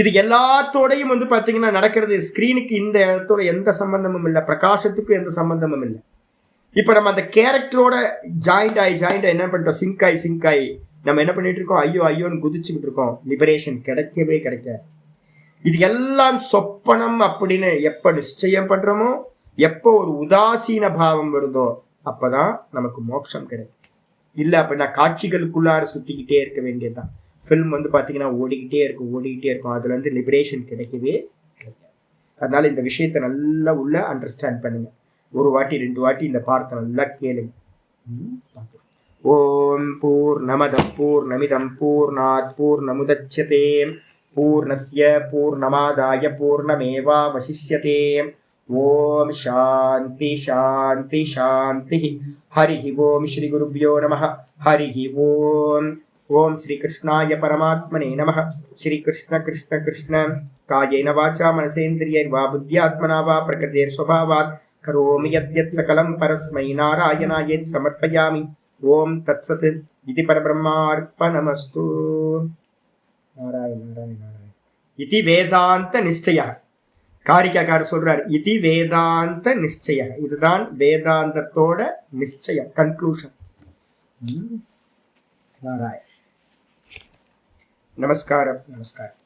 இது எல்லாத்தோடையும் வந்து பாத்தீங்கன்னா நடக்கிறது. ஸ்கிரீனுக்கு இந்த இடத்தோட எந்த சம்பந்தமும் இல்லை, பிரகாசத்துக்கும் எந்த சம்பந்தமும் இல்லை. இப்ப நம்ம அந்த கேரக்டரோட ஜாயிண்ட் ஆகி என்ன பண்ணிட்டோம், சிங்க் ஆகி நம்ம என்ன பண்ணிட்டு இருக்கோம், ஐயோன்னு குதிச்சுக்கிட்டு இருக்கோம். லிபரேஷன் கிடைக்கவே கிடைக்காது. இது எல்லாம் சொப்பனம் அப்படின்னு எப்ப நிச்சயம் பண்றோமோ, எப்போ ஒரு உதாசீன பாவம் வருதோ அப்பதான் நமக்கு மோட்சம் கிடைக்கும். இல்லை அப்படின்னா காட்சிகளுக்குள்ளார சுத்திக்கிட்டே இருக்க வேண்டியதுதான். ஃபில்ம் வந்து பாத்தீங்கன்னா ஓடிக்கிட்டே இருக்கும், அதுல இருந்து லிபரேஷன் கிடைக்கவே கிடைக்காது. அதனால இந்த விஷயத்தை நல்லா உள்ள அண்டர்ஸ்டாண்ட் பண்ணுங்க. ஒரு வாட்டி 2 வாட்டி இந்த பாடத்தை நல்லா கேளுங்க. ஓம் பூர்ணமத பூர்ணமிதம் பூர்ணாத் பூர்ணமுதச்யதே பூர்ணஸ்ய பூர்ணமாதாய பூர்ணமேவாவசிஷ்யதே. ஓம் சாந்தி சாந்தி சாந்தி. ஹரி ஓம் ஸ்ரீ குருப்யோ நமः. ஹரி ஓம். ஓம் ஸ்ரீ கிருஷ்ணாய பரமாத்மனே நமः. ஸ்ரீ கிருஷ்ண கிருஷ்ண கிருஷ்ண காயேன வாசா மனசேந்திரியைர்வா புத்யாத்மனா வா பிரகிருதேர் ஸ்வபாவாத் கரோமி யத்யத் சகலம் பரஸ்மை நாராயணாயேதி சமர்ப்பயாமி. ஓம் தத்சத். இது பரபிரம்மார்ப்பணமஸ்து. நாராயண நாராயண நாராயண. இது வேதாந்த நிச்சய. காரிக்காக்காரர் சொல்றார், இது வேதாந்த நிச்சய. இதுதான் வேதாந்தத்தோட நிச்சயம், கன்க்ளூஷன். நாராயண. நமஸ்காரம் நமஸ்காரம்.